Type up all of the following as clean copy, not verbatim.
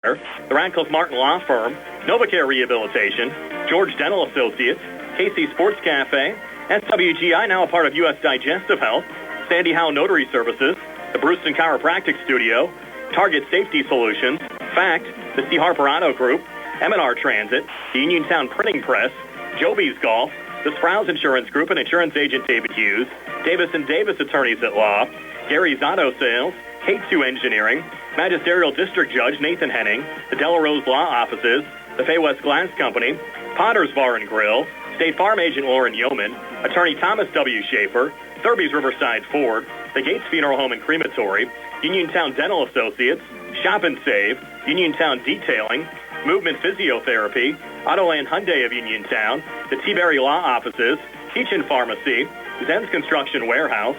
The Radcliffe Martin Law Firm, NovaCare Rehabilitation, George Dental Associates, KC Sports Cafe, SWGI, now a part of U.S. Digestive Health, Sandy Howe Notary Services, the Brewston Chiropractic Studio, Target Safety Solutions, FACT, the C. Harper Auto Group, M&R Transit, the Uniontown Printing Press, Joby's Golf, the Sprouse Insurance Group and insurance agent David Hughes, Davis & Davis Attorneys at Law, Gary's Auto Sales, K2 Engineering, Magisterial District Judge Nathan Henning, the Della Rose Law Offices, the Fay West Glass Company, Potter's Bar and Grill, State Farm Agent Lauren Yohman, Attorney Thomas W. Schaefer, Thurby's Riverside Ford, the Gates Funeral Home and Crematory, Uniontown Dental Associates, Shop and Save, Uniontown Detailing, Movement Physiotherapy, Autoland Hyundai of Uniontown, the T-Berry Law Offices, Teach-In Pharmacy, Zen's Construction Warehouse,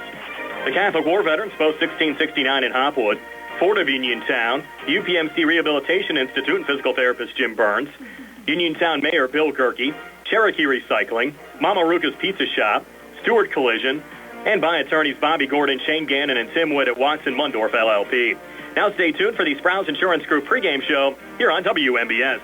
the Catholic War Veterans Post 1669 in Hopwood, Ford of Uniontown, the UPMC Rehabilitation Institute and physical therapist Jim Burns, Uniontown Mayor Bill Gerke, Cherokee Recycling, Mama Ruka's Pizza Shop, Stewart Collision, and by attorneys Bobby Gordon, Shane Gannon, and Tim Witt at Watson Mundorf LLP. Now stay tuned for the Sprouse Insurance Group pregame show here on WMBS.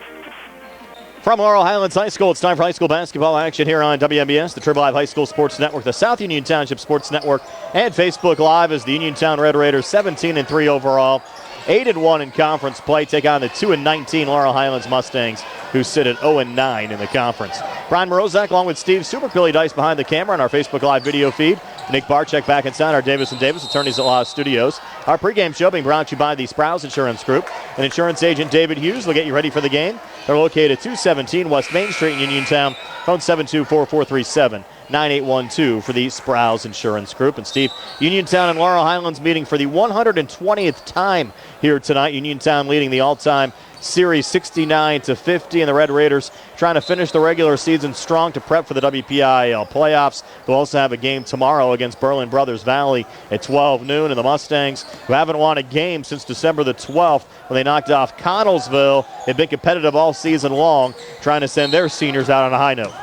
From Laurel Highlands High School, it's time for high school basketball action here on WMBS, the Triple Live High School Sports Network, the South Union Township Sports Network, and Facebook Live as the Uniontown Red Raiders, 17-3 overall, 8-1 in conference play, take on the 2-19 Laurel Highlands Mustangs, who sit at 0-9 in the conference. Brian Morozak along with Steve Super, Billy Dice behind the camera on our Facebook Live video feed. Nick Barczyk back inside our Davis & Davis Attorneys at Law Studios. Our pregame show being brought to you by the Sprouse Insurance Group and insurance agent David Hughes. They'll get you ready for the game. They're located at 217 West Main Street in Uniontown. Phone 724-437-9812 for the Sprouse Insurance Group. And Steve, Uniontown and Laurel Highlands meeting for the 120th time here tonight. Uniontown leading the all-time series 69-50, and the Red Raiders trying to finish the regular season strong to prep for the WPIAL playoffs. They'll also have a game tomorrow against Berlin Brothers Valley at 12 noon, and the Mustangs, who haven't won a game since December the 12th when they knocked off Connellsville, have been competitive all season long, trying to send their seniors out on a high note.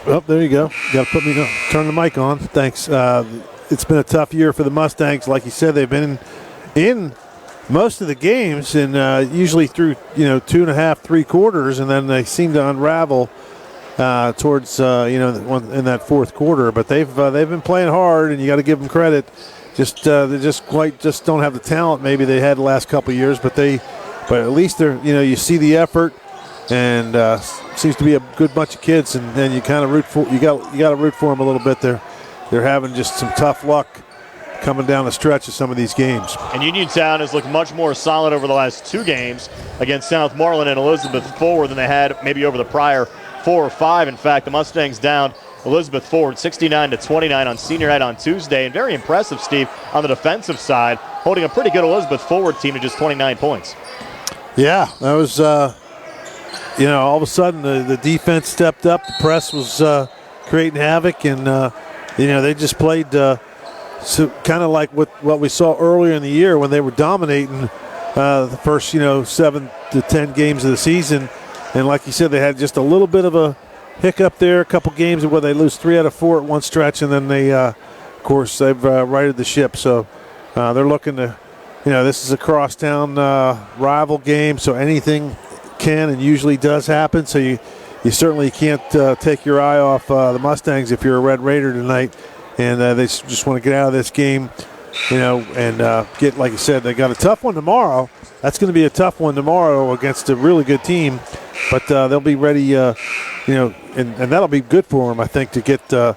Well, there you go. Got to turn the mic on. Thanks. It's been a tough year for the Mustangs. Like you said, they've been in most of the games, and usually through 2.5, 3 quarters, and then they seem to unravel towards in that fourth quarter. But they've been playing hard, and you got to give them credit. They just don't have the talent maybe they had the last couple of years, but at least they're you see the effort, and seems to be a good bunch of kids, and then you kind of root for you got to root for them a little bit. They're having just some tough luck coming down the stretch of some of these games. And Uniontown has looked much more solid over the last 2 games against Southmoreland and Elizabeth Forward than they had maybe over the prior 4 or 5. In fact, the Mustangs down Elizabeth Forward 69-29 on senior night on Tuesday. And very impressive, Steve, on the defensive side, holding a pretty good Elizabeth Forward team to just 29 points. Yeah, that was, all of a sudden the defense stepped up. The press was creating havoc, and, they just played so kind of like what we saw earlier in the year when they were dominating the first, 7 to 10 games of the season. And like you said, they had just a little bit of a hiccup there, a couple games where they lose 3 out of 4 at one stretch, and then they, of course, they've righted the ship. So they're looking to, this is a crosstown rival game, so anything can and usually does happen. So you certainly can't take your eye off the Mustangs if you're a Red Raider tonight. And they just want to get out of this game, and get, like I said, they got a tough one tomorrow. That's going to be a tough one tomorrow against a really good team. But they'll be ready, and that'll be good for them, I think, to get a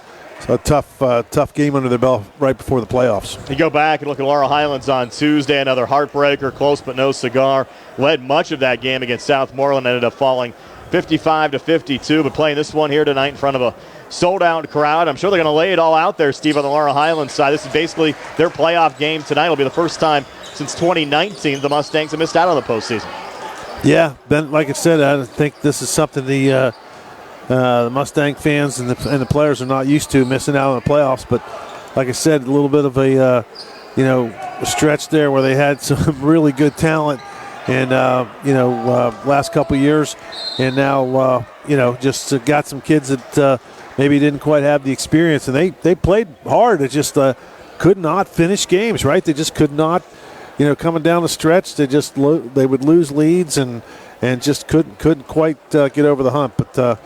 tough game under their belt right before the playoffs. You go back and look at Laurel Highlands on Tuesday, another heartbreaker, close but no cigar. Led much of that game against Southmoreland, ended up falling 55-52, but playing this one here tonight in front of a sold-out crowd. I'm sure they're going to lay it all out there, Steve, on the Laurel Highlands side. This is basically their playoff game tonight. It'll be the first time since 2019 the Mustangs have missed out on the postseason. Yeah, Ben, like I said, I think this is something the Mustang fans and the players are not used to, missing out on the playoffs. But like I said, a little bit of a stretch there where they had some really good talent, and last couple of years, and now just got some kids that maybe didn't quite have the experience, and they played hard. It just could not finish games, right? They just could not coming down the stretch, they would lose leads and just couldn't quite get over the hump. But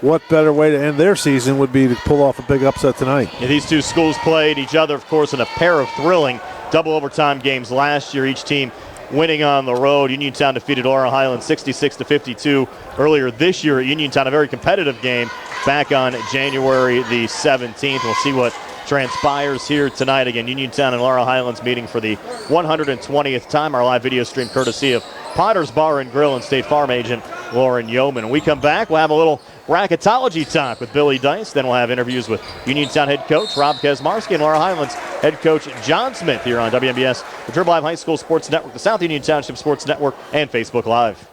what better way to end their season would be to pull off a big upset tonight. Yeah, these two schools played each other, of course, in a pair of thrilling double overtime games last year. Each team winning on the road. Uniontown defeated Laurel Highlands 66-52 earlier this year at Uniontown. A very competitive game back on January the 17th. We'll see what transpires here tonight. Again, Uniontown and Laurel Highlands meeting for the 120th time. Our live video stream courtesy of Potter's Bar and Grill and State Farm agent Lauren Yohman. When we come back, we'll have a little bracketology talk with Billy Dice. Then we'll have interviews with Uniontown head coach Rob Kesmarski and Laurel Highlands head coach John Smith here on WMBS, the Triple Live High School Sports Network, the South Union Township Sports Network, and Facebook Live.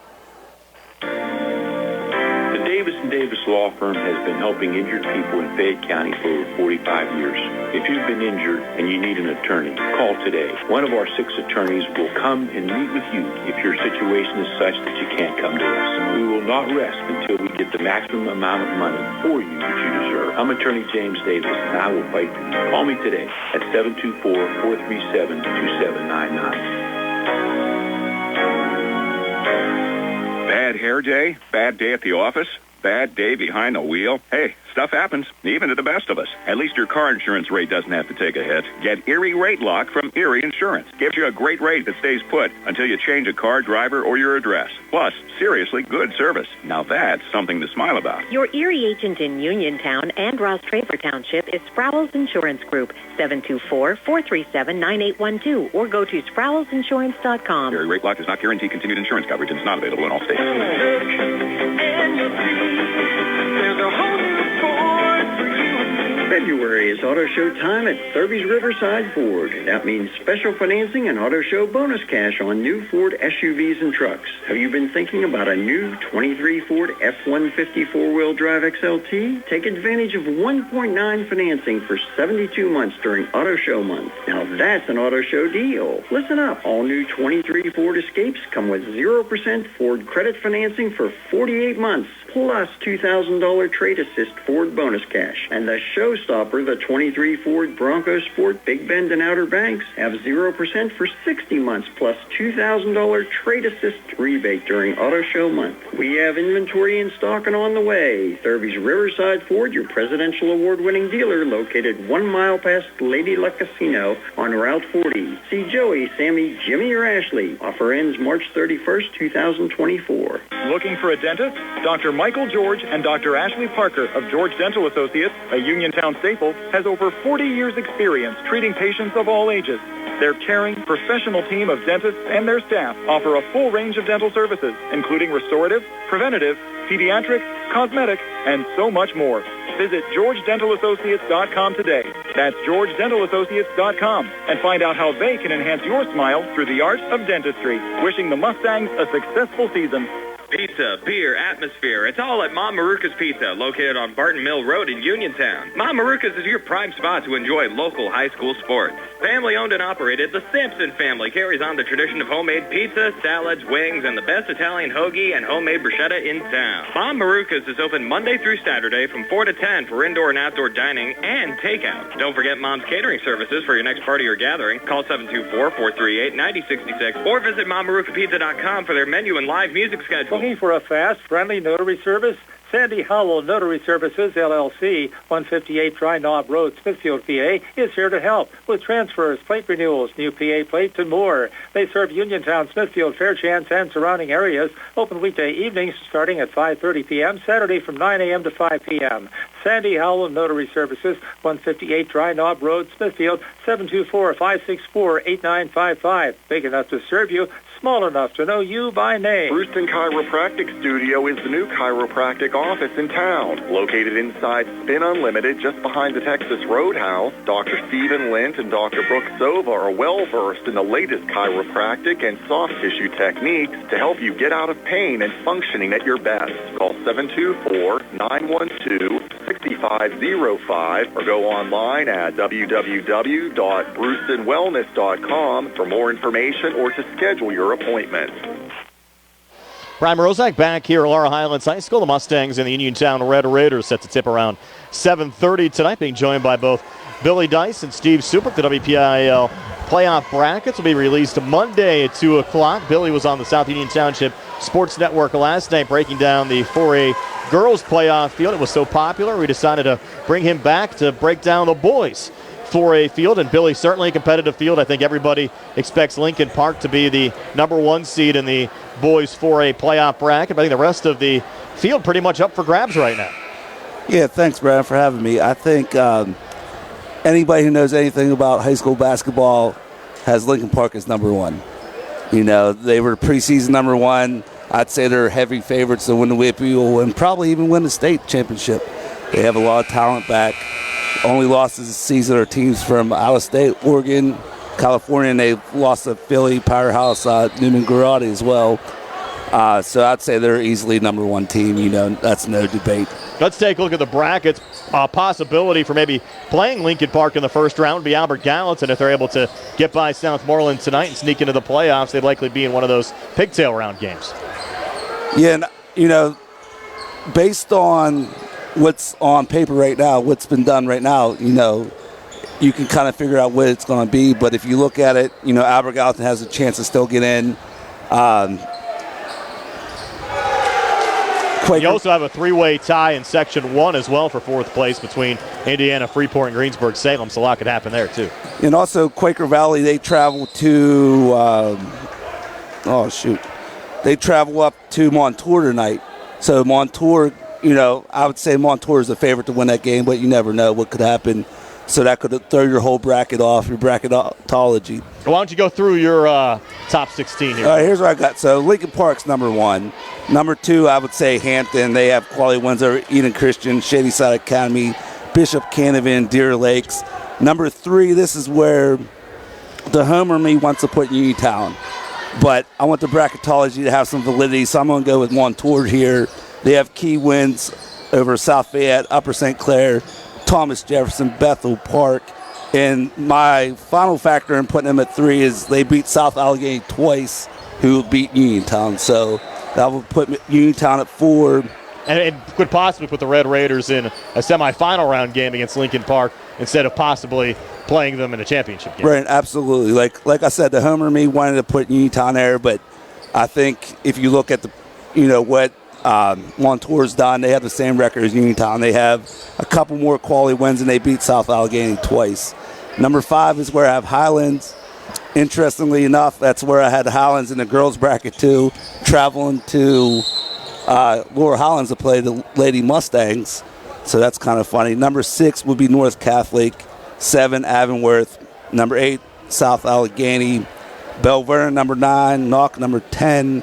Davis Law Firm has been helping injured people in Fayette County for over 45 years. If you've been injured and you need an attorney, call today. One of our 6 attorneys will come and meet with you if your situation is such that you can't come to us. We will not rest until we get the maximum amount of money for you that you deserve. I'm Attorney James Davis, and I will fight for you. Call me today at 724-437-2799. Bad hair day? Bad day at the office? Bad day behind the wheel? Hey, stuff happens, even to the best of us. At least your car insurance rate doesn't have to take a hit. Get Erie Rate Lock from Erie Insurance. Gives you a great rate that stays put until you change a car, driver, or your address. Plus, seriously good service. Now that's something to smile about. Your Erie agent in Uniontown and Ross Traver Township is Sproul's Insurance Group, 724-437-9812, or go to sproulsinsurance.com. Erie Rate Lock does not guarantee continued insurance coverage and is not available in all states. February is Auto Show time at Thurby's Riverside Ford. That means special financing and Auto Show bonus cash on new Ford SUVs and trucks. Have you been thinking about a new 23 Ford F-150 four-wheel drive XLT? Take advantage of 1.9 financing for 72 months during Auto Show month. Now that's an Auto Show deal. Listen up. All new 23 Ford Escapes come with 0% Ford credit financing for 48 months. Plus $2,000 trade assist Ford bonus cash. And the showstopper, the 23 Ford Bronco Sport Big Bend and Outer Banks, have 0% for 60 months plus $2,000 trade assist rebate during Auto Show month. We have inventory in stock and on the way. Thurby's Riverside Ford, your presidential award-winning dealer, located 1 mile past Lady Luck Casino on Route 40. See Joey, Sammy, Jimmy, or Ashley. Offer ends March 31st, 2024. Looking for a dentist? Dr. Michael George and Dr. Ashley Parker of George Dental Associates, a Uniontown staple, has over 40 years' experience treating patients of all ages. Their caring, professional team of dentists and their staff offer a full range of dental services, including restorative, preventative, pediatric, cosmetic, and so much more. Visit GeorgeDentalAssociates.com today. That's GeorgeDentalAssociates.com, and find out how they can enhance your smile through the art of dentistry. Wishing the Mustangs a successful season. Pizza, beer, atmosphere. It's all at Mom Maruka's Pizza, located on Barton Mill Road in Uniontown. Mom Maruka's is your prime spot to enjoy local high school sports. Family owned and operated, the Sampson family carries on the tradition of homemade pizza, salads, wings, and the best Italian hoagie and homemade bruschetta in town. Mom Maruka's is open Monday through Saturday from 4 to 10 for indoor and outdoor dining and takeout. Don't forget Mom's catering services for your next party or gathering. Call 724-438-9066 or visit MomMarukaPizza.com for their menu and live music schedule. Looking for a fast, friendly notary service? Sandy Howell Notary Services, LLC, 158 Dry Knob Road, Smithfield, PA, is here to help with transfers, plate renewals, new PA plates, and more. They serve Uniontown, Smithfield, Fairchance, and surrounding areas. Open weekday evenings starting at 5:30 p.m., Saturday from 9 a.m. to 5 p.m. Sandy Howell Notary Services, 158 Dry Knob Road, Smithfield, 724-564-8955. Big enough to serve you, small enough to know you by name. Brewston Chiropractic Studio is the new chiropractic office in town. Located inside Spin Unlimited, just behind the Texas Roadhouse, Dr. Stephen Lint and Dr. Brooke Sova are well-versed in the latest chiropractic and soft tissue techniques to help you get out of pain and functioning at your best. Call 724-912-6505 or go online at www.brewstonwellness.com for more information or to schedule your appointment. Brian Rozak back here at Laurel Highlands High School. The Mustangs and the Uniontown Red Raiders set to tip around 7:30 tonight, being joined by both Billy Dice and Steve Supert, the WPIAL playoff brackets will be released Monday at 2 o'clock. Billy was on the South Union Township Sports Network last night breaking down the 4A girls playoff field. It was so popular, we decided to bring him back to break down the boys 4A field. And Billy, certainly a competitive field. I think everybody expects Lincoln Park to be the number 1 seed in the boys 4A playoff bracket. But I think the rest of the field pretty much up for grabs right now. Yeah, thanks, Brad, for having me. I think anybody who knows anything about high school basketball has Lincoln Park as number 1. You know, they were preseason number 1. I'd say they're heavy favorites to win the WPIAL and probably even win the state championship. They have a lot of talent back. Only losses this season are teams from out of state, Oregon, California, and they've lost to Philly, Powerhouse, Newman Garrotti as well. So I'd say they're easily number 1 team. You know, that's no debate. Let's take a look at the brackets. Possibility for maybe playing Lincoln Park in the first round would be Albert Gallatin. If they're able to get by Southmoreland tonight and sneak into the playoffs, they'd likely be in one of those pigtail round games. Yeah, and, you know, based on what's on paper right now, what's been done right now, you know, you can kind of figure out what it's going to be. But if you look at it, you know, Albert Gallatin has a chance to still get in. You also have a 3-way tie in Section 1 as well for 4th place between Indiana, Freeport, and Greensburg-Salem, so a lot could happen there too. And also Quaker Valley, they travel to, they travel up to Montour tonight. So Montour, you know, I would say Montour is the favorite to win that game, but you never know what could happen. So that could throw your whole bracket off, your bracketology. Why don't you go through your top 16 here? All right, here's what I got. So Lincoln Park's number 1. Number 2, I would say Hampton. They have quality wins over Eden Christian, Shady Side Academy, Bishop Canavan, Deer Lakes. Number 3, this is where the homer me wants to put Uniontown. But I want the bracketology to have some validity, so I'm going to go with Montour here. They have key wins over South Fayette, Upper St. Clair, Thomas Jefferson, Bethel Park. And my final factor in putting them at 3 is they beat South Allegheny twice, who beat Uniontown. So that will put Uniontown at 4. And it could possibly put the Red Raiders in a semifinal round game against Lincoln Park instead of possibly playing them in a championship game. Right, absolutely. Like I said, the homer me wanted to put Uniontown there, but I think if you look at the, you know, what Montour's done, they have the same record as Uniontown. They have a couple more quality wins, and they beat South Allegheny twice. Number 5 is where I have Highlands. Interestingly enough, that's where I had Highlands in the girls bracket too, traveling to Laurel Highlands to play the Lady Mustangs. So that's kind of funny. Number 6 would be North Catholic. 7, Avonworth. Number 8, South Allegheny. Belle Vernon, number 9. Knock, number 10.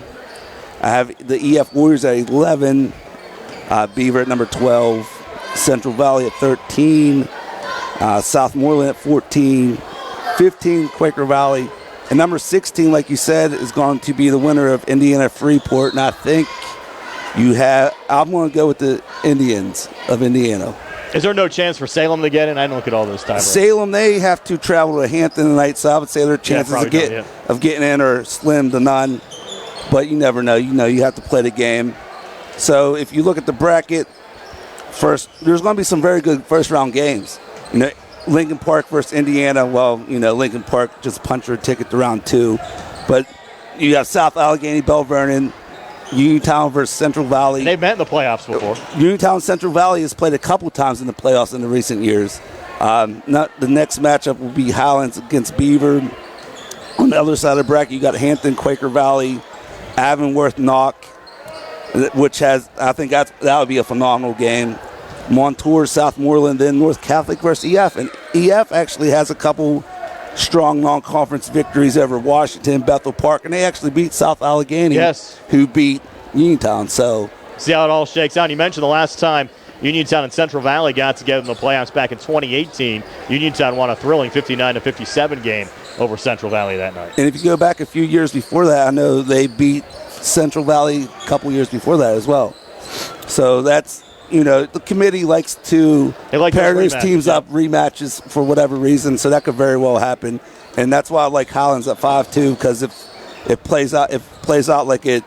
I have the EF Warriors at 11. Beaver at number 12. Central Valley at 13. Southmoreland at 14. 15, Quaker Valley. And number 16, like you said, is going to be the winner of Indiana Freeport. And I think I'm going to go with the Indians of Indiana. Is there no chance for Salem to get in? I didn't look at all those times. Salem, they have to travel to Hampton tonight, so I would say their chances of getting in are slim to none. But you never know. You know, you have to play the game. So if you look at the bracket, first, there's going to be some very good first-round games. You know, Lincoln Park versus Indiana. Well, you know, Lincoln Park just punched their ticket to round 2. But you have South Allegheny, Belle Vernon, Uniontown versus Central Valley. And they've met in the playoffs before. Uniontown Central Valley has played a couple times in the playoffs in the recent years. The next matchup will be Highlands against Beaver. On the other side of the bracket, you got Hampton, Quaker Valley, Avonworth, Knock, which has, I think that would be a phenomenal game. Montour, Southmoreland, then North Catholic versus EF. And EF actually has a couple strong non-conference victories over Washington, Bethel Park, and they actually beat South Allegheny, who beat Uniontown. So see how it all shakes out. You mentioned the last time Uniontown and Central Valley got together in the playoffs back in 2018. Uniontown won a thrilling 59-57 game over Central Valley that night. And if you go back a few years before that, I know they beat Central Valley a couple years before that as well. So that's, you know, the committee likes to pair those teams up, rematches for whatever reason, so that could very well happen. And that's why I like Highlands at 5-2, because if it plays out like it,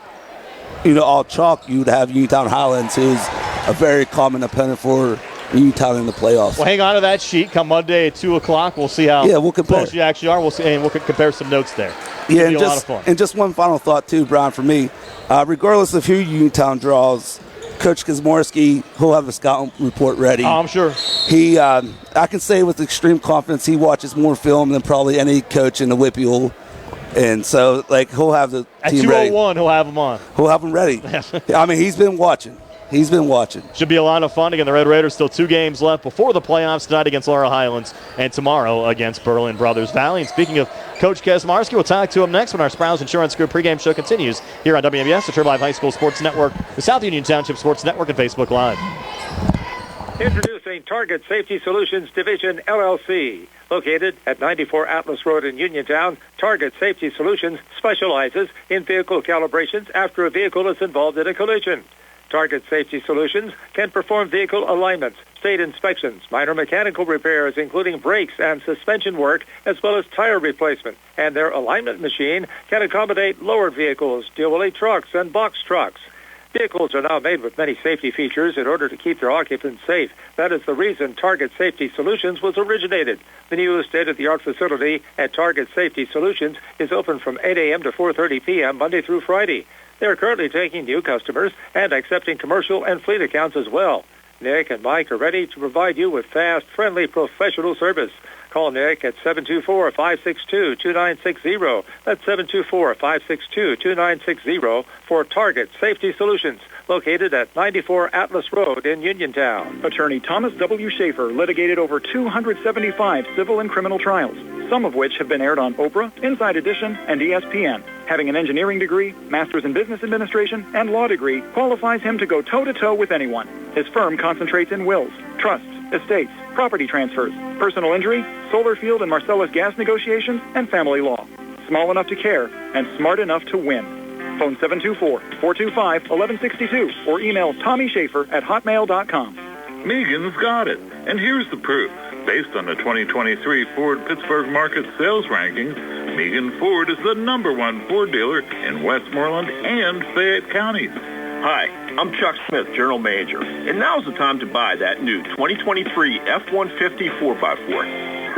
you know, all chalk, you would have Uniontown Highlands, who's a very common opponent for Uniontown in the playoffs. Well, hang on to that sheet. Come Monday at 2 o'clock, we'll see how we'll compare. close you actually are. We'll see, and we'll compare some notes there. Yeah, It'll be a lot of fun. And just one final thought, too, Brian, for me. Regardless of who Uniontown draws, Coach Kazmarski, he'll have a scouting report ready. Oh, I'm sure. I can say with extreme confidence he watches more film than probably any coach in the WPIAL. And so, he'll have the team ready. At 2:01, he'll have them on. He'll have them ready. I mean, he's been watching. Should be a lot of fun. Again, the Red Raiders still 2 games left before the playoffs tonight against Laurel Highlands and tomorrow against Berlin Brothers Valley. And speaking of Coach Kazmarski, we'll talk to him next when our Sprouse Insurance Group pregame show continues here on WMBS, the Turbo Live High School Sports Network, the South Union Township Sports Network, and Facebook Live. Introducing Target Safety Solutions Division, LLC. Located at 94 Atlas Road in Uniontown, Target Safety Solutions specializes in vehicle calibrations after a vehicle is involved in a collision. Target Safety Solutions can perform vehicle alignments, state inspections, minor mechanical repairs, including brakes and suspension work, as well as tire replacement. And their alignment machine can accommodate lowered vehicles, dually trucks, and box trucks. Vehicles are now made with many safety features in order to keep their occupants safe. That is the reason Target Safety Solutions was originated. The new state-of-the-art facility at Target Safety Solutions is open from 8 a.m. to 4:30 p.m. Monday through Friday. They are currently taking new customers and accepting commercial and fleet accounts as well. Nick and Mike are ready to provide you with fast, friendly, professional service. Call Nick at 724-562-2960. That's 724-562-2960 for Target Safety Solutions, located at 94 Atlas Road in Uniontown. Attorney Thomas W. Schaefer litigated over 275 civil and criminal trials, some of which have been aired on Oprah, Inside Edition, and ESPN. Having an engineering degree, master's in business administration, and law degree qualifies him to go toe-to-toe with anyone. His firm concentrates in wills, trusts, estates, property transfers, personal injury, solar field and Marcellus gas negotiations, and family law. Small enough to care and smart enough to win. Phone 724-425-1162 or email TommySchaefer@hotmail.com. Megan's got it. And here's the proof. Based on the 2023 Ford Pittsburgh Market Sales Rankings, Megan Ford is the #1 Ford dealer in Westmoreland and Fayette counties. Hi, I'm Chuck Smith, General Manager, and now's the time to buy that new 2023 F-150 4x4.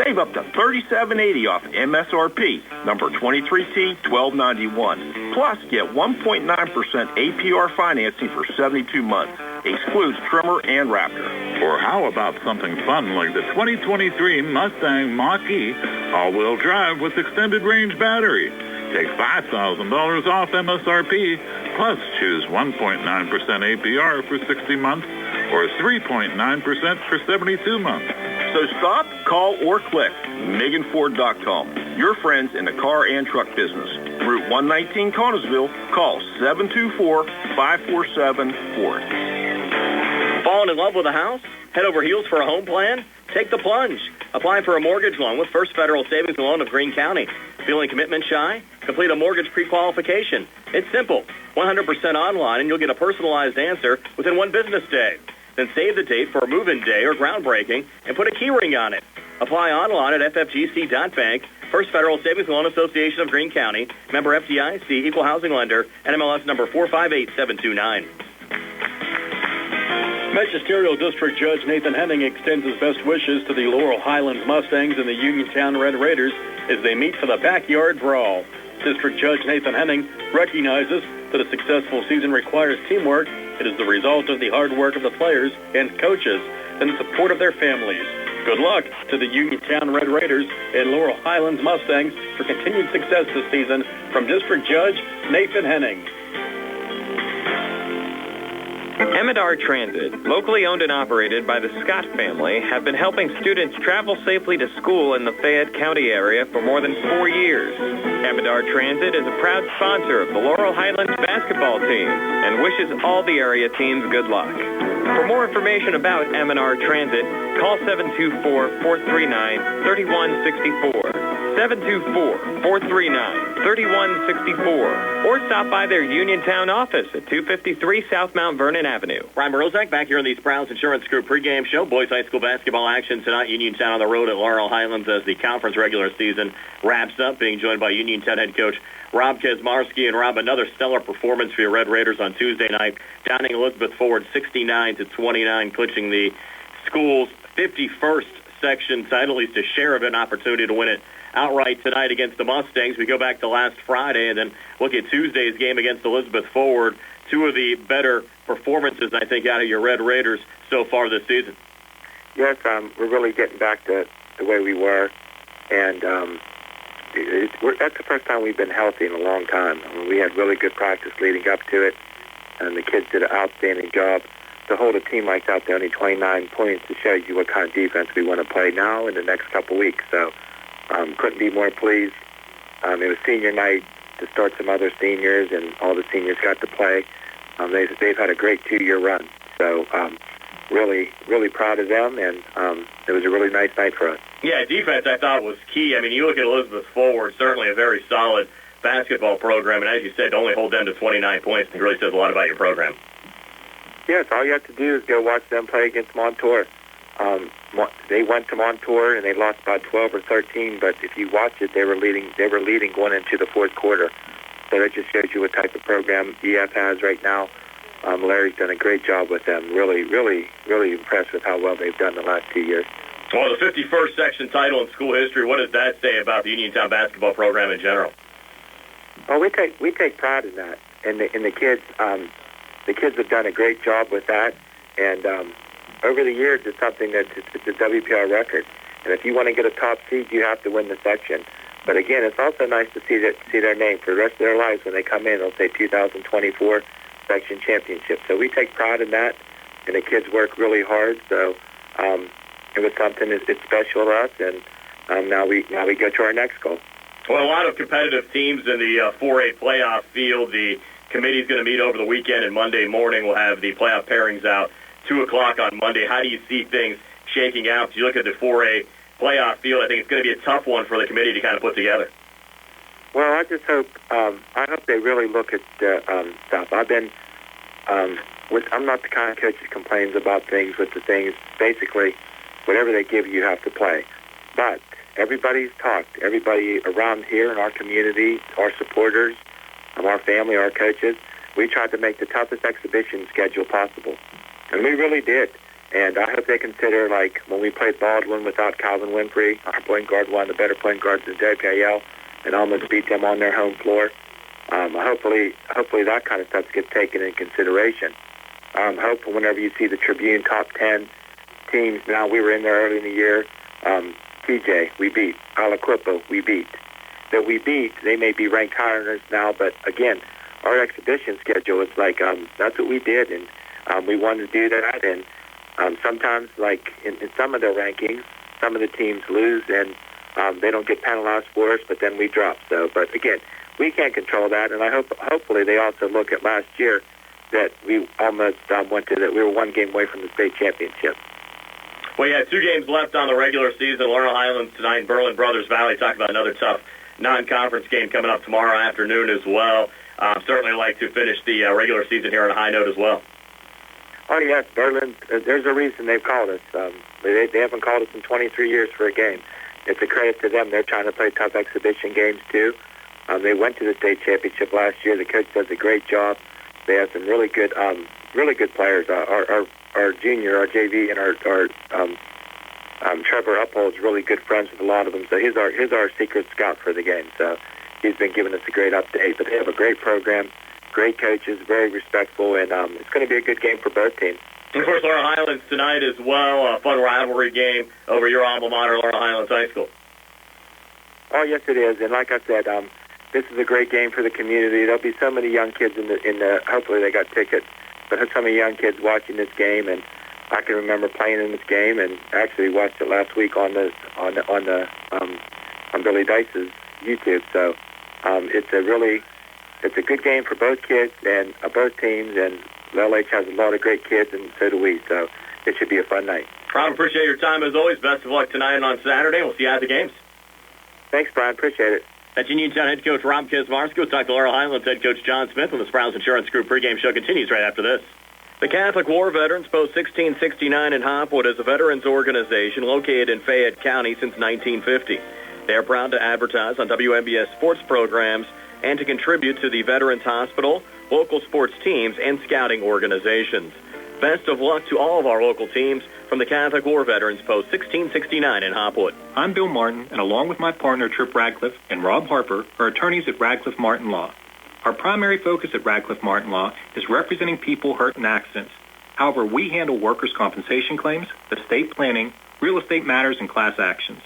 Save up to $37.80 off MSRP, number 23T1291. Plus, get 1.9% APR financing for 72 months. Excludes Trimmer and Raptor. Or how about something fun like the 2023 Mustang Mach-E all-wheel drive with extended range battery? Take $5,000 off MSRP, plus choose 1.9% APR for 60 months or 3.9% for 72 months. So stop, call, or click MeganFord.com. Your friends in the car and truck business. Route 119 Connellsville. Call 724-547-FORD. Falling in love with a house? Head over heels for a home plan? Take the plunge. Apply for a mortgage loan with First Federal Savings and Loan of Greene County. Feeling commitment shy? Complete a mortgage pre-qualification. It's simple. 100% online, and you'll get a personalized answer within 1 business day. Then save the date for a move-in day or groundbreaking and put a key ring on it. Apply online at ffgc.bank. First Federal Savings and Loan Association of Greene County. Member FDIC, Equal Housing Lender, NMLS number 458729. Magisterial District Judge Nathan Henning extends his best wishes to the Laurel Highlands Mustangs and the Uniontown Red Raiders as they meet for the backyard brawl. District Judge Nathan Henning recognizes that a successful season requires teamwork. It is the result of the hard work of the players and coaches and the support of their families. Good luck to the Uniontown Red Raiders and Laurel Highlands Mustangs for continued success this season. From District Judge Nathan Henning. Emidar Transit, locally owned and operated by the Scott family, have been helping students travel safely to school in the Fayette County area for more than 4 years. Emidar Transit is a proud sponsor of the Laurel Highlands basketball team and wishes all the area teams good luck. For more information about Emidar Transit, call 724-439-3164. 724-439-3164, or stop by their Uniontown office at 253 South Mount Vernon Avenue. Ryan Morozak back here on the Sprouse Insurance Group pregame show. Boys High School basketball action tonight. Uniontown on the road at Laurel Highlands as the conference regular season wraps up, being joined by Uniontown head coach Rob Kazmarski. And Rob, another stellar performance for your Red Raiders on Tuesday night, downing Elizabeth Forward 69-29, clinching the school's 51st section title, at least a share of it, an opportunity to win it outright tonight against the Mustangs. We go back to last Friday and then look at Tuesday's game against Elizabeth Forward. Two of the better performances, I think, out of your Red Raiders so far this season. Yes, we're really getting back to the way we were, and that's the first time we've been healthy in a long time. I mean, we had really good practice leading up to it, and the kids did an outstanding job. To hold a team like that to only 29 points, it shows you what kind of defense we want to play now in the next couple weeks. So couldn't be more pleased. It was senior night to start some other seniors, and all the seniors got to play. They've had a great 2-year run. So really, really proud of them, and it was a really nice night for us. Yeah, defense I thought was key. I mean, you look at Elizabeth Forward, certainly a very solid basketball program, and as you said, to only hold them to 29 points, it really says a lot about your program. Yes, all you have to do is go watch them play against Montour. They went to Montour and they lost by 12 or 13, but if you watch it, they were leading going into the fourth quarter. So that just shows you what type of program EF has right now. Larry's done a great job with them. Really, really, really impressed with how well they've done the last 2 years. Well, the 51st section title in school history, what does that say about the Uniontown basketball program in general? Well, we take pride in that, and the kids. The kids have done a great job with that, and over the years, it's something that's a WPIAL record. And if you want to get a top seed, you have to win the section. But again, it's also nice to see their name for the rest of their lives. When they come in, they'll say 2024 section championship. So we take pride in that, and the kids work really hard. So it was something that's special to us, and now we go to our next goal. Well, a lot of competitive teams in the 4A playoff field. The committee's going to meet over the weekend, and Monday morning we'll have the playoff pairings out, 2 o'clock on Monday. How do you see things shaking out? As you look at the 4A playoff field, I think it's going to be a tough one for the committee to kind of put together. Well, I just hope they really look at stuff. I'm not the kind of coach that complains about things with the things. Basically, whatever they give you have to play. But everybody's talked. Everybody around here in our community, our supporters, our family, our coaches, we tried to make the toughest exhibition schedule possible. And we really did. And I hope they consider, like, when we played Baldwin without Calvin Winfrey, our point guard, one of the better point guards in WPIAL, and almost beat them on their home floor. Hopefully that kind of stuff gets taken into consideration. Hopefully whenever you see the Tribune top 10 teams, now we were in there early in the year, TJ, we beat. Alaquippo, we beat. That we beat, they may be ranked higher than us now, but again, our exhibition schedule is like, that's what we did, and we wanted to do that, and sometimes, like in some of their rankings, some of the teams lose, and they don't get penalized for us, but then we drop. So, but again, we can't control that, and hopefully they also look at last year that we almost we were 1 game away from the state championship. Well, you have 2 games left on the regular season. Laurel Highlands tonight in Berlin Brothers Valley. Talk about another tough non-conference game coming up tomorrow afternoon as well. Certainly like to finish the regular season here on a high note as well. Oh, yes, Berlin, there's a reason they've called us. They haven't called us in 23 years for a game. It's a credit to them. They're trying to play tough exhibition games, too. They went to the state championship last year. The coach does a great job. They have some really good players. Our junior, our JV, and our Trevor Uphold's really good friends with a lot of them. So he's our secret scout for the game. So he's been giving us a great update. But they have a great program, great coaches, very respectful, and it's going to be a good game for both teams. And of course, Laurel Highlands tonight as well, a fun rivalry game over your alma mater, Laurel Highlands High School. Oh, yes, it is. And like I said, this is a great game for the community. There'll be so many young kids in the hopefully they got tickets, but so many young kids watching this game, and I can remember playing in this game and actually watched it last week on Billy Dice's YouTube. So it's a good game for both kids and both teams, and LH has a lot of great kids, and so do we. So it should be a fun night. Rob, appreciate your time as always. Best of luck tonight and on Saturday. We'll see you at the games. Thanks, Brian. Appreciate it. That's Uniontown head coach Rob Kismarski. We'll talk to Laurel Highlands head coach John Smith when the Sprouse Insurance Group pregame show continues right after this. The Catholic War Veterans Post 1669 in Hopwood is a veterans organization located in Fayette County since 1950. They are proud to advertise on WMBS sports programs and to contribute to the Veterans Hospital, local sports teams, and scouting organizations. Best of luck to all of our local teams from the Catholic War Veterans Post 1669 in Hopwood. I'm Bill Martin, and along with my partner Trip Radcliffe and Rob Harper are attorneys at Radcliffe Martin Law. Our primary focus at Radcliffe Martin Law is representing people hurt in accidents. However, we handle workers' compensation claims, estate planning, real estate matters, and class actions.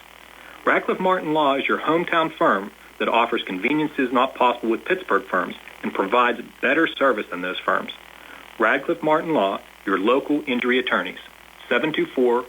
Radcliffe Martin Law is your hometown firm that offers conveniences not possible with Pittsburgh firms and provides better service than those firms. Radcliffe Martin Law, your local injury attorneys. 724-439-3930.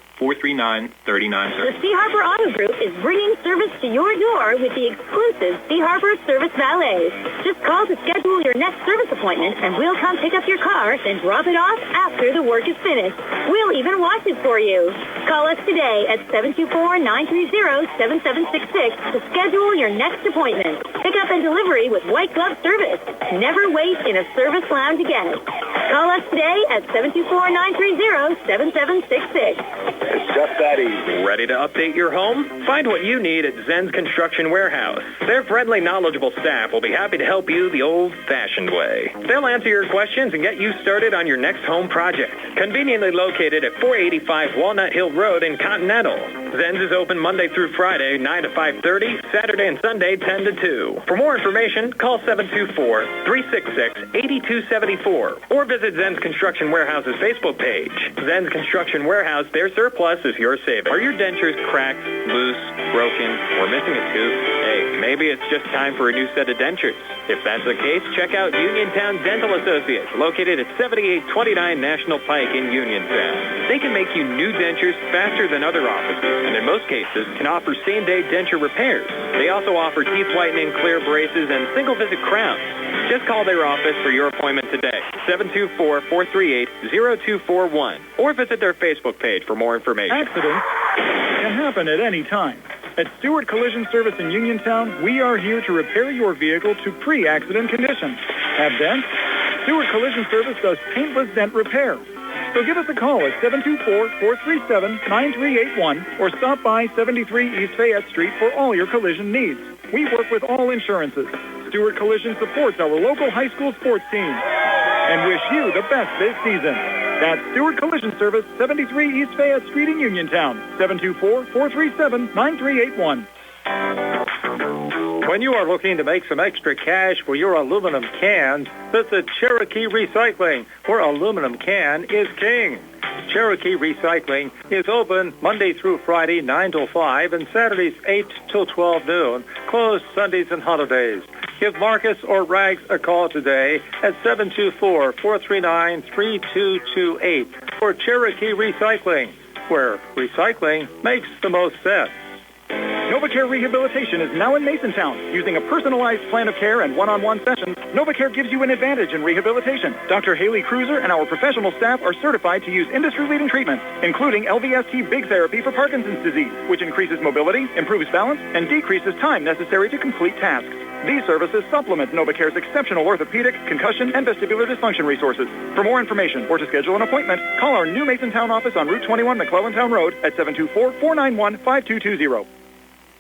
The Sea Harbor Auto Group is bringing service to your door with the exclusive Sea Harbor Service Valets. Just call to schedule your next service appointment, and we'll come pick up your car and drop it off after the work is finished. We'll even wash it for you. Call us today at 724-930-7766 to schedule your next appointment. Pickup and delivery with white glove service. Never wait in a service lounge again. Call us today at 724-930-7766. It's just that easy. Ready to update your home? Find what you need at Zen's Construction Warehouse. Their friendly, knowledgeable staff will be happy to help you the old-fashioned way. They'll answer your questions and get you started on your next home project. Conveniently located at 485 Walnut Hill Road in Continental. Zen's is open Monday through Friday, 9 to 5:30, Saturday and Sunday, 10 to 2. For more information, call 724-366-8274 or visit Zen's Construction Warehouse's Facebook page. Zen's Construction Warehouse, their surplus is your savings. Are your dentures cracked, loose, broken, or missing a tooth? Hey, maybe it's just time for a new set of dentures. If that's the case, check out Uniontown Dental Associates, located at 7829 National Pike in Uniontown. They can make you new dentures faster than other offices, and in most cases can offer same-day denture repairs. They also offer teeth whitening, clear braces, and single-visit crowns. Just call their office for your appointment today, 724-438-0241, or visit their Facebook page for more information. Accidents can happen at any time. At Stewart Collision Service in Uniontown, we are here to repair your vehicle to pre-accident condition. Have dents? Stewart Collision Service does paintless dent repair. So give us a call at 724-437-9381 or stop by 73 East Fayette Street for all your collision needs. We work with all insurances. Stewart Collision supports our local high school sports team and wish you the best this season. That's Stewart Collision Service, 73 East Fayette Street in Uniontown, 724-437-9381. When you are looking to make some extra cash for your aluminum cans, visit Cherokee Recycling, where aluminum can is king. Cherokee Recycling is open Monday through Friday, 9 till 5, and Saturdays, 8 till 12 noon, closed Sundays and holidays. Give Marcus or Rags a call today at 724-439-3228 for Cherokee Recycling, where recycling makes the most sense. NovaCare Rehabilitation is now in Masontown. Using a personalized plan of care and one-on-one sessions, NovaCare gives you an advantage in rehabilitation. Dr. Haley Cruiser and our professional staff are certified to use industry-leading treatments, including LVST Big Therapy for Parkinson's disease, which increases mobility, improves balance, and decreases time necessary to complete tasks. These services supplement NovaCare's exceptional orthopedic, concussion, and vestibular dysfunction resources. For more information or to schedule an appointment, call our new Masontown office on Route 21 McClellantown Road at 724-491-5220.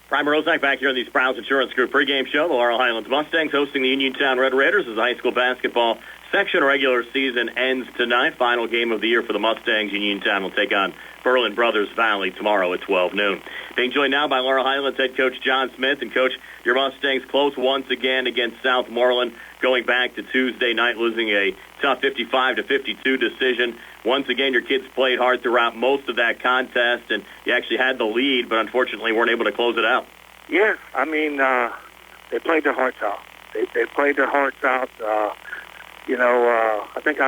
Brian Rozak back here on the Sprouse Insurance Group pregame show. The Laurel Highlands Mustangs hosting the Uniontown Red Raiders as the high school basketball section regular season ends tonight. Final game of the year for the Mustangs. Uniontown will take on Berlin Brothers Valley tomorrow at 12 noon. Being joined now by Laurel Highlands head coach John Smith. And, Coach, your Mustangs close once again against Southmoreland, going back to Tuesday night, losing a tough 55-52 decision. Once again, your kids played hard throughout most of that contest, and you actually had the lead, but unfortunately weren't able to close it out. Yeah, I mean, they played their hearts out. They played their hearts out. I think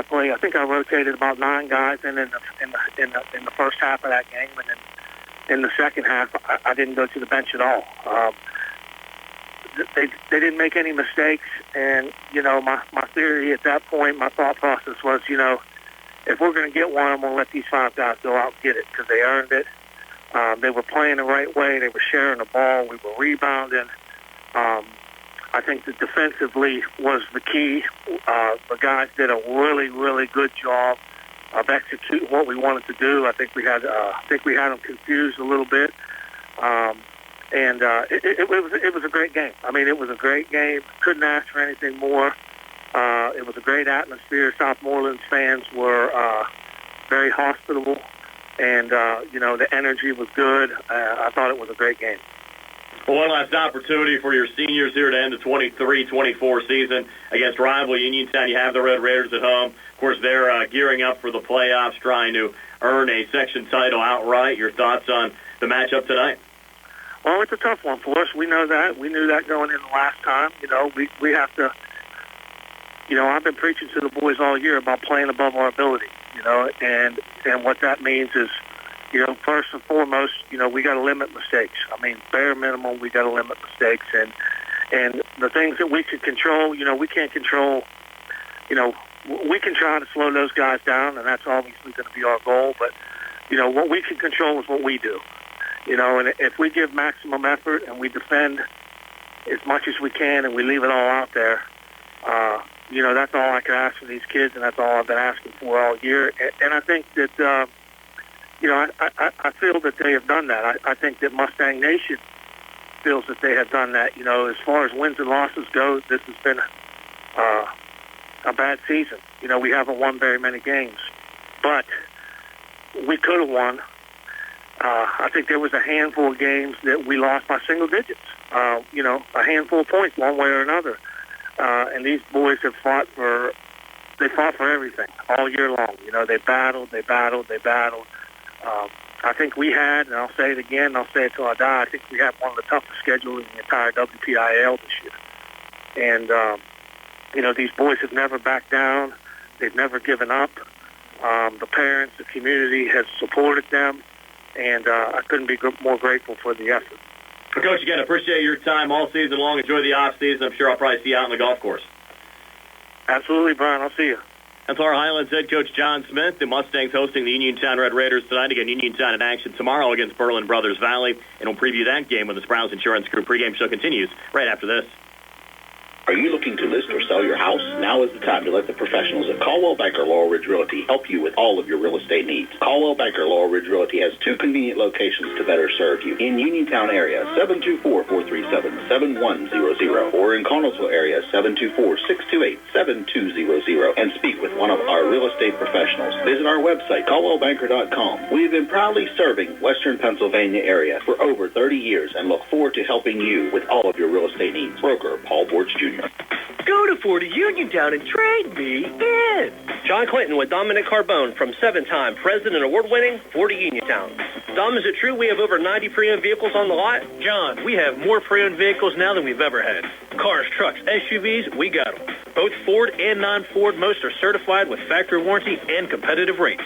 I rotated about 9 guys in the first half of that game, and then in the second half, I didn't go to the bench at all. They didn't make any mistakes, and my theory at that point, my thought process was, if we're going to get one, I'm going to let these 5 guys go out and get it because they earned it. They were playing the right way. They were sharing the ball. We were rebounding. I think that defensively was the key. The guys did a really, really good job of executing what we wanted to do. I think we had them confused a little bit. It was a great game. I mean, it was a great game. Couldn't ask for anything more. It was a great atmosphere. Southmoreland's fans were very hospitable, and, the energy was good. I thought it was a great game. Well, one last opportunity for your seniors here to end the 23-24 season against rival Uniontown. You have the Red Raiders at home. Of course, they're gearing up for the playoffs, trying to earn a section title outright. Your thoughts on the matchup tonight? Well, it's a tough one for us. We know that. We knew that going in the last time. We have to, I've been preaching to the boys all year about playing above our ability, and what that means is, first and foremost, we got to limit mistakes. I mean, bare minimum, we got to limit mistakes. And the things that we can control, we can't control, we can try to slow those guys down, and that's obviously going to be our goal. But, what we can control is what we do. And if we give maximum effort and we defend as much as we can and we leave it all out there, that's all I can ask for these kids, and that's all I've been asking for all year. And I think that, I feel that they have done that. I think that Mustang Nation feels that they have done that. As far as wins and losses go, this has been a bad season. We haven't won very many games, but we could have won. I think there was a handful of games that we lost by single digits, a handful of points one way or another. And these boys have fought for everything all year long. They battled. I think we had, and I'll say it again, and I'll say it till I die, I think we had one of the toughest schedules in the entire WPIAL this year. And, these boys have never backed down. They've never given up. The parents, the community has supported them, and I couldn't be more grateful for the effort. Coach, again, appreciate your time all season long. Enjoy the off season. I'm sure I'll probably see you out on the golf course. Absolutely, Brian. I'll see you. That's Laurel Highlands head coach John Smith. The Mustangs hosting the Uniontown Red Raiders tonight. Again, Uniontown in action tomorrow against Berlin Brothers Valley. And we'll preview that game when the Sprouse Insurance Group pregame show continues right after this. Are you looking to list or sell your house? Now is the time to let the professionals at Caldwell Banker Laurel Ridge Realty help you with all of your real estate needs. Caldwell Banker Laurel Ridge Realty has two convenient locations to better serve you. In Uniontown area, 724-437-7100, or in Connellsville area, 724-628-7200, and speak with one of our real estate professionals. Visit our website, caldwellbanker.com. We have been proudly serving Western Pennsylvania area for over 30 years and look forward to helping you with all of your real estate needs. Broker Paul Borch Jr. Go to 40 Uniontown and trade me in. John Clinton with Dominic Carbone from 7-time President Award-winning 40 Uniontown. Dom, is it true we have over 90 pre-owned vehicles on the lot? John, we have more pre-owned vehicles now than we've ever had. Cars, trucks, SUVs, we got them. Both Ford and non-Ford, most are certified with factory warranty and competitive rates.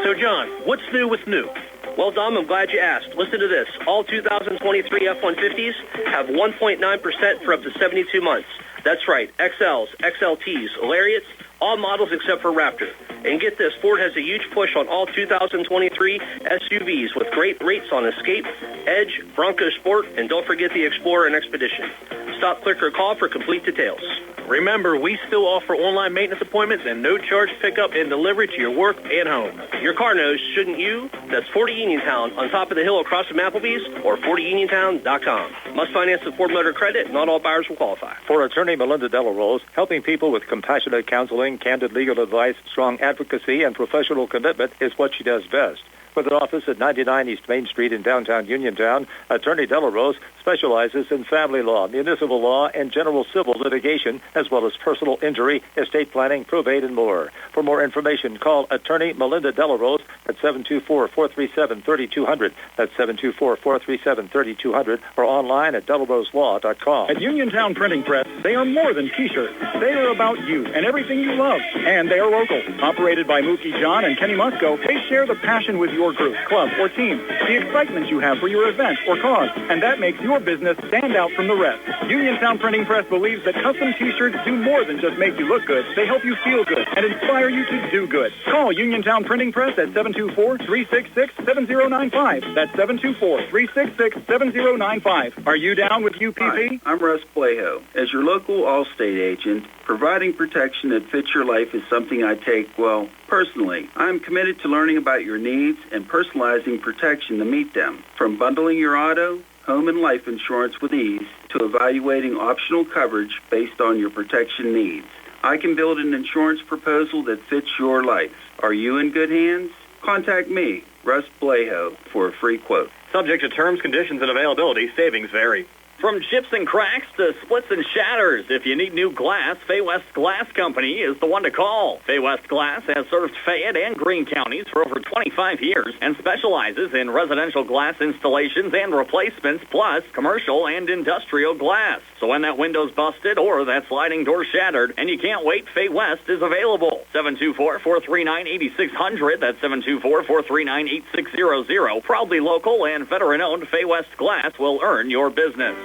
So, John, what's new with new? Well, Dom, I'm glad you asked. Listen to this. All 2023 F-150s have 1.9% for up to 72 months. That's right. XLs, XLTs, Lariats, all models except for Raptor. And get this, Ford has a huge push on all 2023 SUVs with great rates on Escape, Edge, Bronco Sport, and don't forget the Explorer and Expedition. Stop, click, or call for complete details. Remember, we still offer online maintenance appointments and no-charge pickup and delivery to your work and home. Your car knows, shouldn't you? That's 40 Uniontown on top of the hill across from Applebee's or 40uniontown.com. Must finance with Ford Motor Credit. Not all buyers will qualify. For attorney Melinda Delarose, helping people with compassionate counseling, candid legal advice, strong advocacy, and professional commitment is what she does best. With an office at 99 East Main Street in downtown Uniontown, Attorney Delarose specializes in family law, municipal law, and general civil litigation, as well as personal injury, estate planning, probate, and more. For more information, call Attorney Melinda Delarose at 724-437-3200. That's 724-437-3200, or online at delaroselaw.com. At Uniontown Printing Press, they are more than T-shirts. They are about you and everything you love. And they are local. Operated by Mookie John and Kenny Musco, they share the passion with your group, club, or team, the excitement you have for your event or cause, and that makes your business stand out from the rest. Uniontown Printing Press believes that custom T-shirts do more than just make you look good. They help you feel good and inspire you to do good. Call Uniontown Printing Press at 724-366-7095. That's 724-366-7095. Are you down with UPP? Hi, I'm Russ Plaho. As your local Allstate agent, providing protection that fits your life is something I take, well, personally. I'm committed to learning about your needs and personalizing protection to meet them. From bundling your auto, home, and life insurance with ease to evaluating optional coverage based on your protection needs. I can build an insurance proposal that fits your life. Are you in good hands? Contact me, Russ Blejo, for a free quote. Subject to terms, conditions, and availability. Savings vary. From chips and cracks to splits and shatters, if you need new glass, Fay West Glass Company is the one to call. Fay West Glass has served Fayette and Greene counties for over 25 years and specializes in residential glass installations and replacements, plus commercial and industrial glass. So when that window's busted or that sliding door shattered and you can't wait, Fay West is available. 724-439-8600. That's 724-439-8600. Proudly local and veteran-owned, Fay West Glass will earn your business.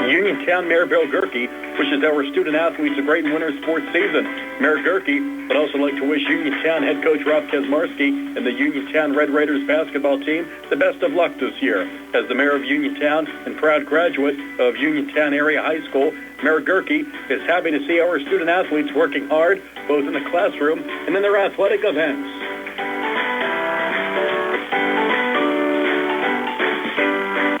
Uniontown Mayor Bill Gerke wishes our student-athletes a great winter sports season. Mayor Gerke would also like to wish Uniontown head coach Rob Kesmarski and the Uniontown Red Raiders basketball team the best of luck this year. As the mayor of Uniontown and proud graduate of Uniontown Area High School, Mayor Gerke is happy to see our student-athletes working hard, both in the classroom and in their athletic events.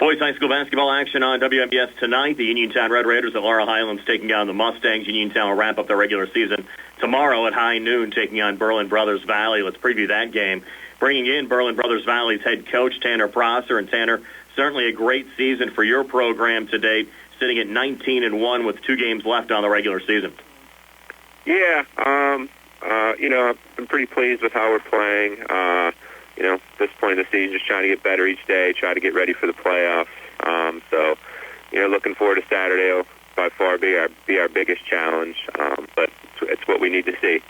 Boys high school basketball action on WMBS tonight. The Uniontown Red Raiders at Laurel Highlands taking on the Mustangs. Uniontown will wrap up their regular season tomorrow at high noon, taking on Berlin Brothers Valley. Let's preview that game. Bringing in Berlin Brothers Valley's head coach, Tanner Prosser. And Tanner, certainly a great season for your program to date, sitting at 19-1 with 2 games left on the regular season. Yeah, I've been pretty pleased with how we're playing. At this point in the season, just trying to get better each day, try to get ready for the playoffs. Looking forward to Saturday. Will by far be our biggest challenge, but it's what we need to see.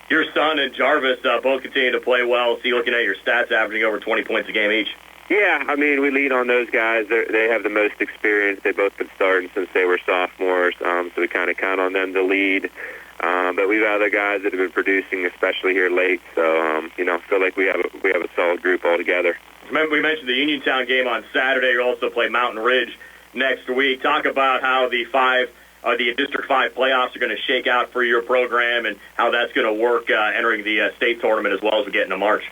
Your son and Jarvis both continue to play well. See, looking at your stats, averaging over 20 points a game each. Yeah, we lean on those guys. They have the most experience. They've both been starting since they were sophomores, so we kind of count on them to lead. But we've had other guys that have been producing, especially here late. So, feel like we have a solid group altogether. Remember, we mentioned the Uniontown game on Saturday. You also play Mountain Ridge next week. Talk about how the District 5 playoffs are going to shake out for your program and how that's going to work entering the state tournament as well as we get into March.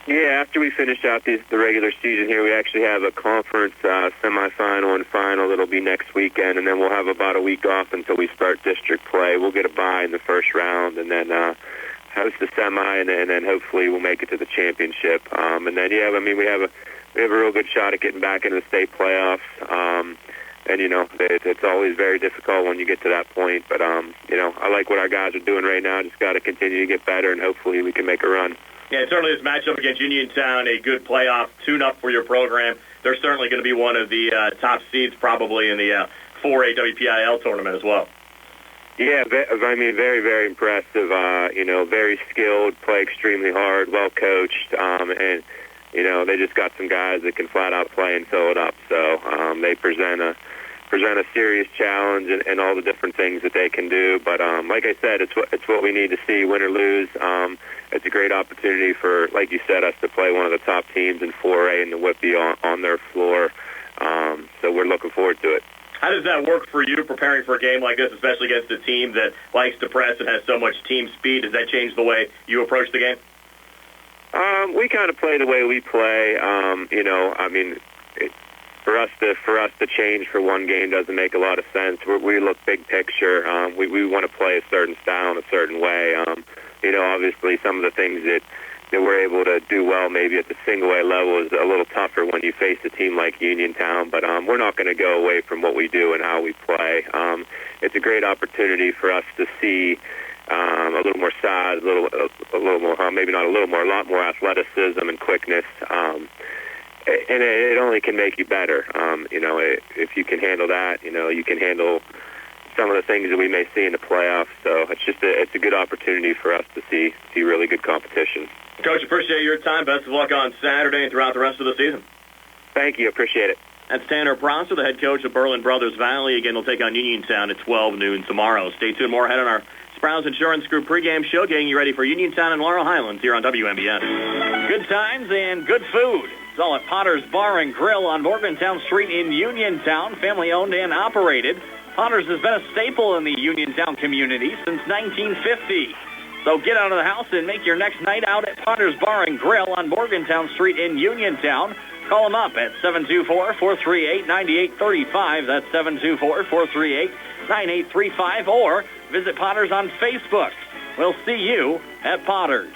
Yeah, after we finish out the regular season here, we actually have a conference semifinal and final that'll be next weekend, and then we'll have about a week off until we start district play. We'll get a bye in the first round, and then host the semi, and then hopefully we'll make it to the championship. And then we have a real good shot at getting back into the state playoffs. It's always very difficult when you get to that point, but I like what our guys are doing right now. Just got to continue to get better, and hopefully we can make a run. Yeah, certainly this matchup against Uniontown, a good playoff tune-up for your program. They're certainly going to be one of the top seeds probably in the 4A WPIAL tournament as well. Yeah, very, very impressive. Very skilled, play extremely hard, well coached, and they just got some guys that can flat out play and fill it up. So they present a serious challenge and all the different things that they can do. But like I said, it's what we need to see, win or lose. It's a great opportunity for, like you said, us to play one of the top teams in 4A and the Whippy on their floor. So we're looking forward to it. How does that work for you preparing for a game like this, especially against a team that likes to press and has so much team speed? Does that change the way you approach the game? We kind of play the way we play. For us to change for one game doesn't make a lot of sense. We look big picture. We want to play a certain style in a certain way. Obviously some of the things that we're able to do well maybe at the single A level is a little tougher when you face a team like Uniontown, but we're not going to go away from what we do and how we play. It's a great opportunity for us to see a little more size, a little more, maybe not a little more, a lot more athleticism and quickness. And it only can make you better. If you can handle that, you can handle some of the things that we may see in the playoffs. So it's a good opportunity for us to see really good competition. Coach, appreciate your time. Best of luck on Saturday and throughout the rest of the season. Thank you. Appreciate it. That's Tanner Prosser, the head coach of Berlin Brothers Valley. Again, they'll take on Uniontown at 12 noon tomorrow. Stay tuned. More ahead on our Sprouse Insurance Group pregame show, getting you ready for Uniontown and Laurel Highlands here on WMBS. Good times and good food. It's all at Potter's Bar and Grill on Morgantown Street in Uniontown, family-owned and operated. Potter's has been a staple in the Uniontown community since 1950. So get out of the house and make your next night out at Potter's Bar and Grill on Morgantown Street in Uniontown. Call them up at 724-438-9835. That's 724-438-9835. Or visit Potter's on Facebook. We'll see you at Potter's.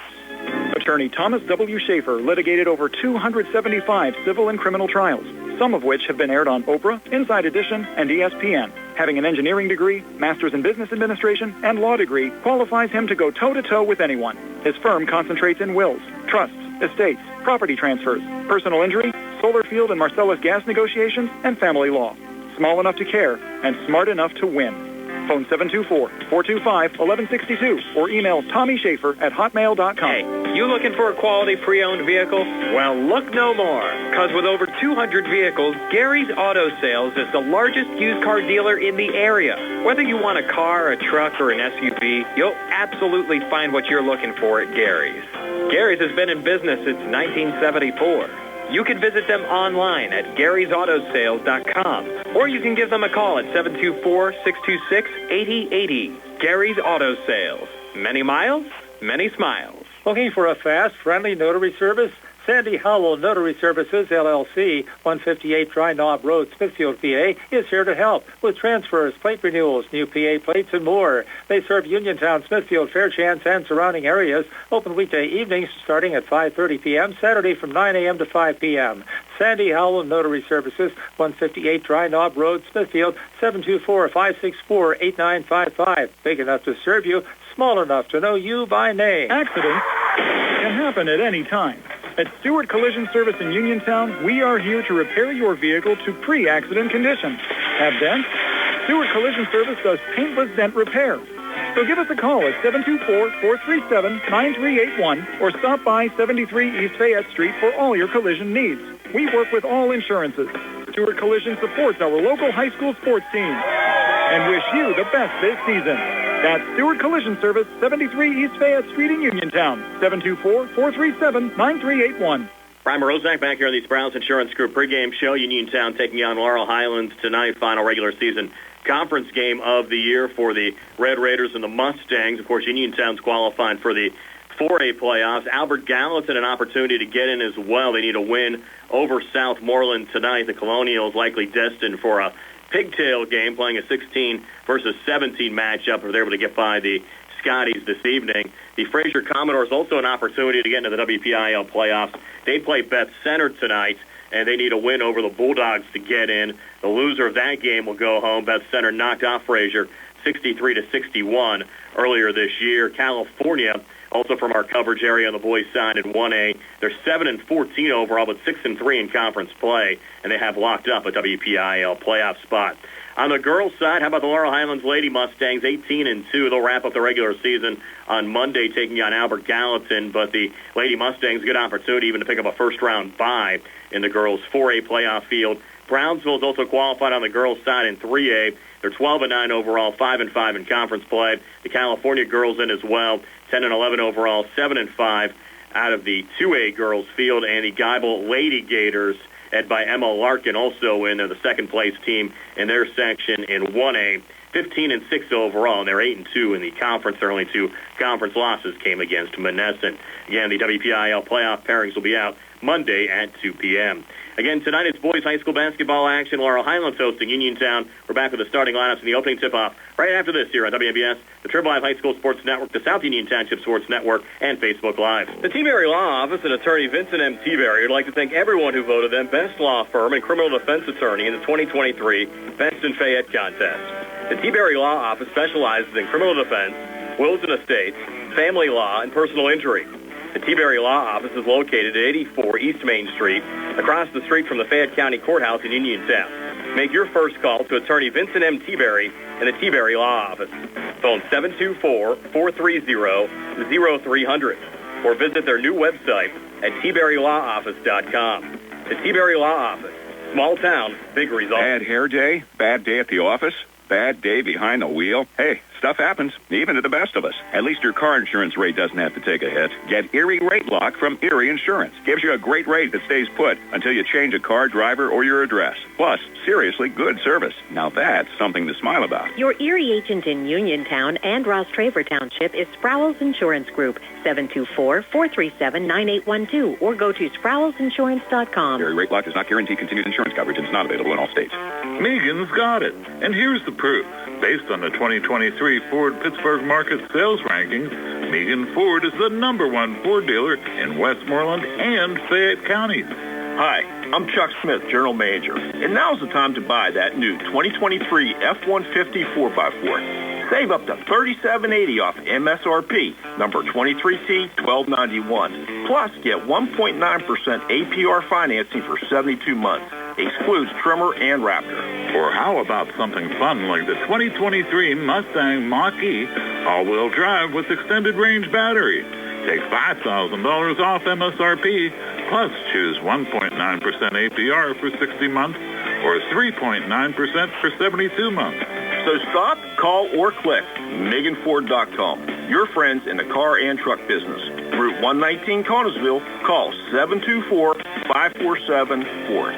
Attorney Thomas W. Schaefer litigated over 275 civil and criminal trials, some of which have been aired on Oprah, Inside Edition, and ESPN. Having an engineering degree, master's in business administration, and law degree qualifies him to go toe-to-toe with anyone. His firm concentrates in wills, trusts, estates, property transfers, personal injury, solar field and Marcellus gas negotiations, and family law. Small enough to care and smart enough to win. Phone 724-425-1162 or email TommySchaefer@hotmail.com. Hey, you looking for a quality pre-owned vehicle? Well, look no more, because with over 200 vehicles, Gary's Auto Sales is the largest used car dealer in the area. Whether you want a car, a truck, or an SUV, you'll absolutely find what you're looking for at Gary's. Gary's has been in business since 1974. You can visit them online at Gary'sAutoSales.com, or you can give them a call at 724-626-8080. Gary's Auto Sales. Many miles, many smiles. Looking for a fast, friendly notary service? Sandy Howell Notary Services, LLC, 158 Dry Knob Road, Smithfield, PA, is here to help with transfers, plate renewals, new PA plates, and more. They serve Uniontown, Smithfield, Fairchance, and surrounding areas. Open weekday evenings starting at 5:30 p.m., Saturday from 9 a.m. to 5 p.m. Sandy Howell Notary Services, 158 Dry Knob Road, Smithfield, 724-564-8955. Big enough to serve you, small enough to know you by name. Accidents can happen at any time. At Stewart Collision Service in Uniontown, we are here to repair your vehicle to pre-accident condition. Have dents? Stewart Collision Service does paintless dent repair. So give us a call at 724-437-9381 or stop by 73 East Fayette Street for all your collision needs. We work with all insurances. Stewart Collision supports our local high school sports team and wish you the best this season. That's Stewart Collision Service, 73 East Fayette Street in Uniontown, 724-437-9381. Brian Morozak back here on the Sprouse Insurance Group pregame show. Uniontown taking on Laurel Highlands tonight, final regular season conference game of the year for the Red Raiders and the Mustangs. Of course, Uniontown's qualified for the 4A playoffs. Albert Gallatin an opportunity to get in as well. They need a win over Southmoreland tonight. The Colonials likely destined for a pigtail game, playing a 16 versus 17 matchup if they're able to get by the Scotties this evening. The Fraser Commodores also an opportunity to get into the WPIAL playoffs. They play Beth Center tonight, and they need a win over the Bulldogs to get in. The loser of that game will go home. Beth Center knocked off Fraser 63-61 earlier this year. California, also from our coverage area on the boys' side in 1A, they're 7-14 overall, but 6-3 in conference play, and they have locked up a WPIAL playoff spot. On the girls' side, how about the Laurel Highlands Lady Mustangs, 18-2. They'll wrap up the regular season on Monday, taking on Albert Gallatin. But the Lady Mustangs, a good opportunity even to pick up a first-round bye in the girls' 4A playoff field. Brownsville is also qualified on the girls' side in 3A. They're 12-9 overall, 5-5 in conference play. The California girls in as well, 10-11 overall, 7-5 out of the 2A girls' field. And the Geibel Lady Gators, led by Emma Larkin, also in. They're the second-place team in their section in 1A, 15-6 overall, and they're 8-2 in the conference. Their only two conference losses came against Monessen. Again, the WPIAL playoff pairings will be out Monday at 2 p.m. Again, tonight it's boys high school basketball action. Laurel Highlands hosting Uniontown. We're back with the starting lineups in the opening tip-off right after this here on WMBS, the Triple Live High School Sports Network, the South Union Township Sports Network, and Facebook Live. The T-Berry Law Office and attorney Vincent M. T-Berry would like to thank everyone who voted them best law firm and criminal defense attorney in the 2023 Best in Fayette contest. The T-Berry Law Office specializes in criminal defense, wills and estates, family law, and personal injury. The T-Berry Law Office is located at 84 East Main Street, across the street from the Fayette County Courthouse in Uniontown. Make your first call to attorney Vincent M. T-Berry and the T-Berry Law Office. Phone 724-430-0300 or visit their new website at tberrylawoffice.com. The T-Berry Law Office. Small town, big results. Bad hair day? Bad day at the office? Bad day behind the wheel? Hey, stuff happens, even to the best of us. At least your car insurance rate doesn't have to take a hit. Get Erie Rate Lock from Erie Insurance. Gives you a great rate that stays put until you change a car, driver, or your address. Plus, seriously good service. Now that's something to smile about. Your Erie agent in Uniontown and Ross Traver Township is Sproul's Insurance Group, 724-437-9812, or go to SproulsInsurance.com. Erie Rate Lock does not guarantee continued insurance coverage and is not available in all states. Megan's got it. And here's the proof. Based on the 2023 Ford Pittsburgh Market Sales Rankings, Megan Ford is the #1 Ford dealer in Westmoreland and Fayette counties. Hi, I'm Chuck Smith, General Manager, and now's the time to buy that new 2023 F-150 4x4. Save up to $37.80 off MSRP, number 23T 1291. Plus, get 1.9% APR financing for 72 months. Excludes Trimmer and Raptor. Or how about something fun like the 2023 Mustang Mach-E all-wheel drive with extended range battery? Take $5,000 off MSRP, plus choose 1.9% APR for 60 months or 3.9% for 72 months. So stop, call, or click MeganFord.com. Your friends in the car and truck business. Route 119 Connersville. Call 724-547-FORD.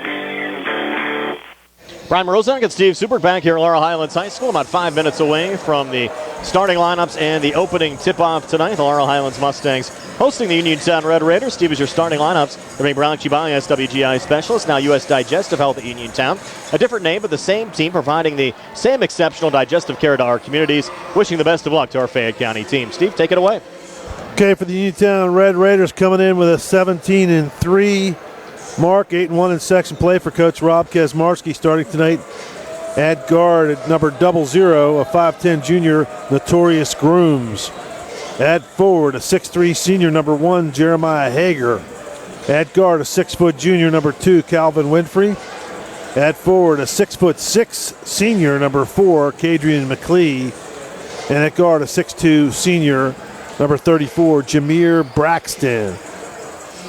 Brian Morozak and Steve Super back here at Laurel Highlands High School, about 5 minutes away from the starting lineups and the opening tip-off tonight. The Laurel Highlands Mustangs hosting the Uniontown Red Raiders. Steve, is your starting lineups. They're being brought to you by SWGI Specialists, now U.S. Digestive Health at Uniontown. A different name, but the same team providing the same exceptional digestive care to our communities. Wishing the best of luck to our Fayette County team. Steve, take it away. Okay, for the Uniontown Red Raiders, coming in with a 17-3 mark, 8-1 in section play for Coach Rob Kazmarski. Starting tonight at guard at number 00, a 5'10 junior, Notorious Grooms. At forward, a 6'3 senior, number 1, Jeremiah Hager. At guard, a 6' junior, number 2, Calvin Winfrey. At forward, a 6'6 senior, number 4, Kadrian McLee. And at guard, a 6'2 senior, number 34, Jameer Braxton.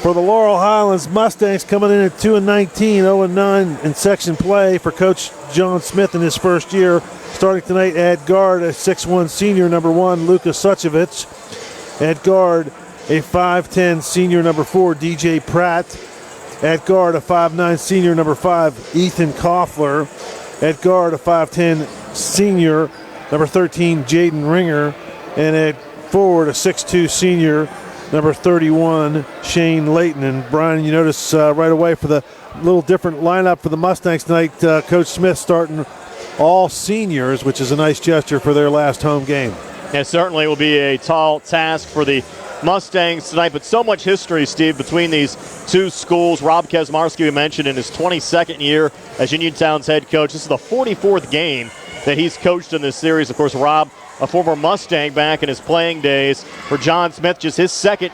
For the Laurel Highlands Mustangs, coming in at 2-19, 0-9 in section play for Coach John Smith in his first year. Starting tonight at guard, a 6'1 senior, number 1, Lucas Suchevich. At guard, a 5'10 senior, number 4, DJ Pratt. At guard, a 5'9 senior, number 5, Ethan Koffler. At guard, a 5'10 senior, number 13, Jaden Ringer. And at forward, a 6'2 senior, number 31, Shane Layton. And Brian, you notice right away for the little different lineup for the Mustangs tonight, Coach Smith starting all seniors, which is a nice gesture for their last home game. It certainly will be a tall task for the Mustangs tonight, but so much history, Steve, between these two schools. Rob Kazmarski, we mentioned, in his 22nd year as Uniontown's head coach. This is the 44th game that he's coached in this series. Of course, Rob, a former Mustang back in his playing days. For John Smith, just his second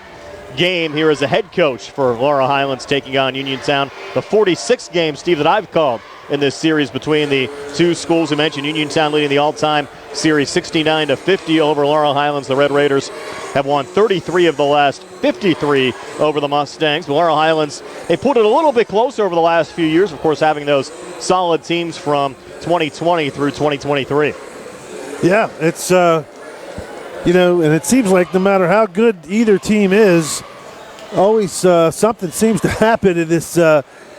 game here as a head coach for Laurel Highlands, taking on Uniontown. The 46th game, Steve, that I've called in this series between the two schools. We mentioned Uniontown leading the all-time series 69-50 over Laurel Highlands. The Red Raiders have won 33 of the last 53 over the Mustangs. But Laurel Highlands, they put it a little bit closer over the last few years, of course, having those solid teams from 2020 through 2023. Yeah, it's, and it seems like no matter how good either team is, always something seems to happen in this,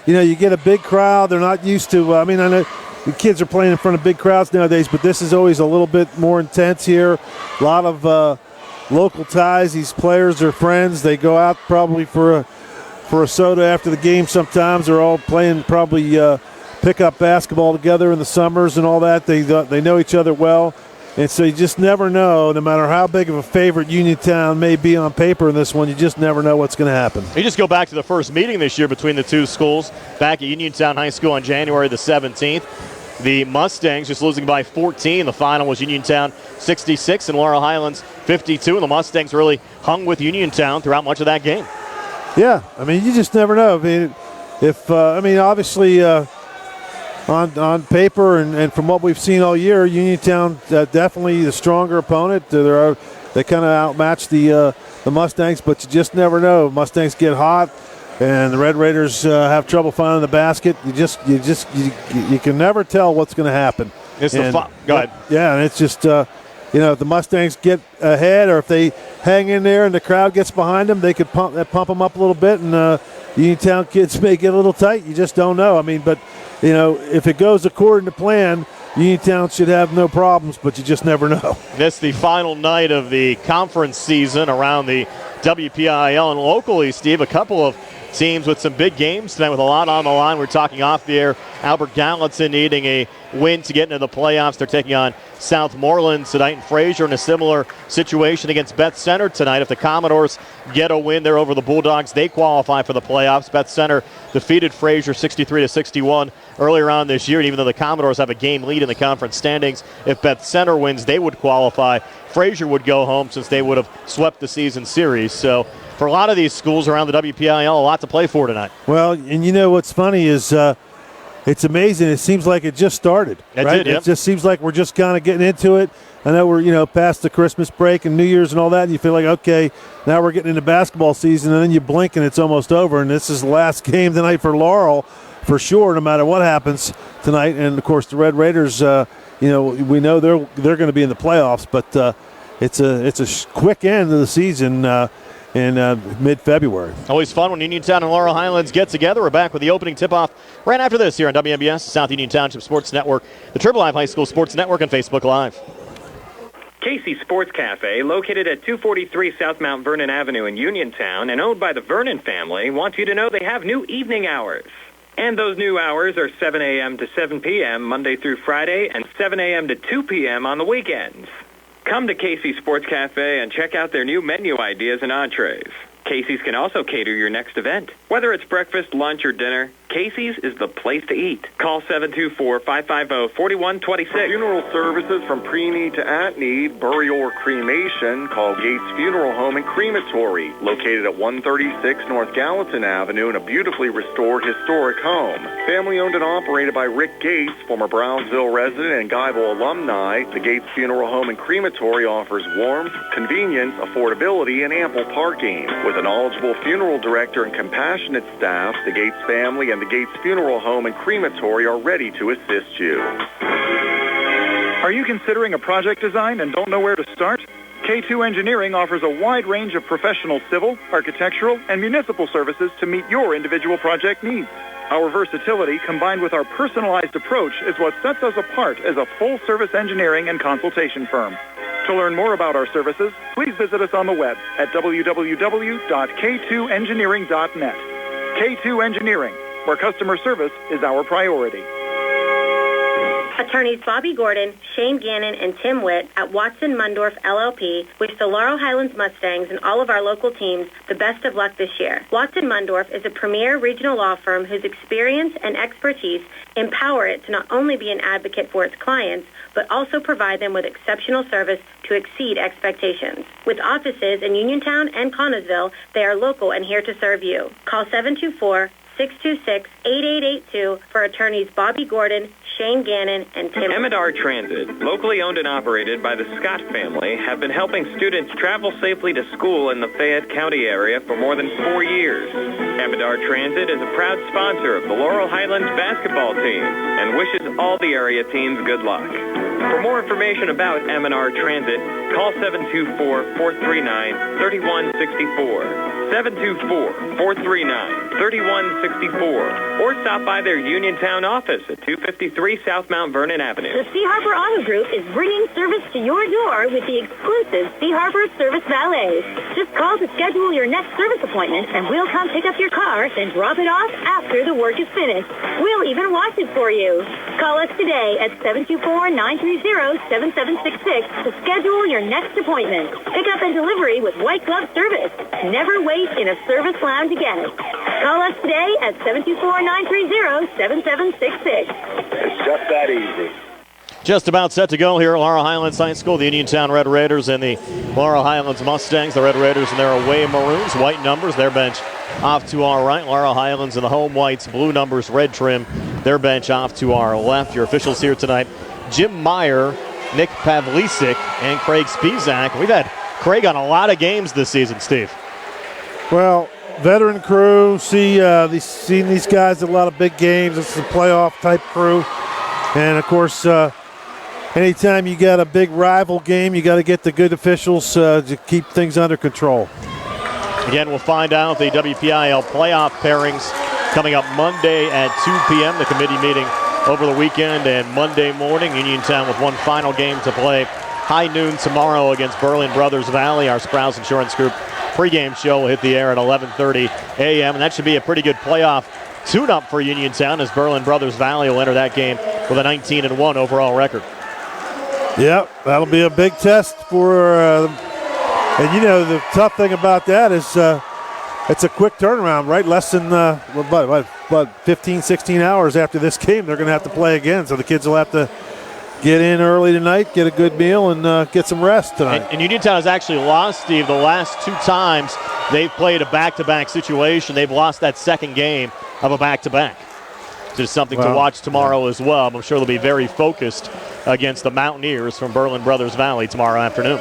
you get a big crowd. They're not used to, I know the kids are playing in front of big crowds nowadays, but this is always a little bit more intense here. A lot of local ties. These players are friends. They go out probably for a soda after the game sometimes. They're all playing probably pick-up basketball together in the summers and all that. They know each other well. And so you just never know, no matter how big of a favorite Uniontown may be on paper in this one, you just never know what's going to happen. You just go back to the first meeting this year between the two schools back at Uniontown High School on January the 17th. The Mustangs just losing by 14. The final was Uniontown 66 and Laurel Highlands 52. And the Mustangs really hung with Uniontown throughout much of that game. Yeah, you just never know. Obviously on paper and from what we've seen all year, Uniontown definitely the stronger opponent. They kind of outmatch the Mustangs, but you just never know. Mustangs get hot, and the Red Raiders have trouble finding the basket. You can never tell what's going to happen. Go ahead. Yeah, and it's just if the Mustangs get ahead, or if they hang in there and the crowd gets behind them, they could pump them up a little bit, and Uniontown kids may get a little tight. You just don't know. But if it goes according to plan, Uniontown should have no problems, but you just never know. This is the final night of the conference season around the WPIAL, and locally, Steve, a couple of teams with some big games tonight with a lot on the line. We're talking off the air. Albert Gallatin needing a win to get into the playoffs. They're taking on Southmoreland tonight, and Fraser in a similar situation against Beth Center tonight. If the Commodores get a win, they're over the Bulldogs. They qualify for the playoffs. Beth Center defeated Fraser 63-61 earlier on this year, and even though the Commodores have a game lead in the conference standings, if Beth Center wins, they would qualify. Fraser would go home since they would have swept the season series. So for a lot of these schools around the WPIAL, a lot to play for tonight. Well, and you know what's funny is it's amazing. It seems like it just started. Right? It just seems like we're just kind of getting into it. I know we're past the Christmas break and New Year's and all that, and you feel like, okay, now we're getting into basketball season, and then you blink and it's almost over, and this is the last game tonight for Laurel for sure, no matter what happens tonight. And, of course, the Red Raiders, we know they're going to be in the playoffs, but it's a quick end of the season in mid-February. Always fun when Uniontown and Laurel Highlands get together. We're back with the opening tip-off right after this here on WMBS, South Union Township Sports Network, the Triple Live High School Sports Network, and Facebook Live. Casey Sports Cafe, located at 243 South Mount Vernon Avenue in Uniontown and owned by the Vernon family, wants you to know they have new evening hours. And those new hours are 7 a.m. to 7 p.m. Monday through Friday and 7 a.m. to 2 p.m. on the weekends. Come to Casey Sports Cafe and check out their new menu ideas and entrees. Casey's can also cater your next event. Whether it's breakfast, lunch, or dinner, Casey's is the place to eat. Call 724-550-4126. Funeral services from pre-need to at-need, burial or cremation. Call Gates Funeral Home and Crematory, located at 136 North Gallatin Avenue in a beautifully restored historic home. Family owned and operated by Rick Gates, former Brownsville resident and Guyville alumni, the Gates Funeral Home and Crematory offers warmth, convenience, affordability, and ample parking. With a knowledgeable funeral director and compassionate staff, the Gates family and the Gates Funeral Home and Crematory are ready to assist you. Are you considering a project design and don't know where to start? K2 Engineering offers a wide range of professional civil, architectural, and municipal services to meet your individual project needs. Our versatility, combined with our personalized approach, is what sets us apart as a full-service engineering and consultation firm. To learn more about our services, please visit us on the web at www.k2engineering.net. K2 Engineering, where customer service is our priority. Attorneys Bobby Gordon, Shane Gannon, and Tim Witt at Watson Mundorf LLP wish the Laurel Highlands Mustangs and all of our local teams the best of luck this year. Watson Mundorf is a premier regional law firm whose experience and expertise empower it to not only be an advocate for its clients, but also provide them with exceptional service to exceed expectations. With offices in Uniontown and Connellsville, they are local and here to serve you. Call 724-626-8882 for attorneys Bobby Gordon, Shane Gannon, and Tim. M&R Transit, locally owned and operated by the Scott family, have been helping students travel safely to school in the Fayette County area for more than 4 years. M&R Transit is a proud sponsor of the Laurel Highlands basketball team and wishes all the area teams good luck. For more information about M&R Transit, call 724-439-3164. 724-439-3164, or stop by their Uniontown office at 253 South Mount Vernon Avenue. The Sea Harbor Auto Group is bringing service to your door with the exclusive Sea Harbor Service Valets. Just call to schedule your next service appointment, and we'll come pick up your car, then drop it off after the work is finished. We'll even wash it for you. Call us today at 724-930-7766 to schedule your next appointment. Pickup and delivery with white glove service. Never wait in a service lounge again. Call us today at 724-930-7766. It's just that easy. Just about set to go here at Laurel Highlands High School. The Uniontown Red Raiders and the Laurel Highlands Mustangs. The Red Raiders in their away maroons, white numbers. Their bench off to our right. Laurel Highlands in the home whites, blue numbers, red trim. Their bench off to our left. Your officials here tonight, Jim Meyer, Nick Pavlicic, and Craig Spizak. We've had Craig on a lot of games this season, Steve. Well, veteran crew, seen these guys at a lot of big games. This is a playoff-type crew. And, of course, anytime you got a big rival game, you got to get the good officials to keep things under control. Again, we'll find out the WPIAL playoff pairings coming up Monday at 2 p.m., the committee meeting over the weekend, and Monday morning, Uniontown with one final game to play. High noon tomorrow against Berlin Brothers Valley. Our Sprouse Insurance Group pregame show will hit the air at 11:30 a.m., and that should be a pretty good playoff tune-up for Uniontown as Berlin Brothers Valley will enter that game with a 19-1 overall record. Yep, that'll be a big test for and the tough thing about that is it's a quick turnaround, right? Less than 15, 16 hours after this game, they're going to have to play again. So the kids will have to get in early tonight, get a good meal, and get some rest tonight. And Uniontown has actually lost, Steve, the last 2 times they've played a back-to-back situation. They've lost that second game of a back-to-back. Just something to watch tomorrow as well. I'm sure they'll be very focused against the Mountaineers from Berlin Brothers Valley tomorrow afternoon.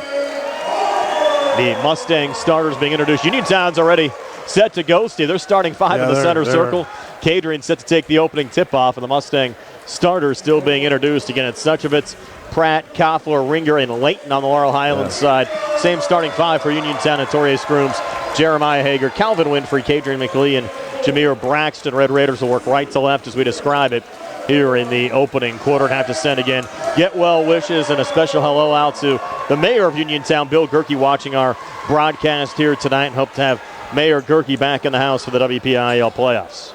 The Mustang starters being introduced. Uniontown's already set to go, Steve. They're starting 5 in the center circle. Kadrian set to take the opening tip-off, and the Mustang starters still being introduced. Again, it's Suchovitz, Pratt, Koffler, Ringer, and Layton on the Laurel Highlands side. Same starting 5 for Uniontown: Notorious Grooms, Jeremiah Hager, Calvin Winfrey, Kadrian McLean, and Jameer Braxton. Red Raiders will work right to left as we describe it here in the opening quarter. And have to send again get well wishes and a special hello out to the mayor of Uniontown, Bill Gerke, watching our broadcast here tonight, and hope to have Mayor Gerke back in the house for the WPIAL playoffs.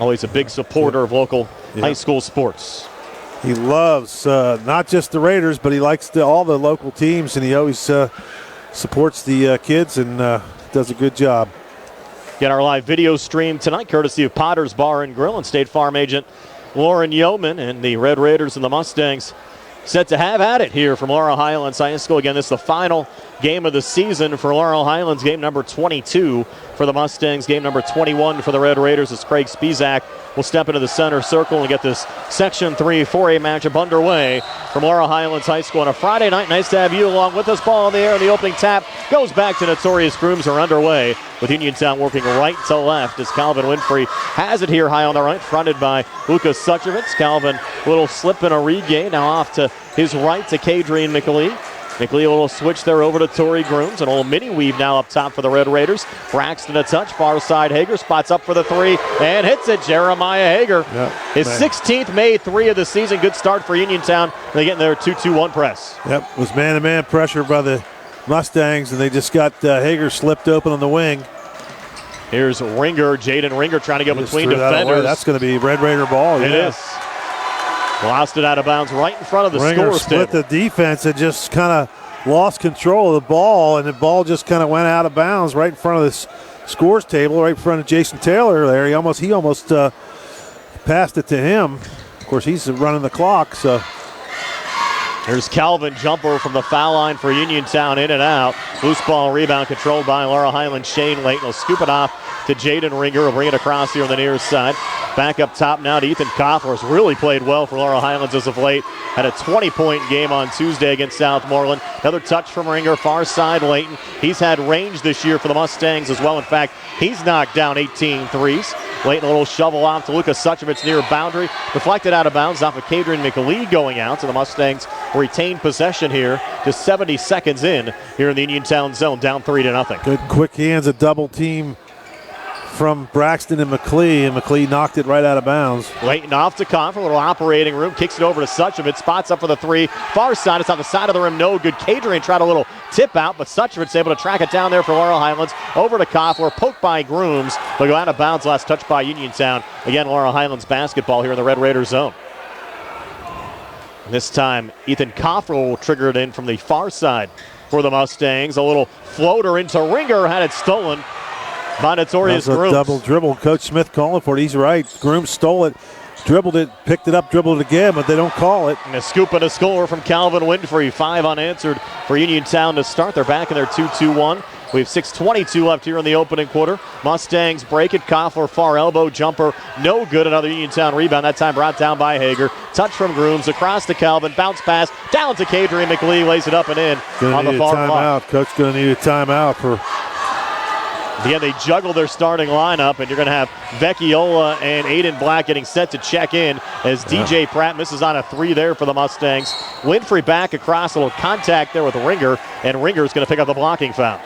Always a big supporter of local high school sports. He loves not just the Raiders, but he likes all the local teams, and he always supports the kids and does a good job. Get our live video stream tonight, courtesy of Potter's Bar and Grill and State Farm agent Lauren Yohman. And the Red Raiders and the Mustangs set to have at it here from Laurel Highlands High School. Again, this is the final game of the season for Laurel Highlands, game number 22 for the Mustangs, game number 21 for the Red Raiders, as Craig Spizak will step into the center circle and get this Section 3 4A matchup underway from Laurel Highlands High School on a Friday night. Nice to have you along with us. Ball in the air, and the opening tap goes back to Notorious Grooms. Are underway with Uniontown working right to left as Calvin Winfrey has it here high on the right, fronted by Lucas Suchovitz. Calvin, little slip and a regain, now off to his right to Kadrian McLean. McLean, a little switch there over to Torrey Grooms. An old mini weave now up top for the Red Raiders. Braxton a touch, far side. Hager spots up for the 3 and hits it. Jeremiah Hager. His 16th made 3 of the season. Good start for Uniontown. They get in their 2-2-1 press. Yep, it was man-to-man pressure by the Mustangs, and they just got Hager slipped open on the wing. Here's Ringer, Jaden Ringer trying to get between defenders. That's going to be Red Raider ball. It is. Lost it out of bounds right in front of the Ringer score split the defense and just kind of lost control of the ball, and the ball just kind of went out of bounds right in front of the scores table, right in front of Jason Taylor there. He almost passed it to him. Of course, he's running the clock, so. There's Calvin jumper from the foul line for Uniontown, in and out. Loose ball rebound controlled by Laurel Highlands. Shane Layton will scoop it off to Jaden Ringer. Will bring it across here on the near side. Back up top now to Ethan Koffler. Has really played well for Laurel Highlands as of late. Had a 20-point game on Tuesday against Southmoreland. Another touch from Ringer, far side Layton. He's had range this year for the Mustangs as well. In fact, he's knocked down 18 threes. Layton a little shovel off to Lucas Suchovitz near boundary. Deflected out of bounds off of Kadrian McLean going out. So the Mustangs retain possession here just 70 seconds in here in the Uniontown zone, down 3-0. Good quick hands, a double team from Braxton and McLean, and McLean knocked it right out of bounds. Layton off to Confer, a little operating room, kicks it over to Suchovitz, spots up for the 3. Far side, it's on the side of the rim, no good. Kadrian tried a little tip out, but Suchovitz able to track it down there for Laurel Highlands. Over to Koffler, poked by Grooms. They'll go out of bounds, last touch by Uniontown. Again, Laurel Highlands basketball here in the Red Raiders zone. This time, Ethan Koffler will trigger it in from the far side for the Mustangs. A little floater into Ringer, had it stolen by Notorious Grooms. Double dribble. Coach Smith calling for it. He's right. Grooms stole it, dribbled it, picked it up, dribbled it again, but they don't call it. And a scoop and a score from Calvin Winfrey. 5 unanswered for Uniontown to start. They're back in their 2-2-1. We have 6:22 left here in the opening quarter. Mustangs break it. Koffler far elbow jumper. No good. Another Uniontown rebound. That time brought down by Hager. Touch from Grooms. Across to Calvin. Bounce pass. Down to Kadrian McLean. Lays it up and in on the far block. Coach going to need a timeout for. Again, they juggle their starting lineup, and you're going to have Vecchiola and Aiden Black getting set to check in as DJ Pratt misses on a 3 there for the Mustangs. Winfrey back across. A little contact there with Ringer, and Ringer's going to pick up the blocking foul.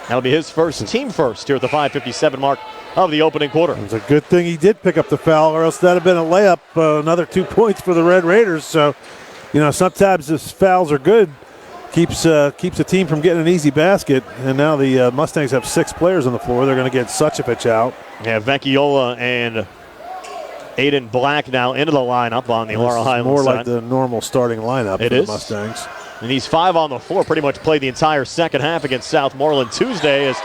That'll be his first, team first, here at the 5:57 mark of the opening quarter. It was a good thing he did pick up the foul, or else that would have been a layup, another 2 points for the Red Raiders. So, sometimes the fouls are good keeps the team from getting an easy basket. And now the Mustangs have 6 players on the floor. They're going to get Suchevich out. Yeah, Vecchiola and Aiden Black now into the lineup on the Laurel Highlands more side. like the normal starting lineup for the Mustangs. And these 5 on the floor pretty much played the entire second half against Southmoreland Tuesday as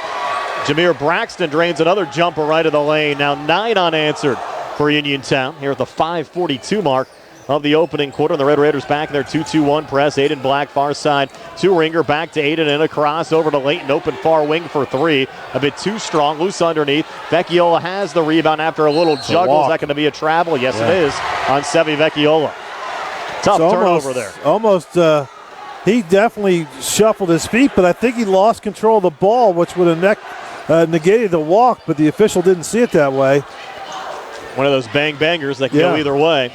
Jameer Braxton drains another jumper right of the lane. Now 9 unanswered for Uniontown here at the 5:42 mark of the opening quarter. And the Red Raiders back in their 2-2-1 press. Aiden Black far side to Ringer, back to Aiden and across over to Layton, open far wing for 3. A bit too strong, loose underneath. Vecchiola has the rebound after a little juggle. Is that going to be a travel? Yes, it is on Sevi Vecchiola. Tough turnover there. He definitely shuffled his feet, but I think he lost control of the ball, which would have negated the walk, but the official didn't see it that way. One of those bang-bangers that can go either way.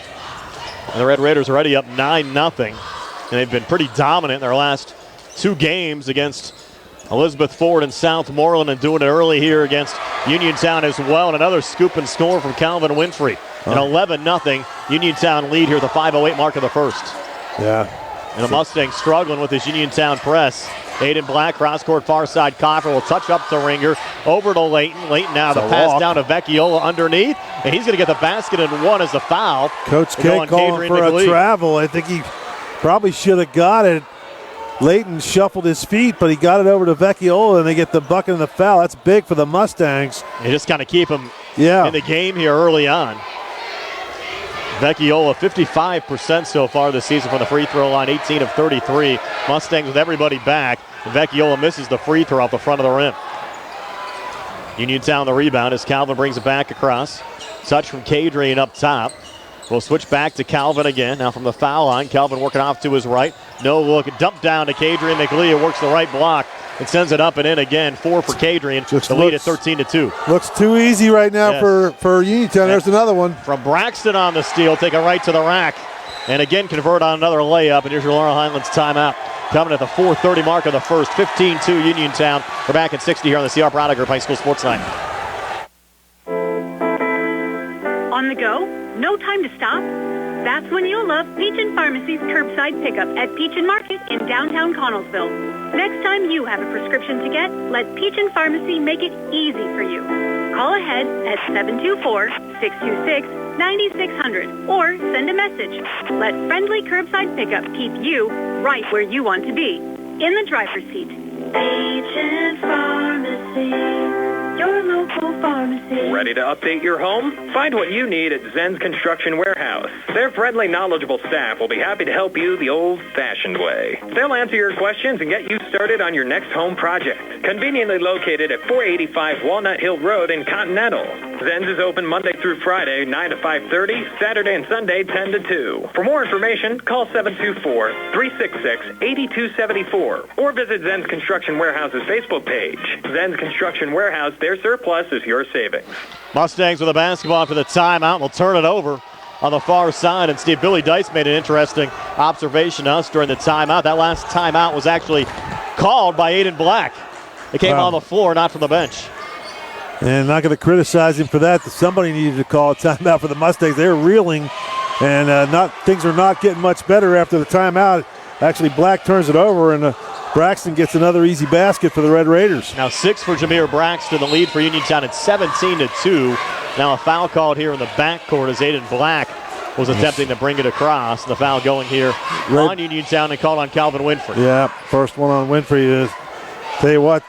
And the Red Raiders are already up 9-0, and they've been pretty dominant in their last 2 games against Elizabeth Ford and Southmoreland, and doing it early here against Uniontown as well. And another scoop and score from Calvin Winfrey. An 11-0 Uniontown lead here at the 5:08 mark of the first. Yeah. And the Mustangs struggling with this Uniontown press. Aiden Black, cross-court far side. Coffer will touch up to Ringer. Over to Layton. Layton now the pass down to Vecchiola underneath. And he's going to get the basket and 1 as the foul. Coach K calling for a travel. I think he probably should have got it. Layton shuffled his feet, but he got it over to Vecchiola, and they get the bucket and the foul. That's big for the Mustangs. They just kind of keep him in the game here early on. Vecchiola 55% so far this season from the free throw line, 18 of 33. Mustangs with everybody back. Vecchiola misses the free throw off the front of the rim. Uniontown the rebound as Calvin brings it back across. Touch from Kadrian up top. We'll switch back to Calvin again. Now from the foul line, Calvin working off to his right. No look, dump down to Kadrian. McLeod works the right block and sends it up and in again. 4 for Kadrian. The lead at 13-2. Looks too easy right now for Uniontown. There's another one. From Braxton on the steal, take it right to the rack. And again convert on another layup. And here's your Laurel Highlands timeout. Coming at the 4:30 mark of the first. 15-2 Uniontown. We're back at 60 here on the CR Product Group High School Sports Night. On the go? No time to stop? That's when you'll love Peach & Pharmacy's curbside pickup at Peach & Market in downtown Connellsville. Next time you have a prescription to get, let Peach & Pharmacy make it easy for you. Call ahead at 724-626-9600 or send a message. Let friendly curbside pickup keep you right where you want to be, in the driver's seat. Peach & Pharmacy, your local pharmacy. Ready to update your home? Find what you need at Zen's Construction Warehouse. Their friendly, knowledgeable staff will be happy to help you the old-fashioned way. They'll answer your questions and get you started on your next home project. Conveniently located at 485 Walnut Hill Road in Continental. Zen's is open Monday through Friday, 9 to 5:30, Saturday and Sunday, 10 to 2. For more information, call 724-366-8274 or visit Zen's Construction Warehouse's Facebook page. Zen's Construction Warehouse, their surplus is your savings. Mustangs with a basketball after the timeout. We'll turn it over on the far side. And Steve, Billy Dice made an interesting observation to us during the timeout. That last timeout was actually called by Aiden Black. It came on the floor, not from the bench. And not going to criticize him for that. Somebody needed to call a timeout for the Mustangs. They're reeling, and things are not getting much better after the timeout. Actually, Black turns it over, and Braxton gets another easy basket for the Red Raiders. Now 6 for Jameer Braxton, the lead for Uniontown at 17-2. Now a foul called here in the backcourt as Aiden Black was attempting to bring it across. The foul going here on Uniontown and called on Calvin Winfrey. Yeah, first one on Winfrey. Tell you what,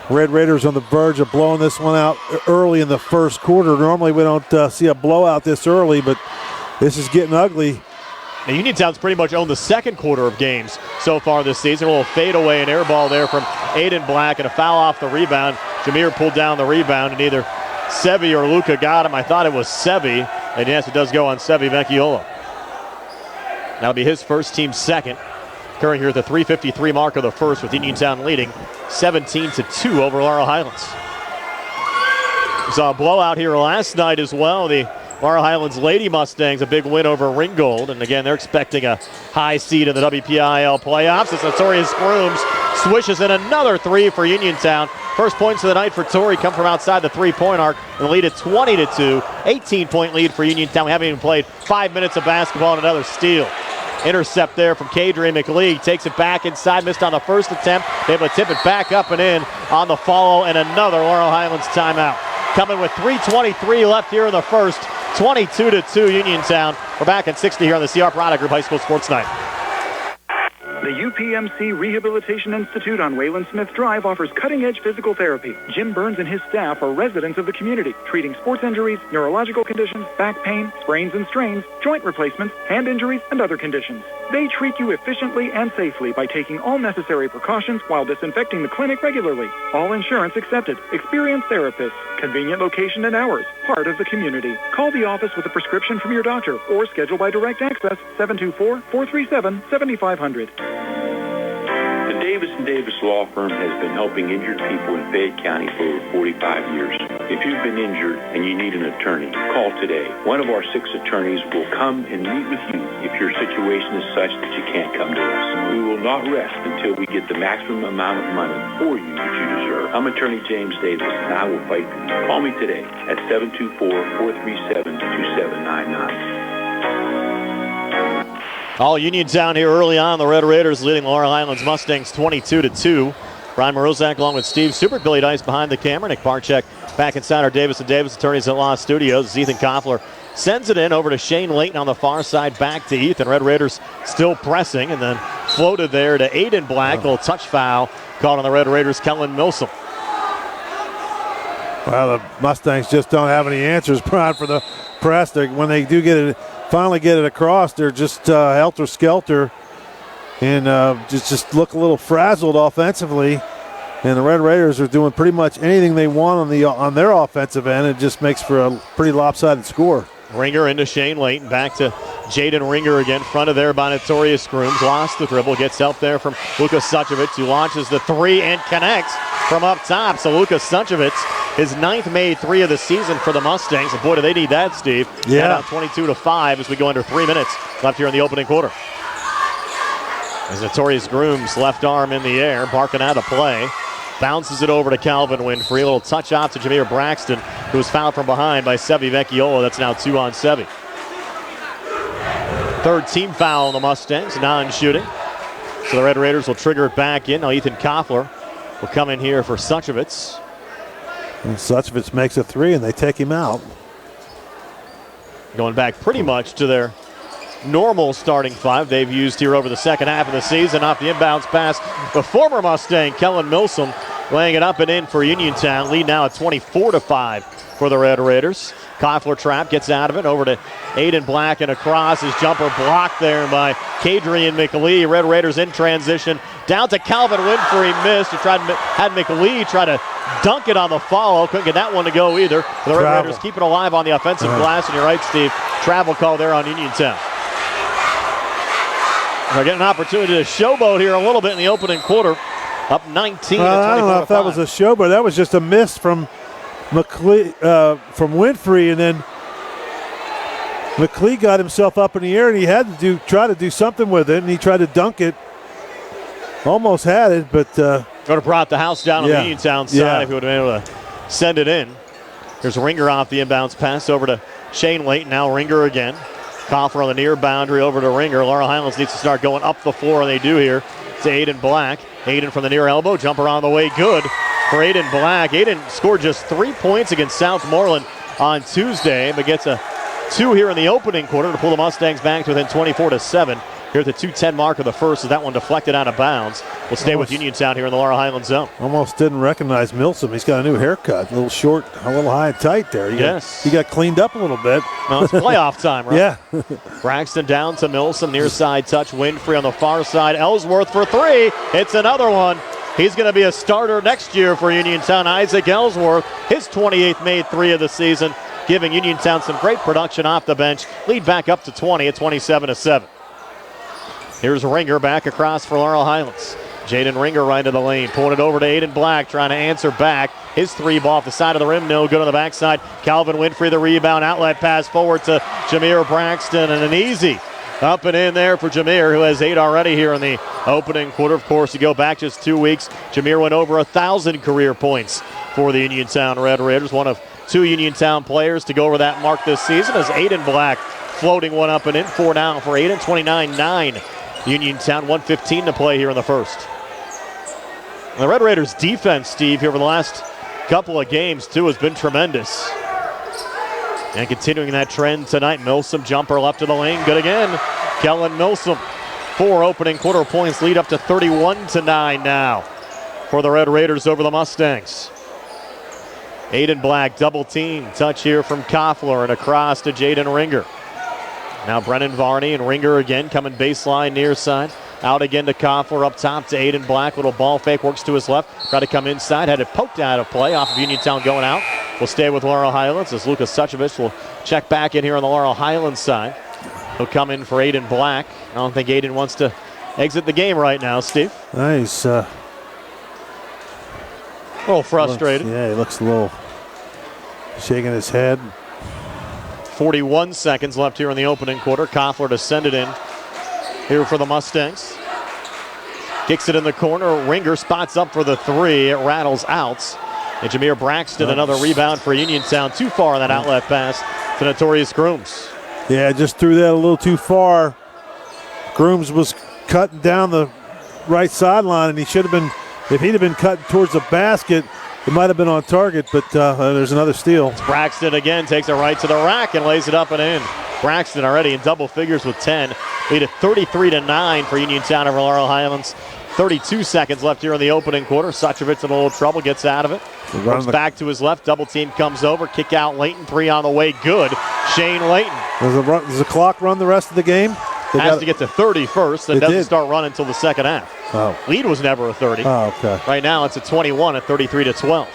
Red Raiders on the verge of blowing this one out early in the first quarter. Normally we don't see a blowout this early, but this is getting ugly. And Uniontown's pretty much owned the second quarter of games so far this season. A little fadeaway and air ball there from Aiden Black and a foul off the rebound. Jameer pulled down the rebound and either Sevi or Luca got him. I thought it was Sevi. And yes, it does go on Sevi Vecchiola. That'll be his first, team second. Occurring here at the 3:53 mark of the first with Uniontown leading 17-2 over Laurel Highlands. We saw a blowout here last night as well. The Laurel Highlands Lady Mustangs, a big win over Ringgold. And again, they're expecting a high seed in the WPIAL playoffs. As Notorious Grooms swishes in another 3 for Uniontown. First points of the night for Torrey come from outside the 3-point arc. And the lead at 20-2. 18-point lead for Uniontown. We haven't even played 5 minutes of basketball and another steal. intercept there from Kadrian McLeod. Takes it back inside, missed on the first attempt. They able to tip it back up and in on the follow, and another Laurel Highlands timeout. Coming with 3:23 left here in the first, 22-2 Uniontown. We're back at 60 here on the CR Product Group High School Sports Night. The UPMC Rehabilitation Institute on Wayland Smith Drive offers cutting-edge physical therapy. Jim Burns and his staff are residents of the community, treating sports injuries, neurological conditions, back pain, sprains and strains, joint replacements, hand injuries, and other conditions. They treat you efficiently and safely by taking all necessary precautions while disinfecting the clinic regularly. All insurance accepted. Experienced therapists. Convenient location and hours. Part of the community. Call the office with a prescription from your doctor or schedule by direct access 724-437-7500. The Davis & Davis Law Firm has been helping injured people in Fayette County for over 45 years. If you've been injured and you need an attorney, call today. One of our 6 attorneys will come and meet with you if your situation is such that you can't come to us. We will not rest until we get the maximum amount of money for you that you deserve. I'm Attorney James Davis, and I will fight for you. Call me today at 724-437-2799. All Uniontown here early on. The Red Raiders leading Laurel Highlands Mustangs 22-2. Brian Morozak along with Steve Super, Billy Dice behind the camera. Nick Barczyk back inside our Davis & Davis attorneys at law studios. Ethan Koffler sends it in over to Shane Layton on the far side, back to Ethan. Red Raiders still pressing, and then floated there to Aiden Black. Little touch foul called on the Red Raiders, Kellen Milsom. Well, the Mustangs just don't have any answers, Brian, for the press. When they do get it, finally get it across, they're just helter-skelter and just look a little frazzled offensively. And the Red Raiders are doing pretty much anything they want on their offensive end. It just makes for a pretty lopsided score. Ringer into Shane Layton, back to Jaden Ringer again, fronted there by Notorious Grooms. Lost the dribble, gets help there from Lukas Suchevitz, who launches the three and connects from up top. So Lukas Suchevitz, his 9th made 3 of the season for the Mustangs. And boy, do they need that, Steve. Yeah. Down 22-5 as we go under 3 minutes left here in the opening quarter. As Notorious Grooms, left arm in the air, barking out a play. Bounces it over to Calvin Winfrey. A little touch out to Jameer Braxton, who was fouled from behind by Sevi Vecchiola. That's now 2 on Sevi. 3rd team foul on the Mustangs, non-shooting. So the Red Raiders will trigger it back in. Now Ethan Koffler will come in here for Suchevitz. And Suchevitz makes a 3, and they take him out. Going back pretty much to their normal starting 5 they've used here over the second half of the season. Off the inbounds pass, the former Mustang, Kellen Milsom, laying it up and in for Uniontown. Lead now at 24-5 for the Red Raiders. Koffler trap, gets out of it, over to Aiden Black and across. His jumper blocked there by Kadrian McLeod. Red Raiders in transition. Down to Calvin Winfrey, missed. Had McLeod try to dunk it on the follow. Couldn't get that one to go either. The Red Raiders keep it alive on the offensive glass, and you're right, Steve. Travel call there on Uniontown. They're getting an opportunity to showboat here a little bit in the opening quarter. Up 19 I don't know if that was a showboat. That was just a miss from Winfrey, and then McLeod got himself up in the air, and he had to try to do something with it, and he tried to dunk it. Almost had it, but would have brought the house down on the Uniontown side if he would have been able to send it in. Here's Ringer off the inbounds pass over to Shane Layton. Now Ringer again. Koffler on the near boundary over to Ringer. Laurel Highlands needs to start going up the floor, and they do here. To Aiden Black. Aiden from the near elbow. Jumper on the way. Good for Aiden Black. Aiden scored just 3 points against Southmoreland on Tuesday, but gets a 2 here in the opening quarter to pull the Mustangs back to within 24-7. Here at the 2:10 mark of the first, as that one deflected out of bounds. We'll stay with Uniontown here in the Laurel Highlands zone. Almost didn't recognize Milsom. He's got a new haircut. A little short, a little high and tight there. He got cleaned up a little bit. Well, it's playoff time, right? Yeah. Braxton down to Milsom. Near side touch. Winfrey on the far side. Ellsworth for 3. It's another one. He's going to be a starter next year for Uniontown. Isaac Ellsworth, his 28th made 3 of the season, giving Uniontown some great production off the bench. Lead back up to 20 at 27-7. Here's Ringer back across for Laurel Highlands. Jaden Ringer right to the lane. Pulling it over to Aiden Black, trying to answer back. His 3 ball off the side of the rim, no good on the backside. Calvin Winfrey, the rebound, outlet pass forward to Jameer Braxton, and an easy up and in there for Jameer, who has 8 already here in the opening quarter. Of course, you go back just 2 weeks, Jameer went over 1,000 career points for the Uniontown Red Raiders. One of 2 Uniontown players to go over that mark this season as Aiden Black floating one up and in. 4 down for Aiden. 29-9. Uniontown, 1:15 to play here in the first. And the Red Raiders' defense, Steve, here over the last couple of games, too, has been tremendous. And continuing that trend tonight, Milsom jumper left of the lane. Good again. Kellen Milsom. 4 opening quarter points, lead up to 31-9 now for the Red Raiders over the Mustangs. Aiden Black, double team. Touch here from Koffler and across to Jaden Ringer. Now Brennan Varney and Ringer again coming baseline near side. Out again to Koffler, up top to Aiden Black. Little ball fake, works to his left. Try to come inside, had it poked out of play off of Uniontown going out. We'll stay with Laurel Highlands as Lucas Suchovich will check back in here on the Laurel Highlands side. He'll come in for Aiden Black. I don't think Aiden wants to exit the game right now, Steve. Nice. A little frustrated. He looks a little shaking his head. 41 seconds left here in the opening quarter. Koffler to send it in here for the Mustangs. Kicks it in the corner. Ringer spots up for the 3. It rattles out. And Jameer Braxton, another rebound for Uniontown. Too far on that outlet pass to Notorious Grooms. Yeah, just threw that a little too far. Grooms was cutting down the right sideline, and he should have been, if he'd have been cutting towards the basket, it might have been on target, but there's another steal. Braxton again takes it right to the rack and lays it up and in. Braxton already in double figures with 10. Lead at 33-9 for Uniontown over Laurel Highlands. 32 seconds left here in the opening quarter. Suchovich in a little trouble, gets out of it. Works back to his left, double team comes over, kick out Layton, 3 on the way, good. Shane Layton. Does the clock run the rest of the game? Has to get to 30 first, then doesn't start running until the second half. Oh. Lead was never a 30. Oh, okay. Right now it's a 21 at 33-12.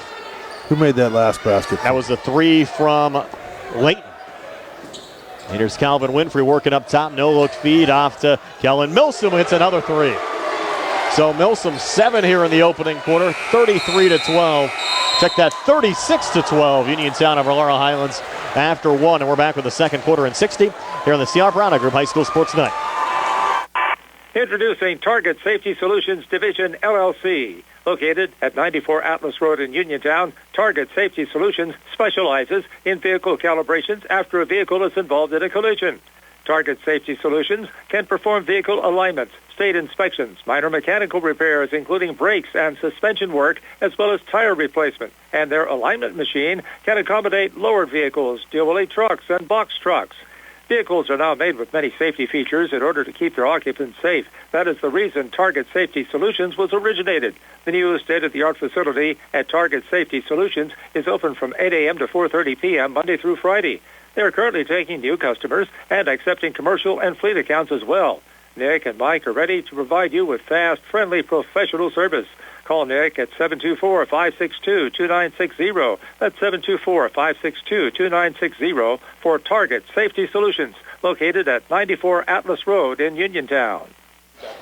Who made that last basket? That was a 3 from Layton. And here's Calvin Winfrey working up top. No-look feed off to Kellen Milsom. Hits another 3. So Milsom 7 here in the opening quarter. 33-12. Check that, 36-12. Uniontown over Laurel Highlands after 1. And we're back with the second quarter and 60 here on the C.R. Brown Group High School Sports Night. Introducing Target Safety Solutions Division, LLC. Located at 94 Atlas Road in Uniontown, Target Safety Solutions specializes in vehicle calibrations after a vehicle is involved in a collision. Target Safety Solutions can perform vehicle alignments, state inspections, minor mechanical repairs, including brakes and suspension work, as well as tire replacement. And their alignment machine can accommodate lowered vehicles, dually trucks, and box trucks. Vehicles are now made with many safety features in order to keep their occupants safe. That is the reason Target Safety Solutions was originated. The new state-of-the-art facility at Target Safety Solutions is open from 8 a.m. to 4:30 p.m. Monday through Friday. They are currently taking new customers and accepting commercial and fleet accounts as well. Nick and Mike are ready to provide you with fast, friendly, professional service. Call Nick at 724-562-2960. That's 724-562-2960 for Target Safety Solutions, located at 94 Atlas Road in Uniontown.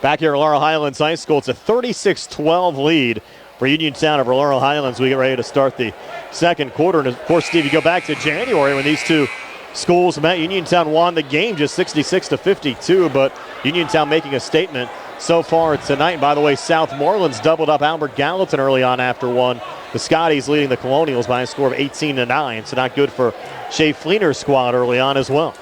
Back here at Laurel Highlands High School, it's a 36-12 lead for Uniontown over Laurel Highlands. We get ready to start the second quarter. And, of course, Steve, you go back to January when these two schools met. Uniontown won the game just 66-52, but Uniontown making a statement so far tonight. And by the way, Southmoreland's doubled up Albert Gallatin early on after 1. The Scotties leading the Colonials by a score of 18-9, so not good for Shea Fleener's squad early on as well.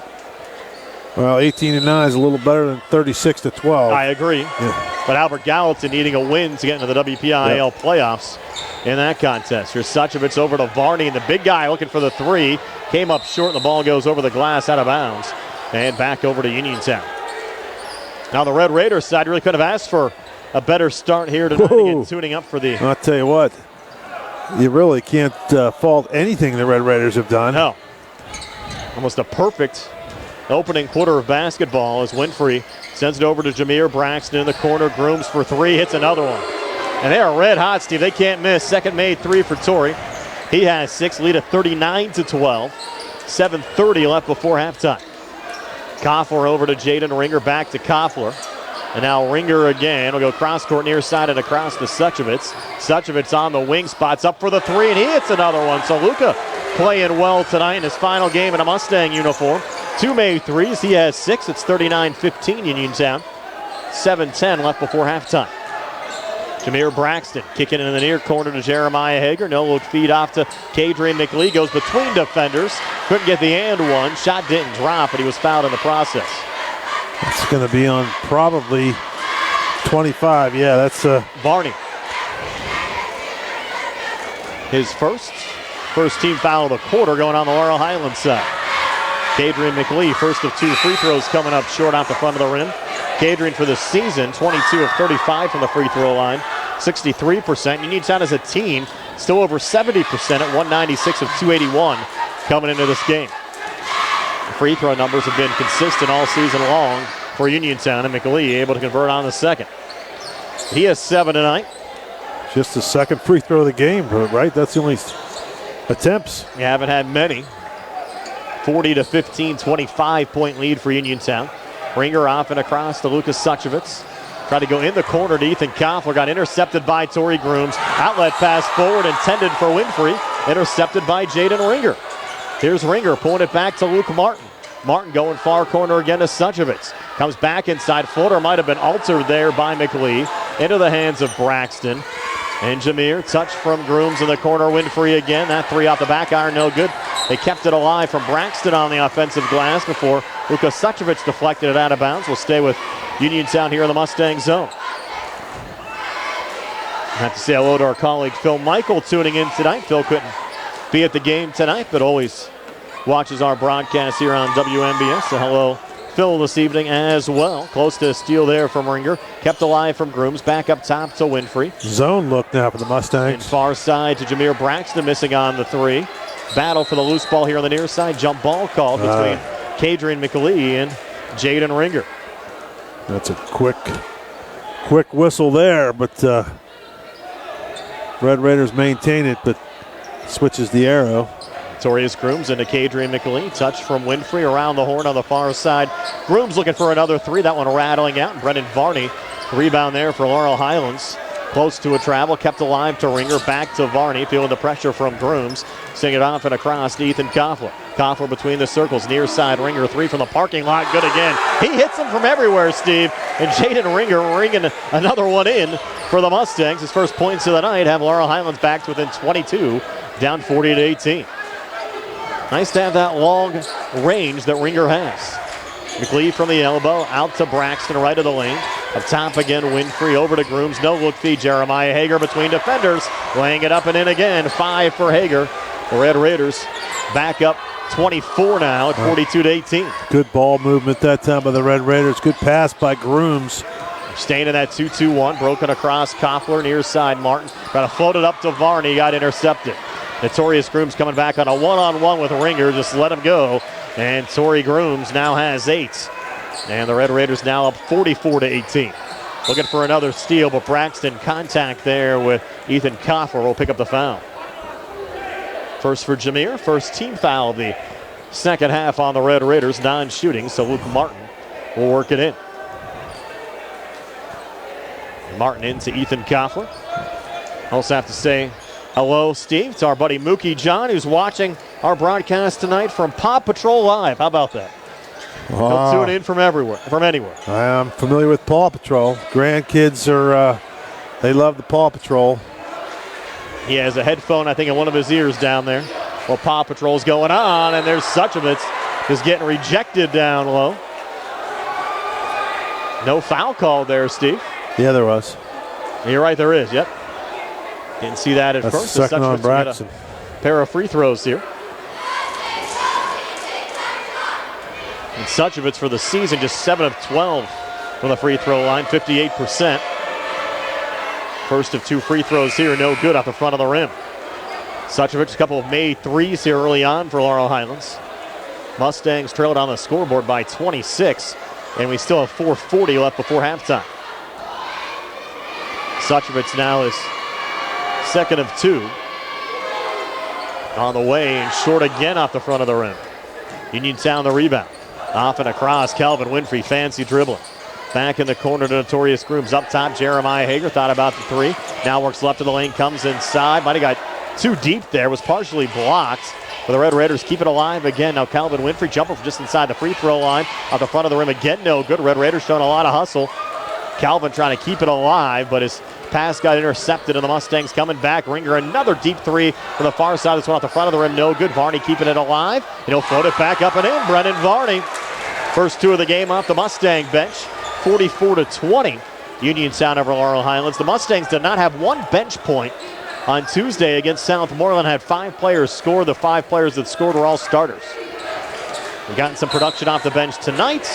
Well, 18-9 is a little better than 36-12. I agree. Yeah. But Albert Gallatin needing a win to get into the WPIAL playoffs in that contest. Here's Suchovich over to Varney, and the big guy looking for the 3. Came up short, and the ball goes over the glass out of bounds. And back over to Uniontown. Now the Red Raiders side really could have asked for a better start here tonight. Again, tuning up for the... I'll tell you what, you really can't fault anything the Red Raiders have done. No. Almost a perfect opening quarter of basketball as Winfrey sends it over to Jameer Braxton in the corner. Grooms for 3, hits another one. And they are red hot, Steve. They can't miss. Second made 3 for Torrey. He has 6, lead at 39-12. 7:30 left before halftime. Koffler over to Jaden Ringer, back to Koffler. And now Ringer again will go cross court near side and across to Suchovich. Suchovich on the wing, spots up for the 3, and he hits another one. So Luka playing well tonight in his final game in a Mustang uniform. 2 made 3s. He has 6. It's 39-15 Uniontown. 7:10 left before halftime. Jameer Braxton kicking in the near corner to Jeremiah Hager. No look feed off to Kadrian McLee. Goes between defenders. Couldn't get the and one. Shot didn't drop, but he was fouled in the process. It's going to be on probably 25. Yeah, that's Varney. His first team foul of the quarter going on the Laurel Highlands side. Kadrian McLee, first of 2 free throws coming up short off the front of the rim. Kadrian for the season, 22 of 35 from the free throw line, 63%. Uniontown as a team, still over 70% at 196 of 281 coming into this game. The free throw numbers have been consistent all season long for Uniontown, and McLee able to convert on the second. He has 7 tonight. Just the second free throw of the game, right? That's the only attempts. You haven't had many. 40 to 15, 25-point lead for Uniontown. Ringer off and across to Lucas Suchovitz. Tried to go in the corner to Ethan Koffler. Got intercepted by Torrey Grooms. Outlet pass forward intended for Winfrey. Intercepted by Jaden Ringer. Here's Ringer pulling it back to Luke Martin. Martin going far corner again to Suchovitz. Comes back inside. Floater might have been altered there by McLee. Into the hands of Braxton. And Jameer, touch from Grooms in the corner. Winfrey again. That 3 off the back iron, no good. They kept it alive from Braxton on the offensive glass before Lucas Suchovitz deflected it out of bounds. We'll stay with Uniontown here in the Mustang zone. I have to say hello to our colleague Phil Michael tuning in tonight. Phil couldn't be at the game tonight, but always watches our broadcast here on WMBS. So hello, Phil, this evening as well. Close to a steal there from Ringer. Kept alive from Grooms. Back up top to Winfrey. Zone look now for the Mustangs. And far side to Jameer Braxton, missing on the 3. Battle for the loose ball here on the near side. Jump ball called between Kadrian McLee and Jaden Ringer. That's a quick whistle there, but Red Raiders maintain it, but switches the arrow. Torius Grooms into Kadrian McLee. Touch from Winfrey around the horn on the far side. Grooms looking for another 3. That one rattling out. Brendan Varney, rebound there for Laurel Highlands. Close to a travel, kept alive to Ringer, back to Varney, feeling the pressure from Grooms. Sing it off and across to Ethan Koffler. Koffler between the circles, near side, Ringer 3 from the parking lot, good again. He hits them from everywhere, Steve, and Jaden Ringer ringing another one in for the Mustangs. His first points of the night have Laurel Highlands back to within 22, down 40 to 18. Nice to have that long range that Ringer has. McLee from the elbow, out to Braxton, right of the lane. Up top again, Winfrey over to Grooms. No look feed, Jeremiah Hager between defenders. Laying it up and in again. 5 for Hager. The Red Raiders back up 24 now at 42 to 18. Good ball movement that time by the Red Raiders. Good pass by Grooms. Staying in that 2-2-1. Broken across Koffler, near side Martin. Got to float it up to Varney. Got intercepted. Notorious Grooms coming back on a one-on-one with Ringer. Just let him go. And Torrey Grooms now has 8. And the Red Raiders now up 44 to 18. Looking for another steal, but Braxton contact there with Ethan Koffler will pick up the foul. First for Jameer, first team foul of the second half on the Red Raiders, non-shooting, so Luke Martin will work it in. Martin into Ethan Koffler. Also have to say hello, Steve, to our buddy Mookie John, who's watching our broadcast tonight from Paw Patrol Live. How about that? He'll tune in from everywhere, from anywhere. I am familiar with Paw Patrol. Grandkids they love the Paw Patrol. He has a headphone, I think, in one of his ears down there. Well, Paw Patrol's going on, and there's Suchovitz just getting rejected down low. No foul call there, Steve. Yeah, there was. You're right, there is, yep. Didn't see that at That's first. Second on Braxton. A pair of free throws here. And Suchovitz for the season, just 7 of 12 from the free throw line, 58%. First of 2 free throws here, no good off the front of the rim. Suchovitz, a couple of made threes here early on for Laurel Highlands. Mustangs trailed on the scoreboard by 26, and we still have 4:40 left before halftime. Suchovitz now is 2nd of 2. On the way and short again off the front of the rim. Uniontown the rebound. Off and across, Calvin Winfrey, fancy dribbling. Back in the corner to Notorious Grooms. Up top, Jeremiah Hager thought about the 3. Now works left of the lane, comes inside. Might have got too deep there, was partially blocked. But the Red Raiders keep it alive again. Now Calvin Winfrey, jumper from just inside the free throw line. Off the front of the rim again, no good. Red Raiders showing a lot of hustle. Calvin trying to keep it alive, but his pass got intercepted, and the Mustangs coming back. Ringer, another deep three from the far side. This one off the front of the rim, no good. Varney keeping it alive. He'll float it back up and in. Brennan Varney. First two of the game off the Mustang bench. 44-20. Uniontown over Laurel Highlands. The Mustangs did not have one bench point on Tuesday against Southmoreland. Had 5 players score. The 5 players that scored were all starters. We've gotten some production off the bench tonight.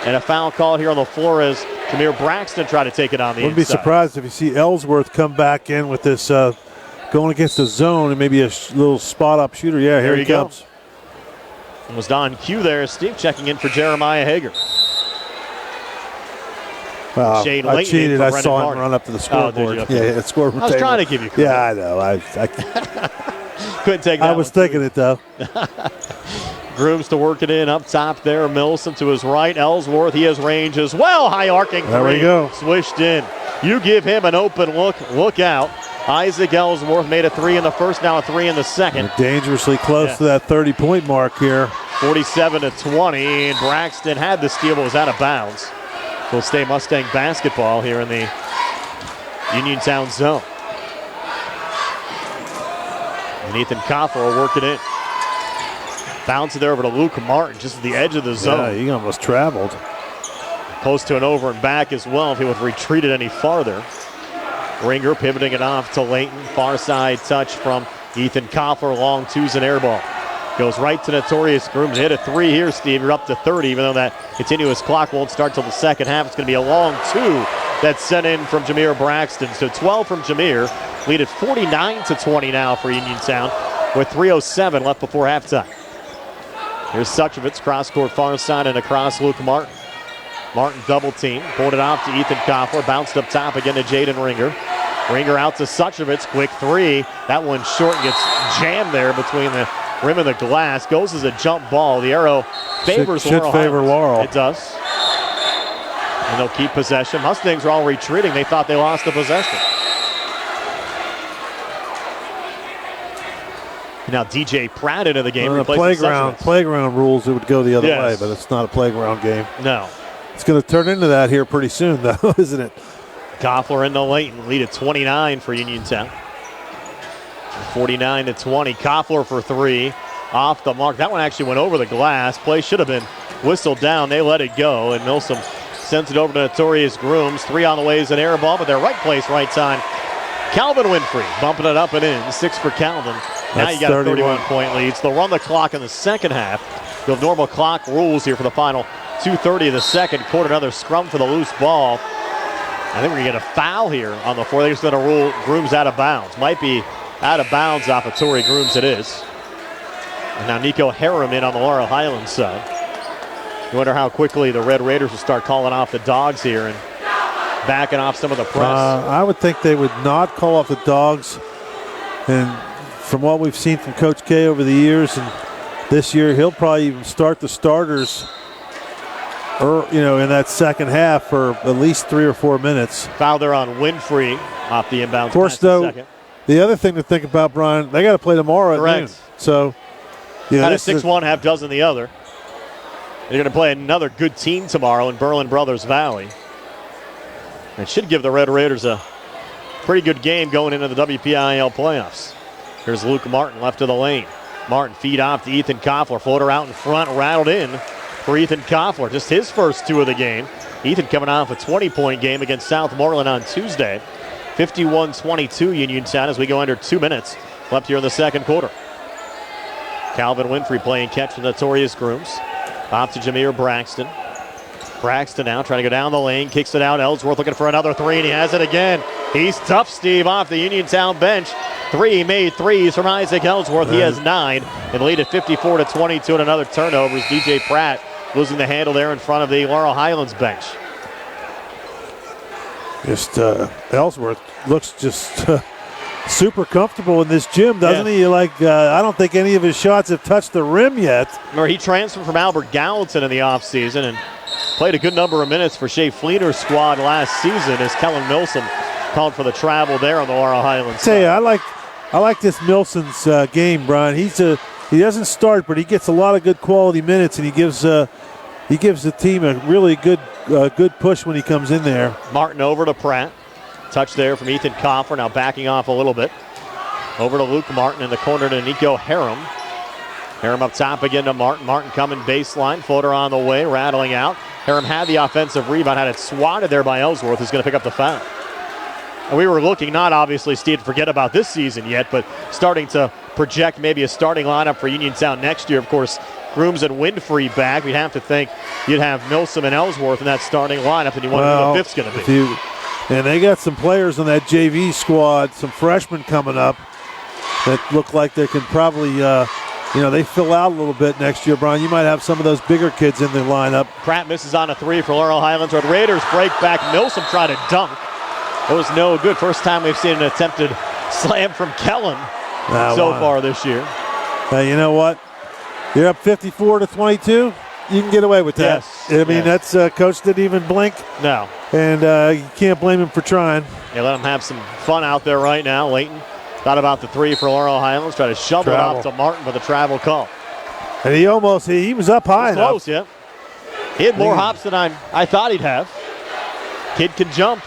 And a foul call here on the floor as Jameer Braxton tried to take it on the inside. Wouldn't be surprised if you see Ellsworth come back in with this going against the zone and maybe a little spot-up shooter. Yeah, here he comes. It was Don Q there. Steve checking in for Jeremiah Hager. Shane I cheated. I saw him run up to the scoreboard. Yeah, scoreboard. I was trying to give you credit. Yeah, I know. I couldn't take that. I was thinking it, though. Grooms to work it in up top there. Milson to his right. Ellsworth, he has range as well. High arcing three. There we go. Swished in. You give him an open look. Look out. Isaac Ellsworth made a 3 in the first, now a 3 in the second. Dangerously close to that 30-point mark here. 47-20, and Braxton had the steal but was out of bounds. Will stay Mustang basketball here in the Uniontown zone. And Ethan Koffler will work it in. Bounce it there over to Luke Martin, just at the edge of the zone. Yeah, he almost traveled. Close to an over and back as well if he would have retreated any farther. Ringer pivoting it off to Layton. Far side touch from Ethan Koffler. Long twos and air ball. Goes right to Notorious Grooms. Hit a 3 here, Steve. You're up to 30, even though that continuous clock won't start till the second half. It's going to be a long 2 that's sent in from Jameer Braxton. So 12 from Jameer. Lead at 49-20 now for Uniontown with 3:07 left before halftime. Here's Suchovitz, cross-court far side and across Luke Martin. Martin double team, pulled it off to Ethan Koffler, bounced up top again to Jaden Ringer. Ringer out to Suchovitz, quick 3. That one short and gets jammed there between the rim and the glass. Goes as a jump ball. The arrow favors Laurel. Should favor Laurel. It does. And they'll keep possession. Mustangs are all retreating. They thought they lost the possession. Now DJ Pratt into the game. Playground rules, it would go the other way, but it's not a playground game. No. It's going to turn into that here pretty soon, though, isn't it? Koffler into Layton. Lead at 29 for Uniontown. 49-20. Koffler for 3. Off the mark. That one actually went over the glass. Play should have been whistled down. They let it go, and Milsom sends it over to Notorious Grooms. 3 on the way is an air ball, but they're right place, right time. Calvin Winfrey bumping it up and in. 6 for Calvin. Now you got a 31-point lead. So they'll run the clock in the second half. You'll have normal clock rules here for the final 2:30 of the second quarter. Another scrum for the loose ball. I think we're going to get a foul here on the floor. They're just going to rule Grooms out of bounds. Might be out of bounds off of Torrey Grooms. It is. And now Nico Harem in on the Laurel Highlands side. You wonder how quickly the Red Raiders will start calling off the Dogs here and backing off some of the press. I would think they would not call off the Dogs. And from what we've seen from Coach K over the years and this year, he'll probably even start the starters in that second half for at least 3 or 4 minutes. Foul there on Winfrey off the inbounds. Of course, though, the other thing to think about, Brian, they got to play tomorrow at noon. So, kind of 6-1, half dozen the other. They're going to play another good team tomorrow in Berlin Brothers Valley. It should give the Red Raiders a pretty good game going into the WPIAL playoffs. Here's Luke Martin left of the lane. Martin feed off to Ethan Koffler. Floater out in front, rattled in for Ethan Koffler. Just his first 2 of the game. Ethan coming off a 20-point game against Southmoreland on Tuesday. 51-22 Uniontown as we go under 2 minutes left here in the second quarter. Calvin Winfrey playing catch for Notorious Grooms. Off to Jameer Braxton. Braxton now trying to go down the lane, kicks it out. Ellsworth looking for another 3, and he has it again. He's tough, Steve, off the Uniontown bench. 3 made 3s from Isaac Ellsworth. He has 9, and lead at 54-22, and another turnover as DJ Pratt losing the handle there in front of the Laurel Highlands bench. Just Ellsworth looks just super comfortable in this gym, doesn't he? I don't think any of his shots have touched the rim yet. Remember, he transferred from Albert Gallatin in the offseason and played a good number of minutes for Shea Fleener's squad last season as Kellen Milsom called for the travel there on the Laurel Highlands side. I like this Milson's game, Brian. He doesn't start, but he gets a lot of good quality minutes, and he gives the team a really good good push when he comes in there. Martin over to Pratt. Touch there from Ethan Coffer, now backing off a little bit. Over to Luke Martin in the corner to Nico Harum. Harum up top again to Martin. Martin coming baseline, floater on the way, rattling out. Harum had the offensive rebound, had it swatted there by Ellsworth, who's going to pick up the foul. And we were looking, not obviously, Steve, to forget about this season yet, but starting to project maybe a starting lineup for Uniontown next year. Of course, Grooms and Winfrey back. We'd have to think you'd have Milsom and Ellsworth in that starting lineup, and you wonder who the fifth's going to be. And they got some players on that JV squad, some freshmen coming up that look like they can probably, they fill out a little bit next year, Brian. You might have some of those bigger kids in the lineup. Pratt misses on a three for Laurel Highlands. Red Raiders break back. Milsom tried to dunk. It was no good. First time we've seen an attempted slam from Kellen far this year. You know what? You're up 54-22. You can get away with that. Yes. I mean, that's coach didn't even blink. No. And you can't blame him for trying. Yeah, let him have some fun out there right now. Leighton thought about the three for Laurel Highlands. Try to shovel it off to Martin for the travel call. And he was up high enough. Close, yeah. He had more hops than I thought he'd have. Kid can jump.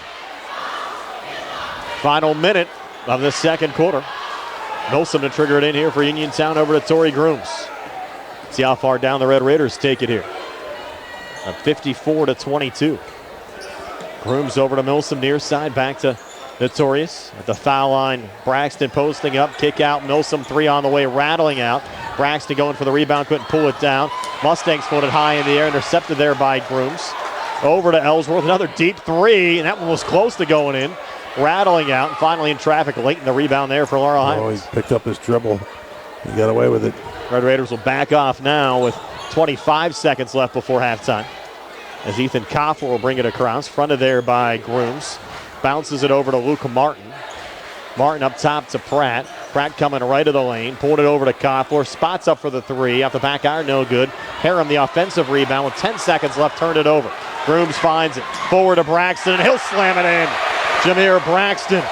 Final minute of the second quarter. Milsom to trigger it in here for Uniontown over to Torrey Grooms. See how far down the Red Raiders take it here. 54-22. Grooms over to Milsom near side, back to Notorious. At the foul line, Braxton posting up, kick out, Milsom three on the way, rattling out. Braxton going for the rebound, couldn't pull it down. Mustangs floated high in the air, intercepted there by Grooms. Over to Ellsworth, another deep three, and that one was close to going in. Rattling out, and finally in traffic late in the rebound there for Laurel Highlands. He picked up his dribble. He got away with it. Red Raiders will back off now with 25 seconds left before halftime. As Ethan Koffer will bring it across, fronted there by Grooms. Bounces it over to Luke Martin. Martin up top to Pratt. Pratt coming right of the lane, pulled it over to Koffer. Spots up for the three. Off the back iron, no good. Harum, the offensive rebound with 10 seconds left, turned it over. Grooms finds it. Forward to Braxton, and he'll slam it in. Jameer Braxton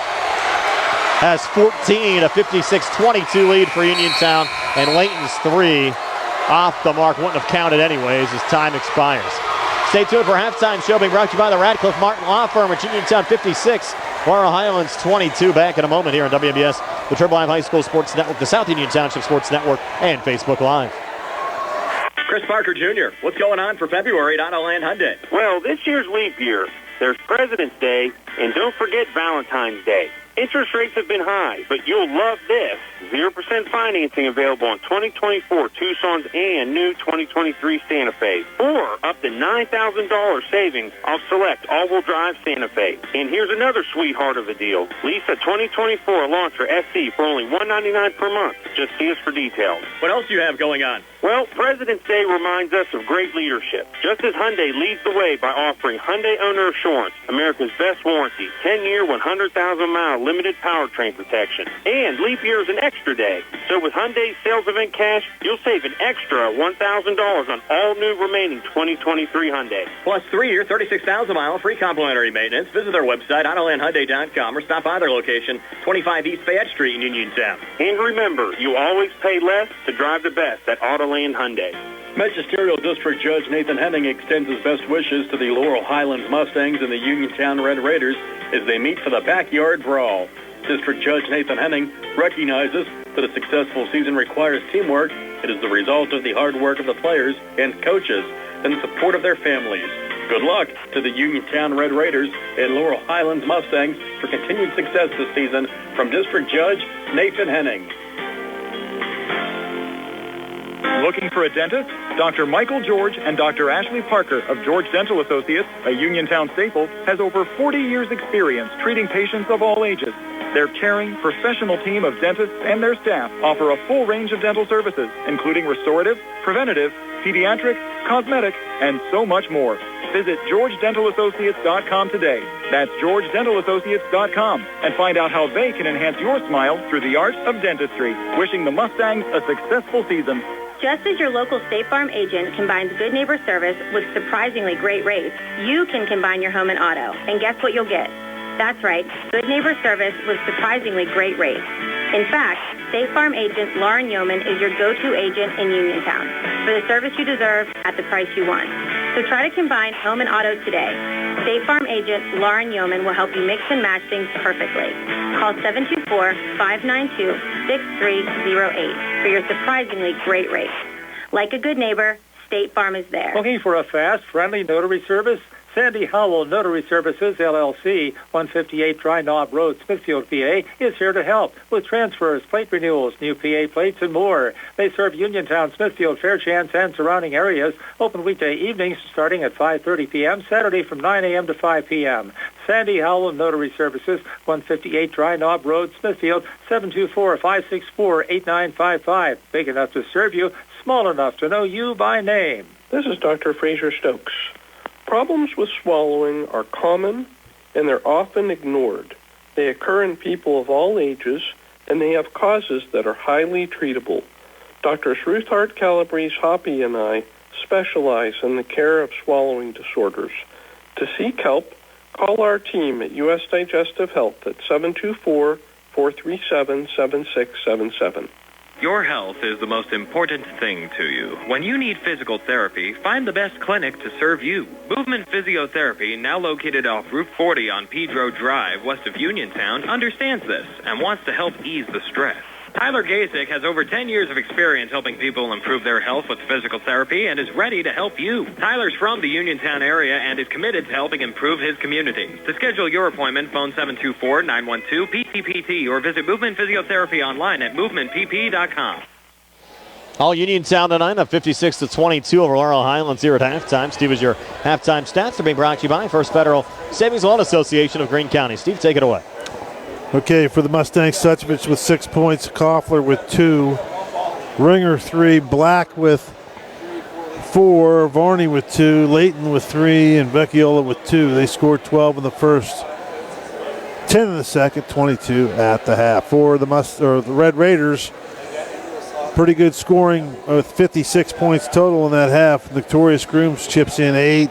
has 14, a 56-22 lead for Uniontown, and Layton's three off the mark. Wouldn't have counted anyways as time expires. Stay tuned for halftime show being brought to you by the Radcliffe Martin Law Firm at Uniontown 56, Laurel Highlands 22. Back in a moment here on WBS, the Triple M High School Sports Network, the South Union Township Sports Network, and Facebook Live. Chris Parker Jr., what's going on for February at Autoland Hyundai? Well, this year's leap year. There's President's Day, and don't forget Valentine's Day. Interest rates have been high, but you'll love this. 0% financing available on 2024 Tucson's and new 2023 Santa Fe. Or up to $9,000 savings off select all-wheel drive Santa Fe. And here's another sweetheart of a deal. Lease a 2024 Elantra SC for only $199 per month. Just see us for details. What else do you have going on? Well, President's Day reminds us of great leadership. Just as Hyundai leads the way by offering Hyundai Owner Assurance, America's best warranty, 10-year, 100,000-mile limited powertrain protection. And leap year is an extra day. So with Hyundai's sales event cash, you'll save an extra $1,000 on all new remaining 2023 Hyundai. Plus 3-year, 36,000-mile free complimentary maintenance. Visit their website, AutolandHyundai.com, or stop by their location, 25 East Fayette Street in Uniontown. And remember, you always pay less to drive the best at Autoland Hyundai. Magisterial District Judge Nathan Henning extends his best wishes to the Laurel Highlands Mustangs and the Uniontown Red Raiders as they meet for the backyard brawl. District Judge Nathan Henning recognizes that a successful season requires teamwork. It is the result of the hard work of the players and coaches and the support of their families. Good luck to the Uniontown Red Raiders and Laurel Highlands Mustangs for continued success this season from District Judge Nathan Henning. Looking for a dentist? Dr. Michael George and Dr. Ashley Parker of George Dental Associates, a Uniontown staple, has over 40 years' experience treating patients of all ages. Their caring, professional team of dentists and their staff offer a full range of dental services, including restorative, preventative, pediatric, cosmetic, and so much more. Visit GeorgeDentalAssociates.com today. That's GeorgeDentalAssociates.com, and find out how they can enhance your smile through the art of dentistry. Wishing the Mustangs a successful season. Just as your local State Farm agent combines good neighbor service with surprisingly great rates, you can combine your home and auto. And guess what you'll get? That's right, good neighbor service with surprisingly great rates. In fact, State Farm agent Lauren Yohman is your go-to agent in Uniontown for the service you deserve at the price you want. So try to combine home and auto today. State Farm agent Lauren Yohman will help you mix and match things perfectly. Call 724-592-6308 for your surprisingly great rates. Like a good neighbor, State Farm is there. Looking for a fast, friendly notary service? Sandy Howell Notary Services, LLC, 158 Dry Knob Road, Smithfield, PA, is here to help with transfers, plate renewals, new PA plates, and more. They serve Uniontown, Smithfield, Fairchance, and surrounding areas. Open weekday evenings starting at 5:30 p.m., Saturday from 9 a.m. to 5 p.m. Sandy Howell Notary Services, 158 Dry Knob Road, Smithfield, 724-564-8955. Big enough to serve you, small enough to know you by name. This is Dr. Fraser Stokes. Problems with swallowing are common, and they're often ignored. They occur in people of all ages, and they have causes that are highly treatable. Drs. Ruth Hart Calabrese Hoppy and I specialize in the care of swallowing disorders. To seek help, call our team at U.S. Digestive Health at 724-437-7677. Your health is the most important thing to you. When you need physical therapy, find the best clinic to serve you. Movement Physiotherapy, now located off Route 40 on Pedro Drive, west of Uniontown, understands this and wants to help ease the stress. Tyler Gasick has over 10 years of experience helping people improve their health with physical therapy and is ready to help you. Tyler's from the Uniontown area and is committed to helping improve his community. To schedule your appointment, phone 724-912-PTPT or visit Movement Physiotherapy online at movementpp.com. All Uniontown tonight up 56-22 over Laurel Highlands here at halftime. Steve, is your halftime stats are being brought to you by First Federal Savings Loan Association of Greene County. Steve, take it away. Okay, for the Mustangs, Suchevich with 6 points, Koffler with 2, Ringer 3, Black with 4, Varney with 2, Layton with 3, and Vecchiola with 2. They scored 12 in the first, 10 in the second, 22 at the half. For the Red Raiders, pretty good scoring with 56 points total in that half. Victorious Grooms chips in 8,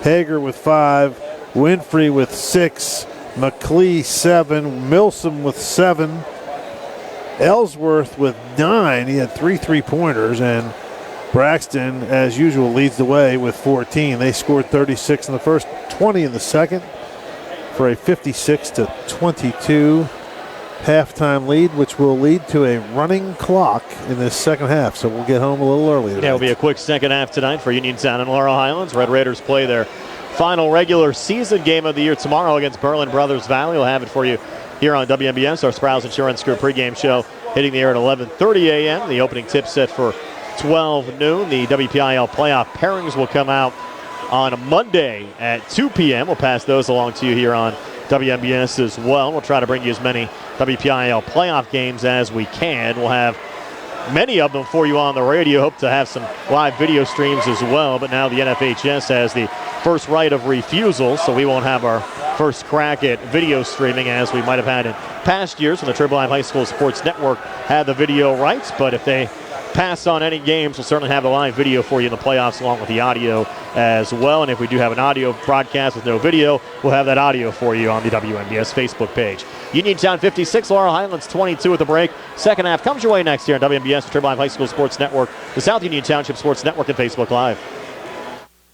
Hager with 5, Winfrey with 6, McLee 7, Milsom with 7, Ellsworth with 9. He had 3 3-pointers, and Braxton, as usual, leads the way with 14. They scored 36 in the first, 20 in the second for a 56-22 halftime lead, which will lead to a running clock in this second half. So we'll get home a little early tonight. Yeah, it'll be a quick second half tonight for Uniontown and Laurel Highlands. Red Raiders play their final regular season game of the year tomorrow against Berlin Brothers Valley. We'll have it for you here on WMBS, our Sprouse Insurance Group pregame show, hitting the air at 11:30 a.m. The opening tip set for 12 noon. The WPIAL playoff pairings will come out on a Monday at 2 p.m. We'll pass those along to you here on WMBS as well. We'll try to bring you as many WPIAL playoff games as we can. We'll have many of them for you on the radio. Hope to have some live video streams as well, but now the NFHS has the first right of refusal, so we won't have our first crack at video streaming as we might have had in past years when the Triple I High School Sports Network had the video rights. But if they pass on any games, we'll certainly have the live video for you in the playoffs along with the audio as well. And if we do have an audio broadcast with no video, we'll have that audio for you on the WMBS Facebook page. Uniontown 56, Laurel Highlands 22 at the break. Second half comes your way next year on WMBS, Triple I High School Sports Network, the South Union Township Sports Network, and Facebook Live.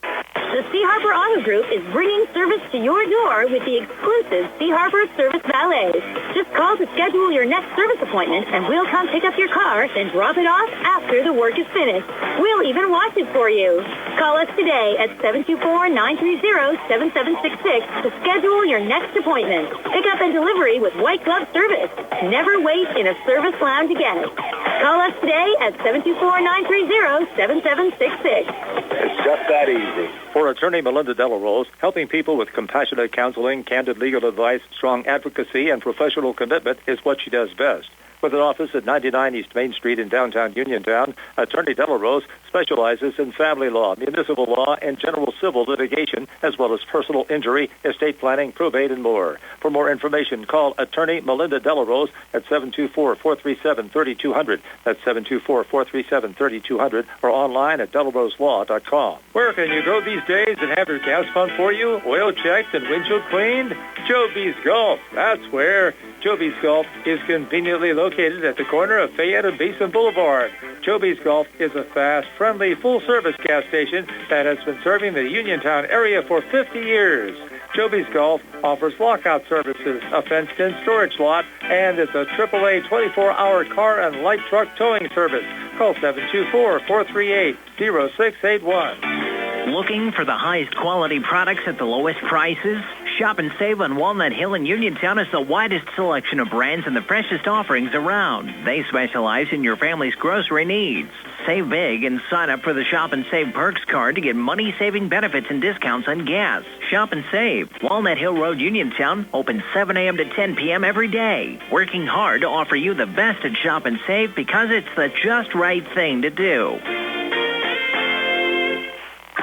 The Sea Harbor Auto Group is bringing service to your door with the exclusive Sea Harbor Service Valets. Just call to schedule your next service appointment, and we'll come pick up your car, then drop it off after the work is finished. We'll even wash it for you. Call us today at 724-930-7766 to schedule your next appointment. Pickup and delivery with white glove service. Never wait in a service lounge again. Call us today at 724-930-7766. It's just that easy. For attorney Melinda Delarose, helping people with compassionate counseling, candid legal advice, strong advocacy, and professional commitment is what she does best. With an office at 99 East Main Street in downtown Uniontown, Attorney Delarose specializes in family law, municipal law, and general civil litigation, as well as personal injury, estate planning, probate, and more. For more information, call Attorney Melinda Delarose at 724-437-3200. That's 724-437-3200, or online at delaroselaw.com. Where can you go these days and have your gas pumped for you, oil checked, and windshield cleaned? Joby's Golf. That's where. Joby's Golf is conveniently located at the corner of Fayette and Beeson Boulevard. Joby's Golf is a fast, friendly, full-service gas station that has been serving the Uniontown area for 50 years. Joby's Golf offers lockout services, a fenced-in storage lot, and is a AAA 24-hour car and light truck towing service. Call 724-438-0681. Looking for the highest quality products at the lowest prices? Shop and save on Walnut Hill in Uniontown has the widest selection of brands and the freshest offerings around. They specialize in your family's grocery needs. Save big and sign up for the Shop and Save Perks card to get money-saving benefits and discounts on gas. Shop and save. Walnut Hill Road, Uniontown, open 7 a.m. to 10 p.m. every day. Working hard to offer you the best at Shop and Save because it's the just right thing to do.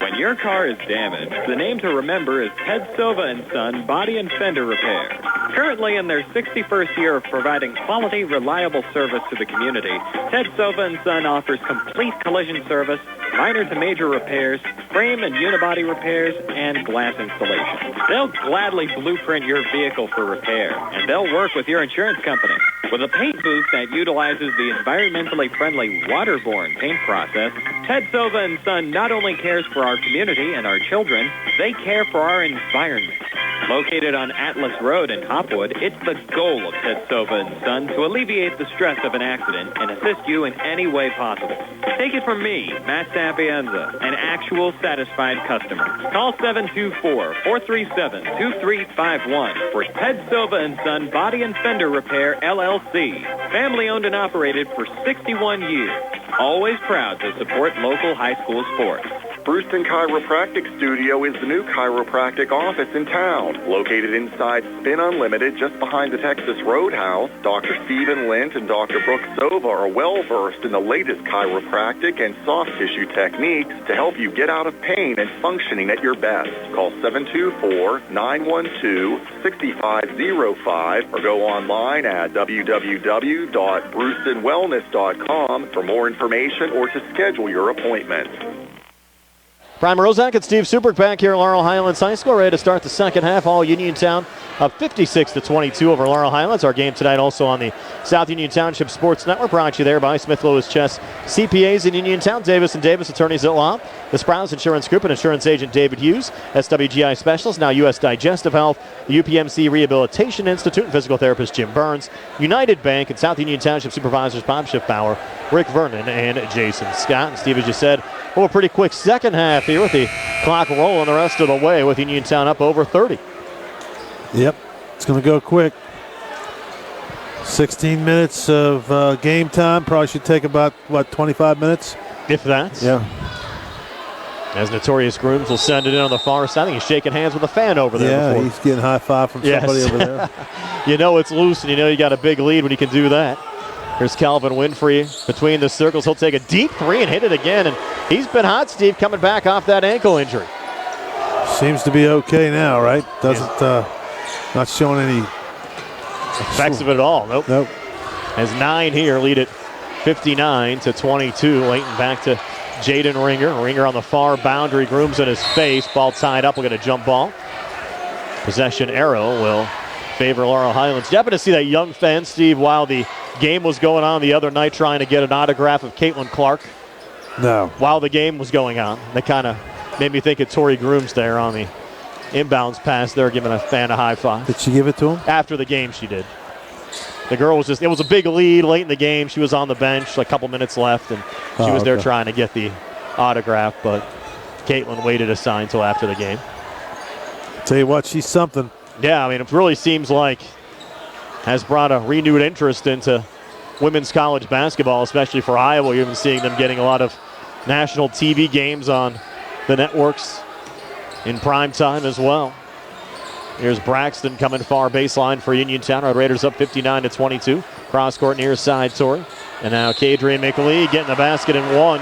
When your car is damaged, the name to remember is Ted Silva & Son Body and Fender Repair. Currently in their 61st year of providing quality, reliable service to the community, Ted Silva & Son offers complete collision service, minor to major repairs, frame and unibody repairs, and glass installation. They'll gladly blueprint your vehicle for repair, and they'll work with your insurance company. With a paint booth that utilizes the environmentally friendly waterborne paint process, Ted Silva & Son not only cares for our community and our children, they care for our environment. Located on Atlas Road in Hopwood, it's the goal of Ted Silva & Son to alleviate the stress of an accident and assist you in any way possible. Take it from me, Matt Sapienza, an actual satisfied customer. Call 724-437-2351 for Ted Silva & Son Body and Fender Repair, LLC. Family owned and operated for 61 years. Always proud to support local high school sports. Brewston Chiropractic Studio is the new chiropractic office in town. Located inside Spin Unlimited, just behind the Texas Roadhouse, Dr. Stephen Lint and Dr. Brooke Sova are well-versed in the latest chiropractic and soft tissue techniques to help you get out of pain and functioning at your best. Call 724-912-6505 or go online at www.brewstonwellness.com for more information or to schedule your appointment. Prime Rozak and Steve Subrick back here at Laurel Highlands High School, ready to start the second half. All Uniontown up 56-22 over Laurel Highlands. Our game tonight also on the South Union Township Sports Network, brought to you there by Smith Lewis Chess CPAs in Uniontown, Davis & Davis Attorneys at Law, the Sprouse Insurance Group and Insurance Agent David Hughes, SWGI Specialist, now U.S. Digestive Health, the UPMC Rehabilitation Institute, and physical therapist Jim Burns, United Bank, and South Union Township Supervisors Bob Schiffbauer, Rick Vernon, and Jason Scott. And Steve, as you said, a pretty quick second half here with the clock rolling the rest of the way with Uniontown up over 30. Yep, it's going to go quick. 16 minutes of game time. Probably should take about, 25 minutes? If that. Yeah. As Notorious Grooms will send it in on the far side. I think he's shaking hands with a fan over there. Yeah, before. he's getting high five from somebody over there. You know it's loose, and you know you got a big lead when you can do that. Here's Calvin Winfrey between the circles. He'll take a deep three and hit it again, and he's been hot, Steve, coming back off that ankle injury. Seems to be okay now, right? Doesn't not showing any effects of it at all. Nope. Has 9 here, lead it 59-22. Layton back to Jaden Ringer. Ringer on the far boundary, Grooms in his face. Ball tied up. We'll get a jump ball. Possession arrow will favor Laurel Highlands. You happen to see that young fan, Steve, while the game was going on the other night, trying to get an autograph of Caitlin Clark? No. While the game was going on. That kind of made me think of Tori Grooms there on the inbounds pass there, giving a fan a high five. Did she give it to him? After the game, she did. The girl was it was a big lead late in the game. She was on the bench, a couple minutes left, and she was there trying to get the autograph, but Caitlin waited a sign until after the game. Tell you what, she's something. Yeah, I mean, it really seems like has brought a renewed interest into women's college basketball, especially for Iowa. You're even seeing them getting a lot of national TV games on the networks in prime time as well. Here's Braxton coming far baseline for Uniontown. Red Raiders up 59-22. Cross court near side, Torrey. And now Kadrian McLeod getting the basket and 1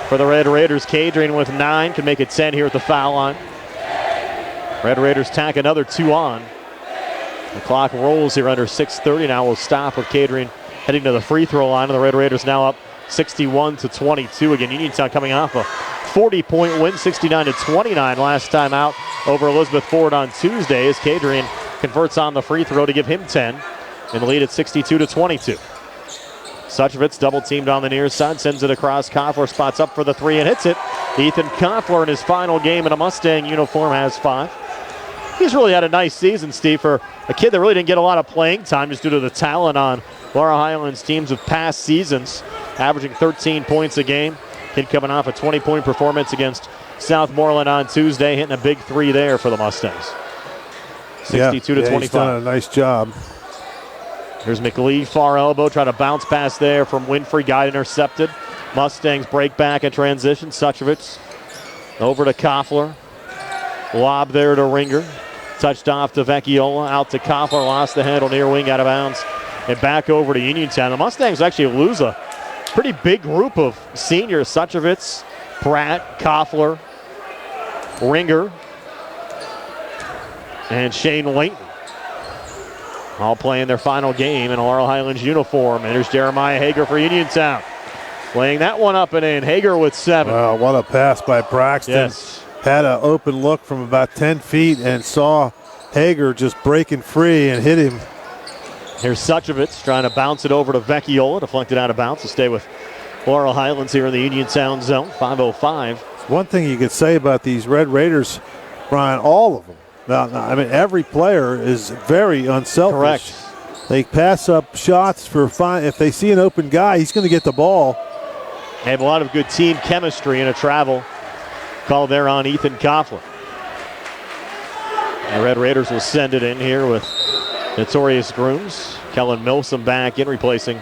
for the Red Raiders. Kadrian with 9, can make it 10 here at the foul line. Red Raiders tack another 2 on. The clock rolls here under 6:30. Now we'll stop with Kadrian heading to the free throw line. And the Red Raiders now up 61-22. Again, Uniontown coming off a 40-point win, 69-29 last time out over Elizabeth Ford on Tuesday, as Kadrian converts on the free throw to give him 10 and the lead at 62-22. Suchovitz double teamed on the near side, sends it across. Koffler spots up for the three and hits it. Ethan Koffler in his final game in a Mustang uniform has 5. He's really had a nice season, Steve, for a kid that really didn't get a lot of playing time just due to the talent on Laurel Highlands teams of past seasons, averaging 13 points a game. Kid coming off a 20-point performance against Southmoreland on Tuesday, hitting a big 3 there for the Mustangs. 62 to 25. He's done a nice job. Here's McLeod, far elbow, trying to bounce pass there from Winfrey, got intercepted. Mustangs break back in transition. Suchovitz over to Koffler. Lob there to Ringer. Touched off to Vecchiola, out to Koffler, lost the handle near wing, out of bounds. And back over to Uniontown. The Mustangs actually lose a pretty big group of seniors. Suchovitz, Pratt, Koffler, Ringer, and Shane Layton. All playing their final game in a Laurel Highlands uniform. And here's Jeremiah Hager for Uniontown. Laying that one up and in. Hager with 7. Wow, what a pass by Braxton. Yes. Had an open look from about 10 feet and saw Hager just breaking free and hit him. Here's Suchovitz trying to bounce it over to Vecchiola. Deflected out of bounds to stay with Laurel Highlands here in the Uniontown zone. 5:05. One thing you could say about these Red Raiders, Brian, all of them. I mean, every player is very unselfish. Correct. They pass up shots for fine. If they see an open guy, he's going to get the ball. They have a lot of good team chemistry and a travel call there on Ethan Koffler. The Red Raiders will send it in here with Notorious Grooms. Kellen Milsom back in, replacing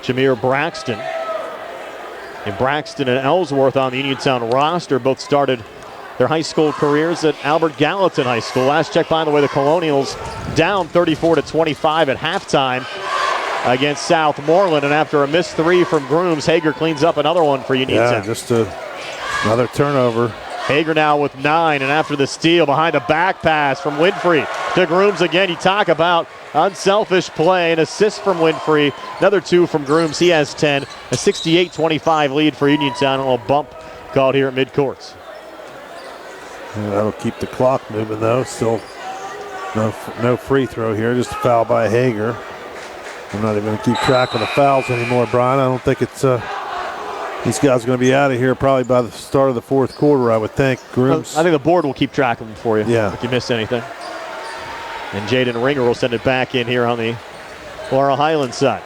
Jameer Braxton. And Braxton and Ellsworth on the Uniontown roster both started their high school careers at Albert Gallatin High School. Last check, by the way, the Colonials down 34-25 at halftime against Southmoreland. And after a missed 3 from Grooms, Hager cleans up another one for Uniontown. Yeah, just another turnover. Hager now with 9, and after the steal, behind a back pass from Winfrey to Grooms again. You talk about unselfish play, an assist from Winfrey, another 2 from Grooms. He has 10, a 68-25 lead for Uniontown. A little bump called here at midcourts. Yeah, that'll keep the clock moving, though. Still no free throw here, just a foul by Hager. I'm not even going to keep track of the fouls anymore, Brian. I don't think it's these guys are going to be out of here probably by the start of the fourth quarter, I would think. Grooms. I think the board will keep track of them for you if you miss anything. And Jaden Ringer will send it back in here on the Laurel Highlands side.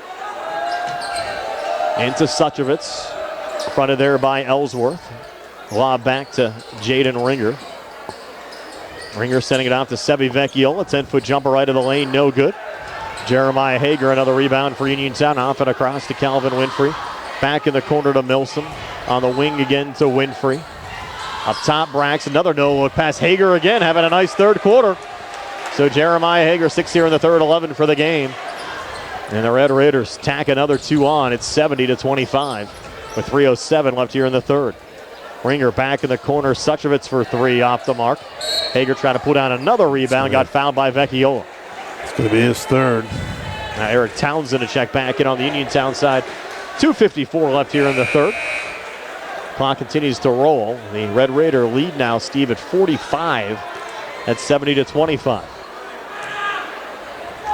Into Suchovitz, fronted there by Ellsworth. Lob back to Jaden Ringer. Ringer sending it off to Sebi Vecchiola. 10-foot jumper right of the lane, no good. Jeremiah Hager, another rebound for Uniontown. Off and across to Calvin Winfrey. Back in the corner to Milsom. On the wing again to Winfrey. Up top, Braxton, another no-look pass. Hager again having a nice third quarter. So Jeremiah Hager, 6 here in the third, 11 for the game. And the Red Raiders tack another 2 on. It's 70-25 with 3:07 left here in the third. Ringer back in the corner. Suchovitz for 3 off the mark. Hager trying to put down another rebound. Got fouled by Vecchiola. It's going to be his third. Now Eric Townsend to check back in on the Uniontown side. 2:54 left here in the third. Clock continues to roll. The Red Raider lead now, Steve, at 45 at 70-25.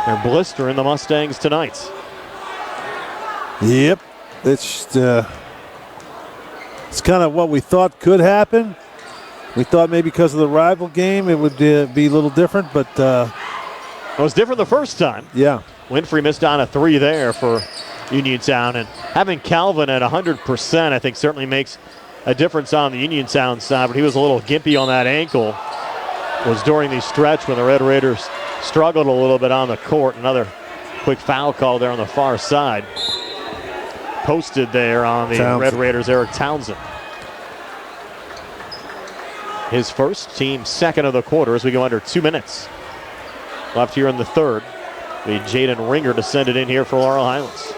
They're blistering the Mustangs tonight. Yep. It's kind of what we thought could happen. We thought maybe because of the rival game it would be a little different, but it was different the first time. Yeah. Winfrey missed on a 3 there for Uniontown, and having Calvin at 100% I think certainly makes a difference on the Uniontown side, but he was a little gimpy on that ankle. It was during the stretch when the Red Raiders struggled a little bit on the court. Another quick foul call there on the far side. Posted there on the Townsend. Red Raiders, Eric Townsend. His first, team second of the quarter as we go under 2 minutes left here in the third. The Jaden Ringer to send it in here for Laurel Highlands.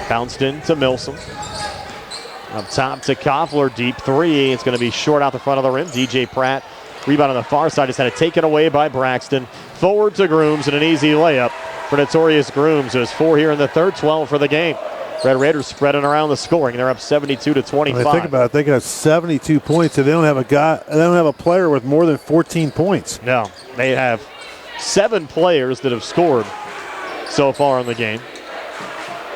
Bounced in to Milsom. Up top to Koffler, deep 3. It's going to be short out the front of the rim. DJ Pratt, rebound on the far side, just had it taken away by Braxton. Forward to Grooms and an easy layup for Notorious Grooms. There's 4 here in the third, 12 for the game. Red Raiders spreading around the scoring. They're up 72-25. When they think about it, they got 72 points, and they don't have a player with more than 14 points. No, they have 7 players that have scored so far in the game.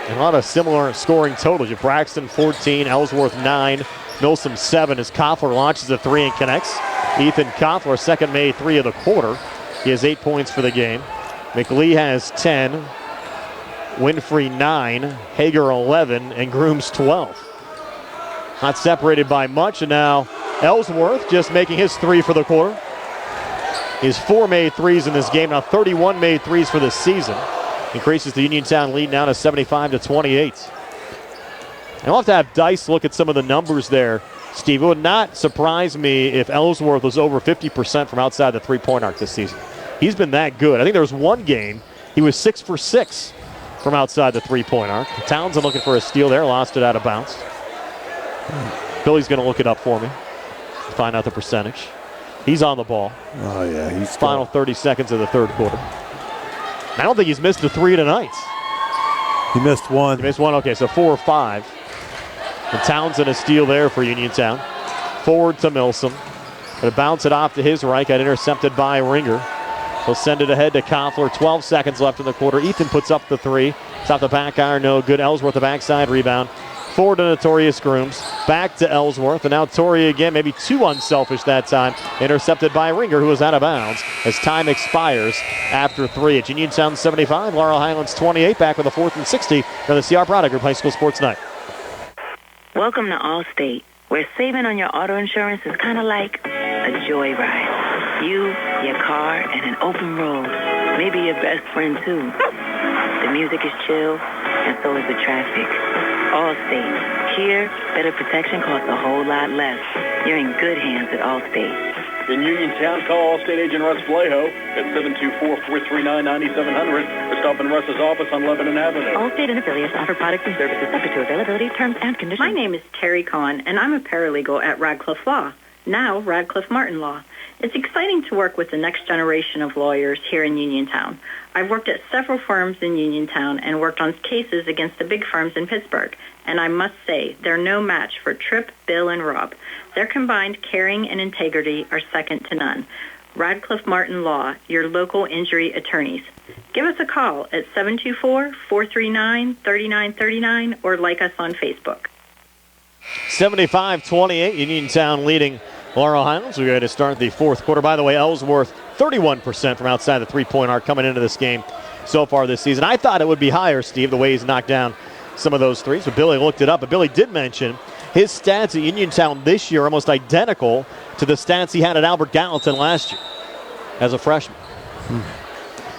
And a lot of similar scoring totals. You have Braxton 14, Ellsworth 9, Milsom 7 as Koffler launches a 3 and connects. Ethan Koffler, second made 3 of the quarter. He has 8 points for the game. McLee has 10, Winfrey 9, Hager 11, and Grooms 12. Not separated by much, and now Ellsworth just making his 3 for the quarter. His 4 made 3s in this game, now 31 made 3s for this season. Increases the Uniontown lead now to 75-28. And we'll have to have Dice look at some of the numbers there. Steve, it would not surprise me if Ellsworth was over 50% from outside the three-point arc this season. He's been that good. I think there was one game he was 6 for 6 from outside the three-point arc. Townsend looking for a steal there, lost it out of bounds. Billy's going to look it up for me to find out the percentage. He's on the ball. Oh, yeah. He's final 30 seconds of the third quarter. I don't think he's missed a 3 tonight. He missed 1. He missed 1. Okay, so 4 or 5. And Townsend a steal there for Uniontown. Forward to Milsom. Going to bounce it off to his right. Got intercepted by Ringer. He'll send it ahead to Koffler. 12 seconds left in the quarter. Ethan puts up the 3. It's off the back iron. No good. Ellsworth the backside rebound. Forward to Notorious Grooms. Back to Ellsworth. And now Torrey again, maybe too unselfish that time. Intercepted by Ringer, who was out of bounds as time expires after 3. It's Uniontown 75, Laurel Highlands 28. Back with a 4th and 60 for the CR Product Group High School Sports Night. Welcome to Allstate, where saving on your auto insurance is kind of like a joyride. You, your car, and an open road. Maybe your best friend, too. The music is chill, and so is the traffic. Allstate. Here, better protection costs a whole lot less. You're in good hands at Allstate. In Uniontown, call Allstate agent Russ Vallejo at 724-439-9700 or stop in Russ's office on Lebanon Avenue. Allstate and affiliates offer products and services subject to availability, terms, and conditions. My name is Terry Kahn, and I'm a paralegal at Radcliffe Law, now Radcliffe Martin Law. It's exciting to work with the next generation of lawyers here in Uniontown. I've worked at several firms in Uniontown and worked on cases against the big firms in Pittsburgh. And I must say, they're no match for Tripp, Bill, and Rob. Their combined caring and integrity are second to none. Radcliffe Martin Law, your local injury attorneys. Give us a call at 724-439-3939 or like us on Facebook. 75-28, Uniontown leading Laurel Highlands. We're going to start the fourth quarter. By the way, Ellsworth, 31% from outside the three-point arc coming into this game so far this season. I thought it would be higher, Steve, the way he's knocked down some of those threes, but Billy looked it up. But Billy did mention his stats at Uniontown this year are almost identical to the stats he had at Albert Gallatin last year as a freshman.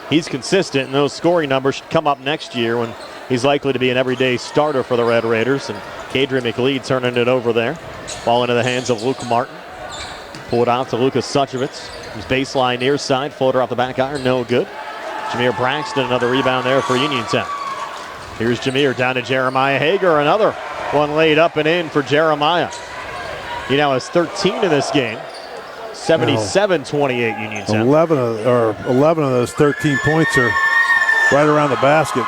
He's consistent, and those scoring numbers should come up next year when he's likely to be an everyday starter for the Red Raiders. And Kadrian McLeod turning it over there. Ball into the hands of Luke Martin. Pull it out to Lucas Suchovitz. His baseline near side. Floater off the back iron, no good. Jameer Braxton, another rebound there for Uniontown. Here's Jameer down to Jeremiah Hager. Another one laid up and in for Jeremiah. He now has 13 in this game. 77-28 Uniontown. 11 of those 13 points are right around the basket.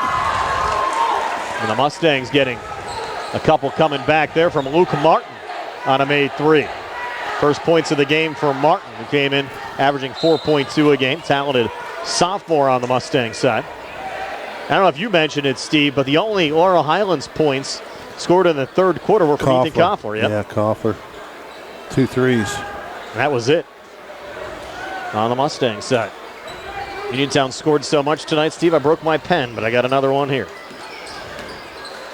And the Mustangs getting a couple coming back there from Luke Martin on a made 3. First points of the game for Martin, who came in averaging 4.2 a game. Talented sophomore on the Mustang side. I don't know if you mentioned it, Steve, but the only Laurel Highlands points scored in the third quarter were from Ethan Koffler. Yep. Yeah, Koffler. 2 threes. And that was it on the Mustang side. Uniontown scored so much tonight, Steve, I broke my pen, but I got another one here.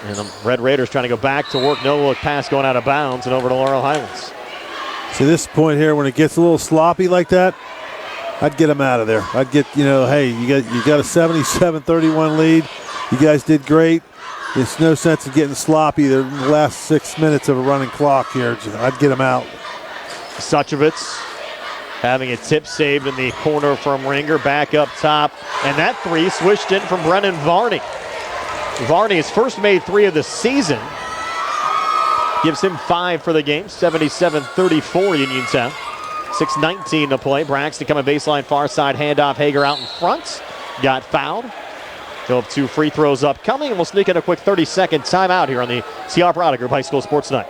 And the Red Raiders trying to go back to work. No look pass going out of bounds and over to Laurel Highlands. See, this point here, when it gets a little sloppy like that, I'd get them out of there. I'd get, hey, you got a 77-31 lead. You guys did great. There's no sense in getting sloppy the last 6 minutes of a running clock here. I'd get them out. Suchovitz having a tip saved in the corner from Ringer, back up top. And that 3 swished in from Brennan Varney. Varney, his first made 3 of the season. Gives him 5 for the game, 77-34 Uniontown. 6:19 to play. Braxton coming baseline far side, handoff. Hager out in front. Got fouled. He'll have 2 free throws upcoming, and we'll sneak in a quick 30-second timeout here on the CR Product Group High School Sports Night.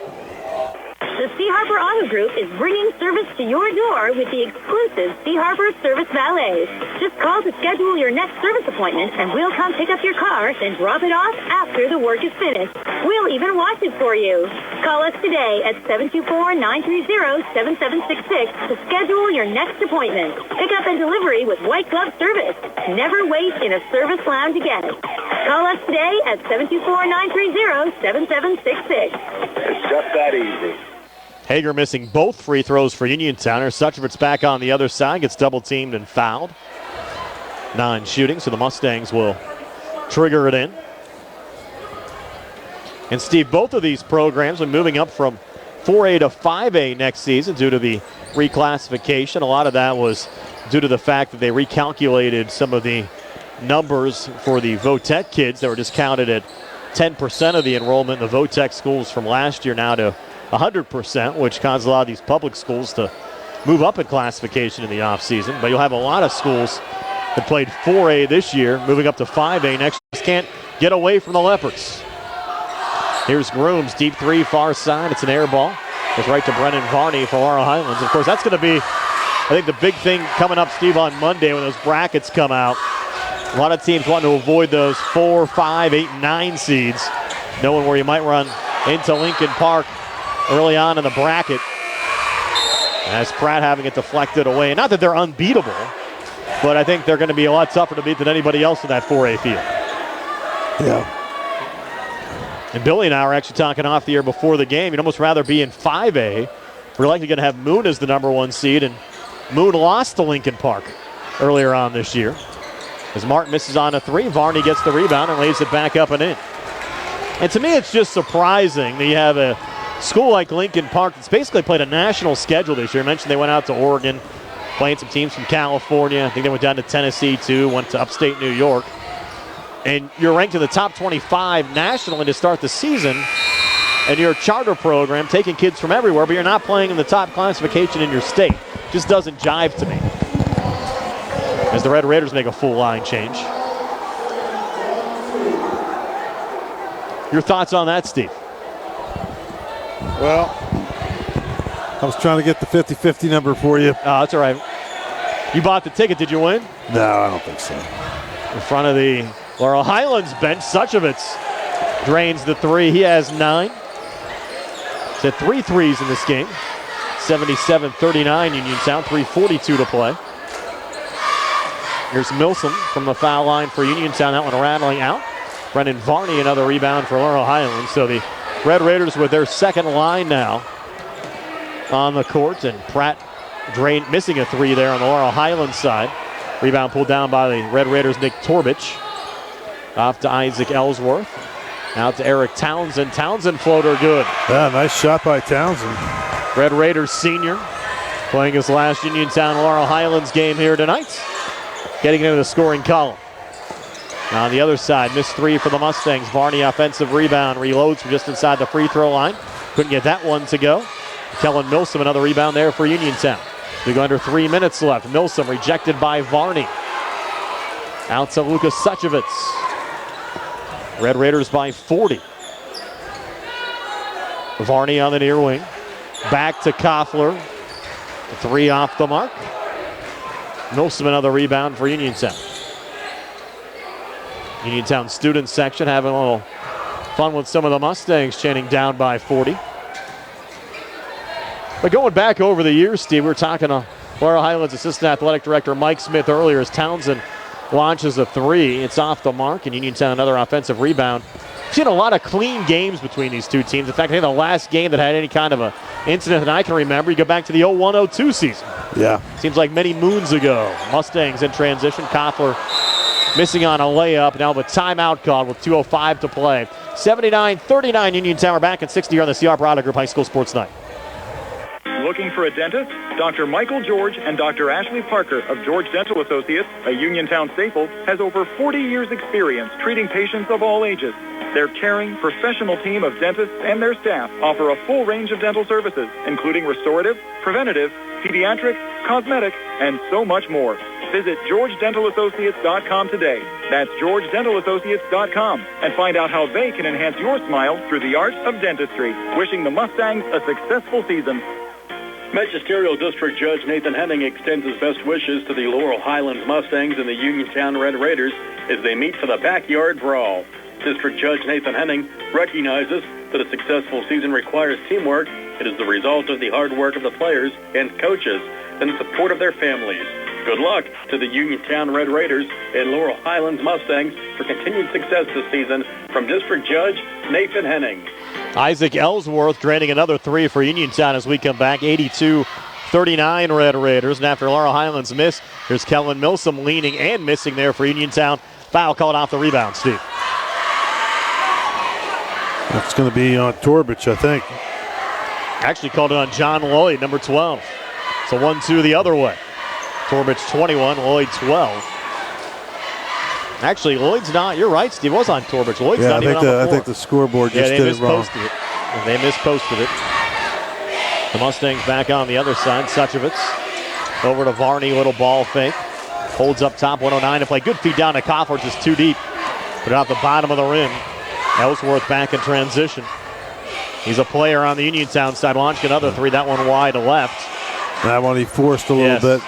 The C. Harper Harbor Auto Group is bringing service to your door with the exclusive Sea Harbor Service Valets. Just call to schedule your next service appointment, and we'll come pick up your car, then drop it off after the work is finished. We'll even wash it for you. Call us today at 724-930-7766 to schedule your next appointment. Pickup and delivery with white glove service. Never wait in a service lounge again. Call us today at 724-930-7766. It's just that easy. Hager missing both free throws for Uniontown. Suchevitz back on the other side, gets double teamed and fouled. 9 shooting, so the Mustangs will trigger it in. And Steve, both of these programs are moving up from 4A to 5A next season due to the reclassification. A lot of that was due to the fact that they recalculated some of the numbers for the VOTEC kids that were just counted at 10% of the enrollment in the VOTEC schools from last year now to 100%, which caused a lot of these public schools to move up in classification in the offseason. But you'll have a lot of schools that played 4A this year moving up to 5A next year. Just can't get away from the Leopards. Here's Grooms, deep three, far side. It's an air ball. Goes right to Brennan Varney for Laurel Highlands. Of course, that's going to be, I think, the big thing coming up, Steve, on Monday when those brackets come out. A lot of teams want to avoid those 4, 5, 8, 9 seeds, knowing where you might run into Lincoln Park early on in the bracket. As Pratt having it deflected away. Not that they're unbeatable, but I think they're going to be a lot tougher to beat than anybody else in that 4A field. Yeah. And Billy and I were actually talking off the air before the game. You'd almost rather be in 5A. We're likely going to have Moon as the number 1 seed, and Moon lost to Lincoln Park earlier on this year. As Martin misses on a 3, Varney gets the rebound and lays it back up and in. And to me, it's just surprising that you have a school like Lincoln Park that's basically played a national schedule this year. I mentioned they went out to Oregon, playing some teams from California. I think they went down to Tennessee, too, went to upstate New York. And you're ranked in the top 25 nationally to start the season, and you're a charter program taking kids from everywhere, but you're not playing in the top classification in your state. Just doesn't jive to me. As the Red Raiders make a full line change. Your thoughts on that, Steve? Well, I was trying to get the 50-50 number for you. Oh, that's all right. You bought the ticket. Did you win? No, I don't think so. In front of the Laurel Highlands bench, Suchevitz drains the 3. He has 9. He's had 3 threes in this game. 77-39 Uniontown, 3:42 to play. Here's Milsom from the foul line for Uniontown. That one rattling out. Brendan Varney, another rebound for Laurel Highlands. So the Red Raiders with their second line now on the court. And Pratt missing a 3 there on the Laurel Highlands side. Rebound pulled down by the Red Raiders' Nick Torbich. Off to Isaac Ellsworth. Out to Eric Townsend. Townsend floater good. Yeah, nice shot by Townsend. Red Raiders senior playing his last Uniontown Laurel Highlands game here tonight. Getting into the scoring column. Now on the other side, missed 3 for the Mustangs. Varney offensive rebound, reloads from just inside the free throw line. Couldn't get that one to go. Kellen Milsom, another rebound there for Uniontown. We go under 3 minutes left. Milsom rejected by Varney. Out to Lucas Suchevitz. Red Raiders by 40. Varney on the near wing. Back to Koffler. 3 off the mark. Milsom another rebound for Uniontown. Uniontown student section having a little fun with some of the Mustangs chanting down by 40. But going back over the years, Steve, we were talking to Laurel Highlands Assistant Athletic Director Mike Smith earlier as Townsend launches a 3. It's off the mark, and Uniontown another offensive rebound. We've seen a lot of clean games between these two teams. In fact, I think the last game that had any kind of an incident that I can remember, you go back to the 01-02 season. Yeah. Seems like many moons ago. Mustangs in transition. Koffler missing on a layup. Now the timeout called with 2:05 to play. 79-39 Uniontown. We're back at 60 here on the CR Product Group High School Sports Night. Looking for a dentist? Dr. Michael George and Dr. Ashley Parker of George Dental Associates, a Uniontown staple, has over 40 years' experience treating patients of all ages. Their caring, professional team of dentists and their staff offer a full range of dental services, including restorative, preventative, pediatric, cosmetic, and so much more. Visit GeorgeDentalAssociates.com today. That's GeorgeDentalAssociates.com, and find out how they can enhance your smile through the art of dentistry. Wishing the Mustangs a successful season. Magisterial District Judge Nathan Henning extends his best wishes to the Laurel Highlands Mustangs and the Uniontown Red Raiders as they meet for the backyard brawl. District Judge Nathan Henning recognizes that a successful season requires teamwork. It is the result of the hard work of the players and coaches and the support of their families. Good luck to the Uniontown Red Raiders and Laurel Highlands Mustangs for continued success this season from District Judge Nathan Henning. Isaac Ellsworth draining another three for Uniontown as we come back. 82-39 Red Raiders. And after Laurel Highlands miss, here's Kellen Milsom leaning and missing there for Uniontown. Foul called off the rebound, Steve. That's going to be on Torbich, I think. Actually called it on John Lloyd, number 12. So 1-2 the other way. Torbich 21, Lloyd 12. Actually, Lloyd's not. You're right, Steve. It was on Torbich. Lloyd's not even on the floor. I think the scoreboard just did it wrong. They misposted it. The Mustangs back on the other side. Suchevitz over to Varney. Little ball fake. Holds up top. 109 to play. Good feed down to Koffler. Just too deep. Put it out the bottom of the rim. Ellsworth back in transition. He's a player on the Uniontown side. Launched another three. That one wide left. That one he forced a little bit.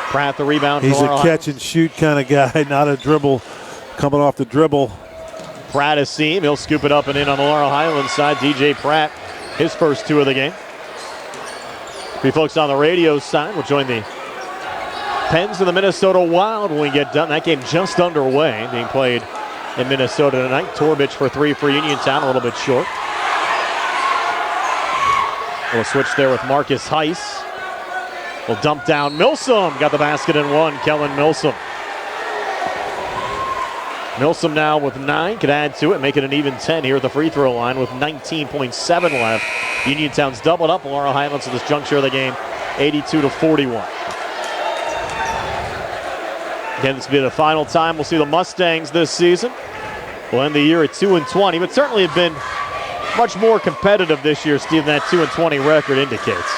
Pratt the rebound. He's a catch and shoot kind of guy, not a dribble, coming off the dribble. Pratt is seam. He'll scoop it up and in on the Laurel Highlands side. DJ Pratt, his first two of the game. We folks on the radio side will join the Pens of the Minnesota Wild when we get done. That game just underway, being played in Minnesota tonight. Torbich for three for Uniontown, a little bit short. We'll switch there with Marcus Heiss. We'll dump down. Milsom got the basket and one. Kellen Milsom. Milsom now with 9. Could add to it, make it an even 10 here at the free throw line with 19.7 left. Uniontown's doubled up Laurel Highlands at this juncture of the game, 82-41. Again, this will be the final time we'll see the Mustangs this season. We'll end the year at 2-20, but certainly have been much more competitive this year, Steve, than that 2-20 record indicates.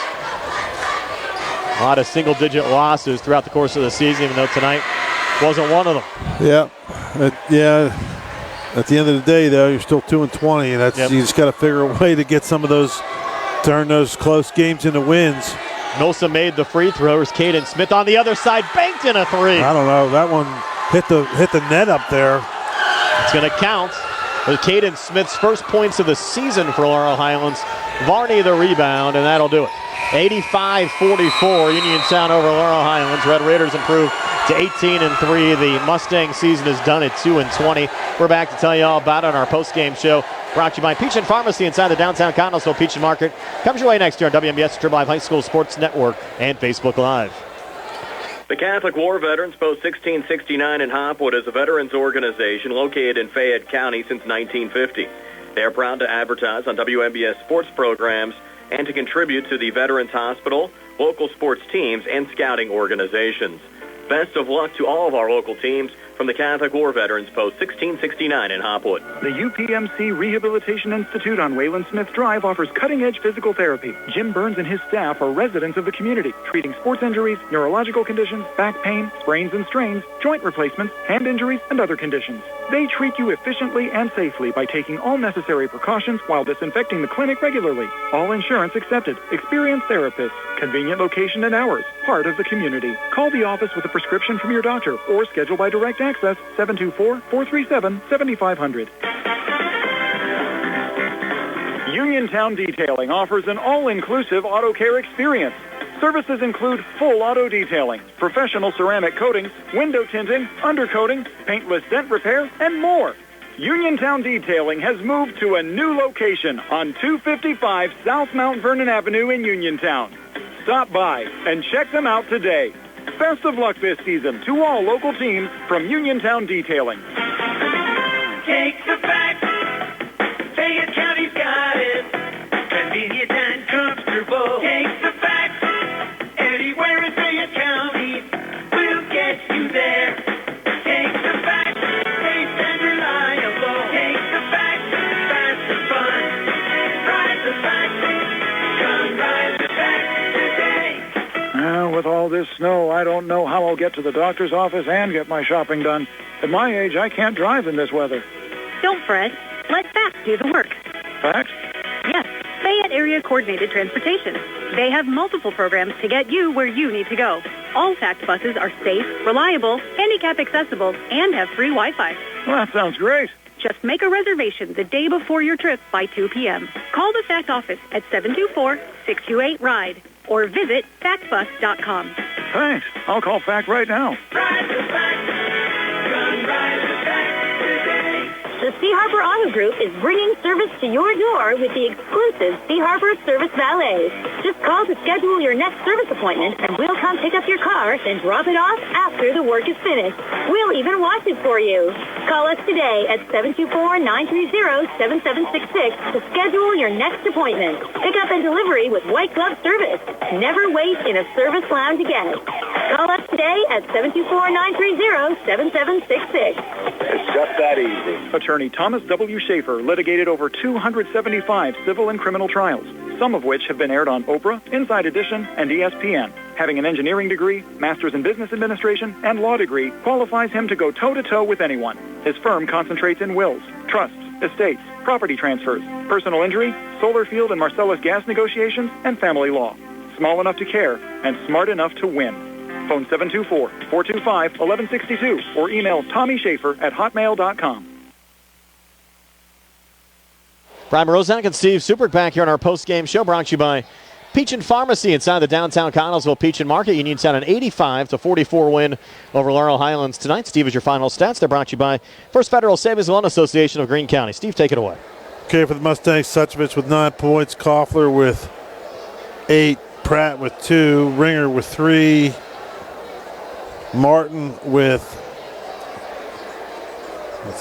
A lot of single-digit losses throughout the course of the season, even though tonight wasn't one of them. Yeah. At the end of the day, though, you're still 2-20, and that's you just got to figure a way to get some of those, turn those close games into wins. Milsom made the free throwers. Caden Smith on the other side, banked in a three. I don't know. That one hit the net up there. It's going to count. With Caden Smith's first points of the season for Laurel Highlands. Varney the rebound, and that'll do it. 85-44, Uniontown over Laurel Highlands. Red Raiders improve to 18-3. The Mustang season is done at 2-20. We're back to tell you all about it on our post-game show. Brought to you by Peach and Pharmacy inside the downtown Connellsville Peach and Market. Comes your way next year on WMBS Triple Live High School Sports Network and Facebook Live. The Catholic War Veterans Post 1669 in Hopwood is a veterans organization located in Fayette County since 1950. They are proud to advertise on WMBS sports programs and to contribute to the Veterans Hospital, local sports teams, and scouting organizations. Best of luck to all of our local teams from the Catholic War Veterans Post 1669 in Hopwood. The UPMC Rehabilitation Institute on Wayland Smith Drive offers cutting-edge physical therapy. Jim Burns and his staff are residents of the community, treating sports injuries, neurological conditions, back pain, sprains and strains, joint replacements, hand injuries, and other conditions. They treat you efficiently and safely by taking all necessary precautions while disinfecting the clinic regularly. All insurance accepted. Experienced therapists. Convenient location and hours. Part of the community. Call the office with a prescription from your doctor or schedule by direct access 724-437-7500. Uniontown Detailing offers an all-inclusive auto care experience. Services include full auto detailing, professional ceramic coatings, window tinting, undercoating, paintless dent repair, and more. Uniontown Detailing has moved to a new location on 255 South Mount Vernon Avenue in Uniontown. Stop by and check them out today. Best of luck this season to all local teams from Uniontown Detailing. Take the facts. Fayette County's got it. Convenient and comfortable. Take the facts. Anywhere in Fayette County, we'll get you there. Take the facts. Safe and reliable. Take the facts. Fast and fun. Ride the facts. Come ride the facts today. With all this snow, I don't know how I'll get to the doctor's office and get my shopping done. At my age, I can't drive in this weather. Don't fret. Let FACT do the work. Fact? Yes. Fayette Area area-coordinated transportation. They have multiple programs to get you where you need to go. All FACT buses are safe, reliable, handicap accessible, and have free Wi-Fi. Well, that sounds great. Just make a reservation the day before your trip by 2 p.m. Call the FACT office at 724-628-RIDE or visit factbus.com. Thanks. I'll call FACT right now. The Sea Harbor Auto Group is bringing service to your door with the exclusive Sea Harbor Service Valet. Just call to schedule your next service appointment, and we'll come pick up your car, then drop it off after the work is finished. We'll even wash it for you. Call us today at 724-930-7766 to schedule your next appointment. Pickup and delivery with white glove service. Never wait in a service lounge again. Call us today at 724-930-7766. It's just that easy. Attorney Thomas W. Schaefer litigated over 275 civil and criminal trials, some of which have been aired on Oprah, Inside Edition, and ESPN. Having an engineering degree, master's in business administration, and law degree qualifies him to go toe-to-toe with anyone. His firm concentrates in wills, trusts, estates, property transfers, personal injury, solar field and Marcellus gas negotiations, and family law. Small enough to care and smart enough to win. Phone 724-425-1162 or email TommySchaefer@hotmail.com. Brian Morozak and Steve Supert back here on our post-game show, brought to you by Peach & Pharmacy inside the downtown Connellsville Peach & Market. Uniontown an 85-44 win over Laurel Highlands tonight. Steve, is your final stats. They're brought to you by First Federal Savings Loan Association of Greene County. Steve, take it away. Okay, for the Mustangs, Suchevich with 9 points, Koffler with 8, Pratt with 2, Ringer with 3, Martin with,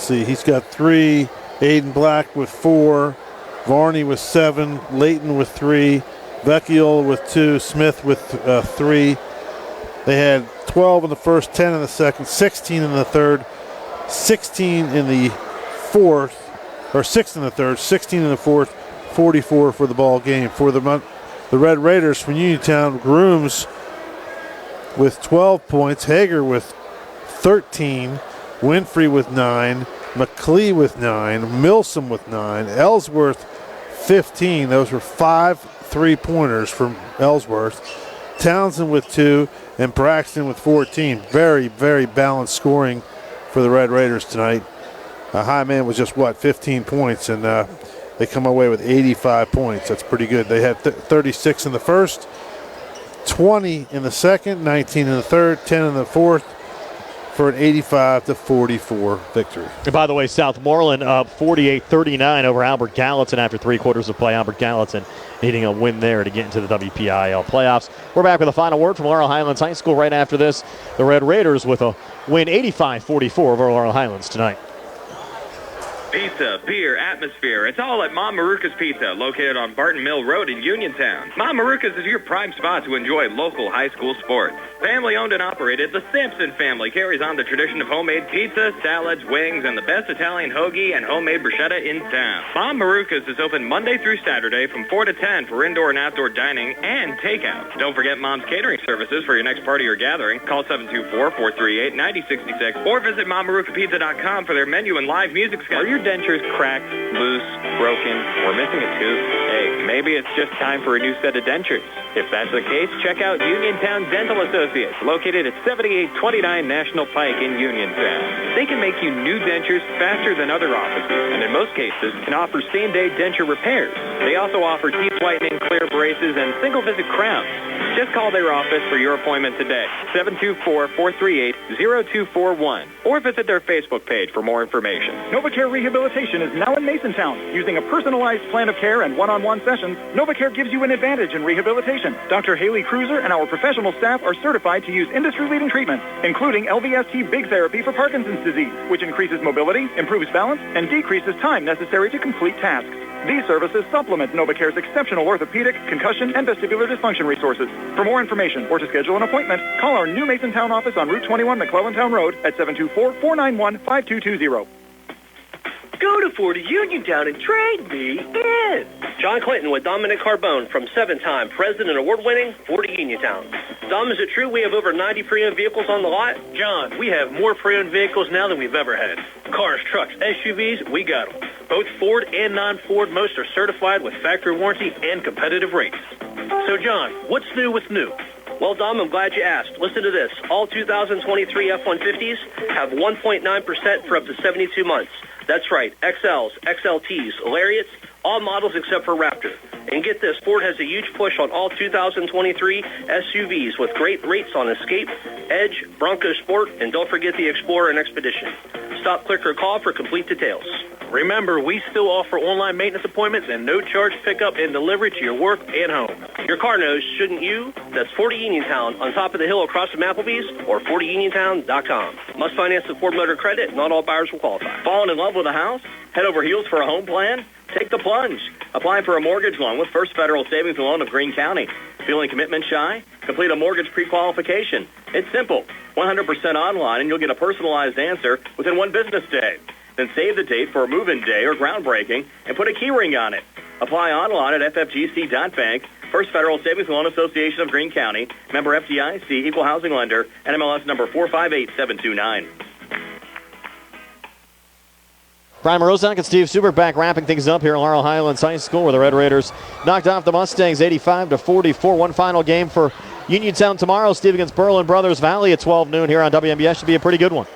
he's got 3, Aiden Black with 4, Varney with 7, Layton with 3, Vecchiol with 2, Smith with 3. They had 12 in the first, 10 in the second, 16 in the third, 16 in the fourth, or 6 in the third, 16 in the fourth, 44 for the ball game. For the Red Raiders from Uniontown, Grooms with 12 points, Hager with 13, Winfrey with 9, McClee with 9, Milsom with 9, Ellsworth 15. Those were 5 3-pointers from Ellsworth. Townsend with 2 and Braxton with 14. Very, very balanced scoring for the Red Raiders tonight. High Man was just, 15 points, and they come away with 85 points. That's pretty good. They had 36 in the first, 20 in the second, 19 in the third, 10 in the fourth, for an 85-44 victory. And by the way, Southmoreland up 48-39 over Albert Gallatin after 3 quarters of play. Albert Gallatin needing a win there to get into the WPIAL playoffs. We're back with a final word from Laurel Highlands High School right after this. The Red Raiders with a win 85-44 over Laurel Highlands tonight. Pizza, beer, atmosphere. It's all at Mom Maruka's Pizza, located on Barton Mill Road in Uniontown. Mom Maruka's is your prime spot to enjoy local high school sports. Family owned and operated, the Sampson family carries on the tradition of homemade pizza, salads, wings, and the best Italian hoagie and homemade bruschetta in town. Mom Maruka's is open Monday through Saturday from 4 to 10 for indoor and outdoor dining and takeout. Don't forget Mom's catering services for your next party or gathering. Call 724-438-9066 or visit MomMarukaPizza.com for their menu and live music schedule. Are your dentures cracked, loose, broken, or missing a tooth? Hey, maybe it's just time for a new set of dentures. If that's the case, check out Uniontown Dental Associates, located at 7829 National Pike in Uniontown. They can make you new dentures faster than other offices, and in most cases can offer same-day denture repairs. They also offer teeth whitening, clear braces, and single-visit crowns. Just call their office for your appointment today, 724-438-0241, or visit their Facebook page for more information. NovaCare Rehabilitation is now in Masontown. Using a personalized plan of care and one-on-one sessions, NovaCare gives you an advantage in rehabilitation. Dr. Haley Cruiser and our professional staff are certified to use industry-leading treatments, including LVST Big Therapy for Parkinson's disease, which increases mobility, improves balance, and decreases time necessary to complete tasks. These services supplement NovaCare's exceptional orthopedic, concussion, and vestibular dysfunction resources. For more information or to schedule an appointment, call our new Masontown office on Route 21 McClellantown Road at 724-491-5220. Go to 40 Uniontown and trade me in. John Clinton with Dominic Carbone from 7-time President Award-winning 40 Uniontown. Dom, is it true we have over 90 pre-owned vehicles on the lot? John, we have more pre-owned vehicles now than we've ever had. Cars, trucks, SUVs, we got them. Both Ford and non-Ford most are certified with factory warranty and competitive rates. So, John, what's new with new? Well, Dom, I'm glad you asked. Listen to this. All 2023 F-150s have 1.9% for up to 72 months. That's right. XLs, XLTs, Lariats, all models except for Raptor. And get this, Ford has a huge push on all 2023 SUVs with great rates on Escape, Edge, Bronco Sport, and don't forget the Explorer and Expedition. Stop, click, or call for complete details. Remember, we still offer online maintenance appointments and no-charge pickup and delivery to your work and home. Your car knows, shouldn't you? That's 40 Uniontown on top of the hill across from Applebee's or 40uniontown.com. Must finance with Ford Motor Credit. Not all buyers will qualify. Falling in love with a house? Head over heels for a home plan? Take the plunge. Apply for a mortgage loan with First Federal Savings and Loan of Greene County. Feeling commitment shy? Complete a mortgage pre-qualification. It's simple. 100% online, and you'll get a personalized answer within one business day. Then save the date for a move-in day or groundbreaking and put a key ring on it. Apply online at ffgc.bank. First Federal Savings and Loan Association of Greene County. Member FDIC, Equal Housing Lender, NMLS number 458729. Brian Morozak and Steve Subert back wrapping things up here at Laurel Highlands High School, where the Red Raiders knocked off the Mustangs 85-44. One final game for Uniontown tomorrow. Steve against Berlin Brothers Valley at 12 noon here on WMBS. Should be a pretty good one.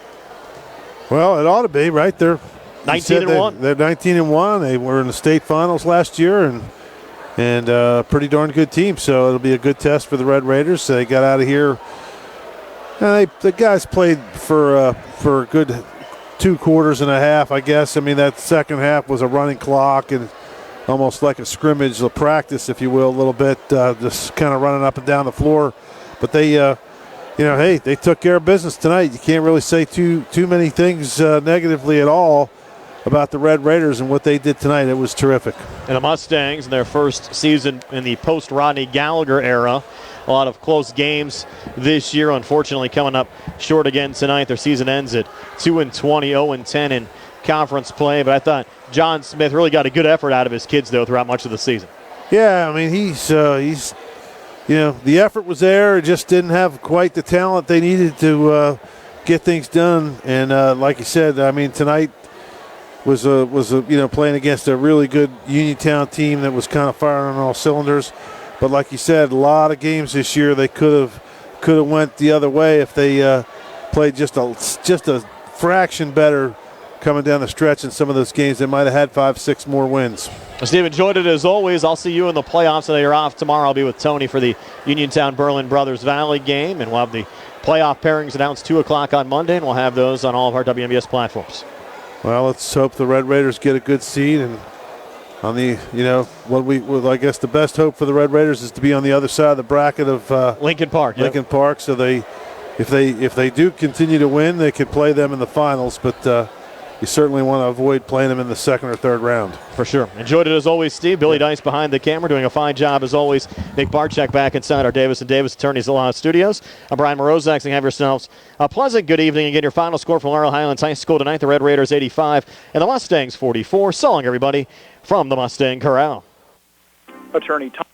Well, it ought to be, right? They're 19-1. They're 19-1. They were in the state finals last year, and pretty darn good team. So it'll be a good test for the Red Raiders. They got out of here. The guys played for a good 2 quarters and a half, I guess. I mean, that second half was a running clock and almost like a scrimmage, a practice, if you will, a little bit, just kind of running up and down the floor. But they, hey, they took care of business tonight. You can't really say too many things negatively at all about the Red Raiders and what they did tonight. It was terrific. And the Mustangs in their first season in the post-Rodney Gallagher era. A lot of close games this year, unfortunately coming up short again tonight. Their season ends at 2-20, 0-10 in conference play. But I thought John Smith really got a good effort out of his kids, though, throughout much of the season. Yeah, I mean, he's the effort was there. It just didn't have quite the talent they needed to get things done. And like you said, I mean, tonight was playing against a really good Uniontown team that was kind of firing on all cylinders. But like you said, a lot of games this year they could have went the other way if they played just a fraction better coming down the stretch in some of those games. They might have had 5-6 more wins. Steve, enjoyed it as always. I'll see you in the playoffs today. You're off tomorrow. I'll be with Tony for the Uniontown Berlin Brothers Valley game, and we'll have the playoff pairings announced 2 o'clock on Monday, and we'll have those on all of our WMBS platforms. Well, let's hope the Red Raiders get a good seed, and on the, I guess the best hope for the Red Raiders is to be on the other side of the bracket of Lincoln Park. Lincoln Park, so if they do continue to win, they could play them in the finals, but you certainly want to avoid playing them in the second or third round. For sure. Enjoyed it as always, Steve. Billy Dice behind the camera doing a fine job as always. Nick Barczyk back inside our Davis & Davis Attorneys Law Studios. I'm Brian Morozak, so have yourselves a pleasant good evening. And get your final score from Laurel Highlands High School tonight. The Red Raiders 85 and the Mustangs 44. So long, everybody, from the Mustang Corral. Attorney Tom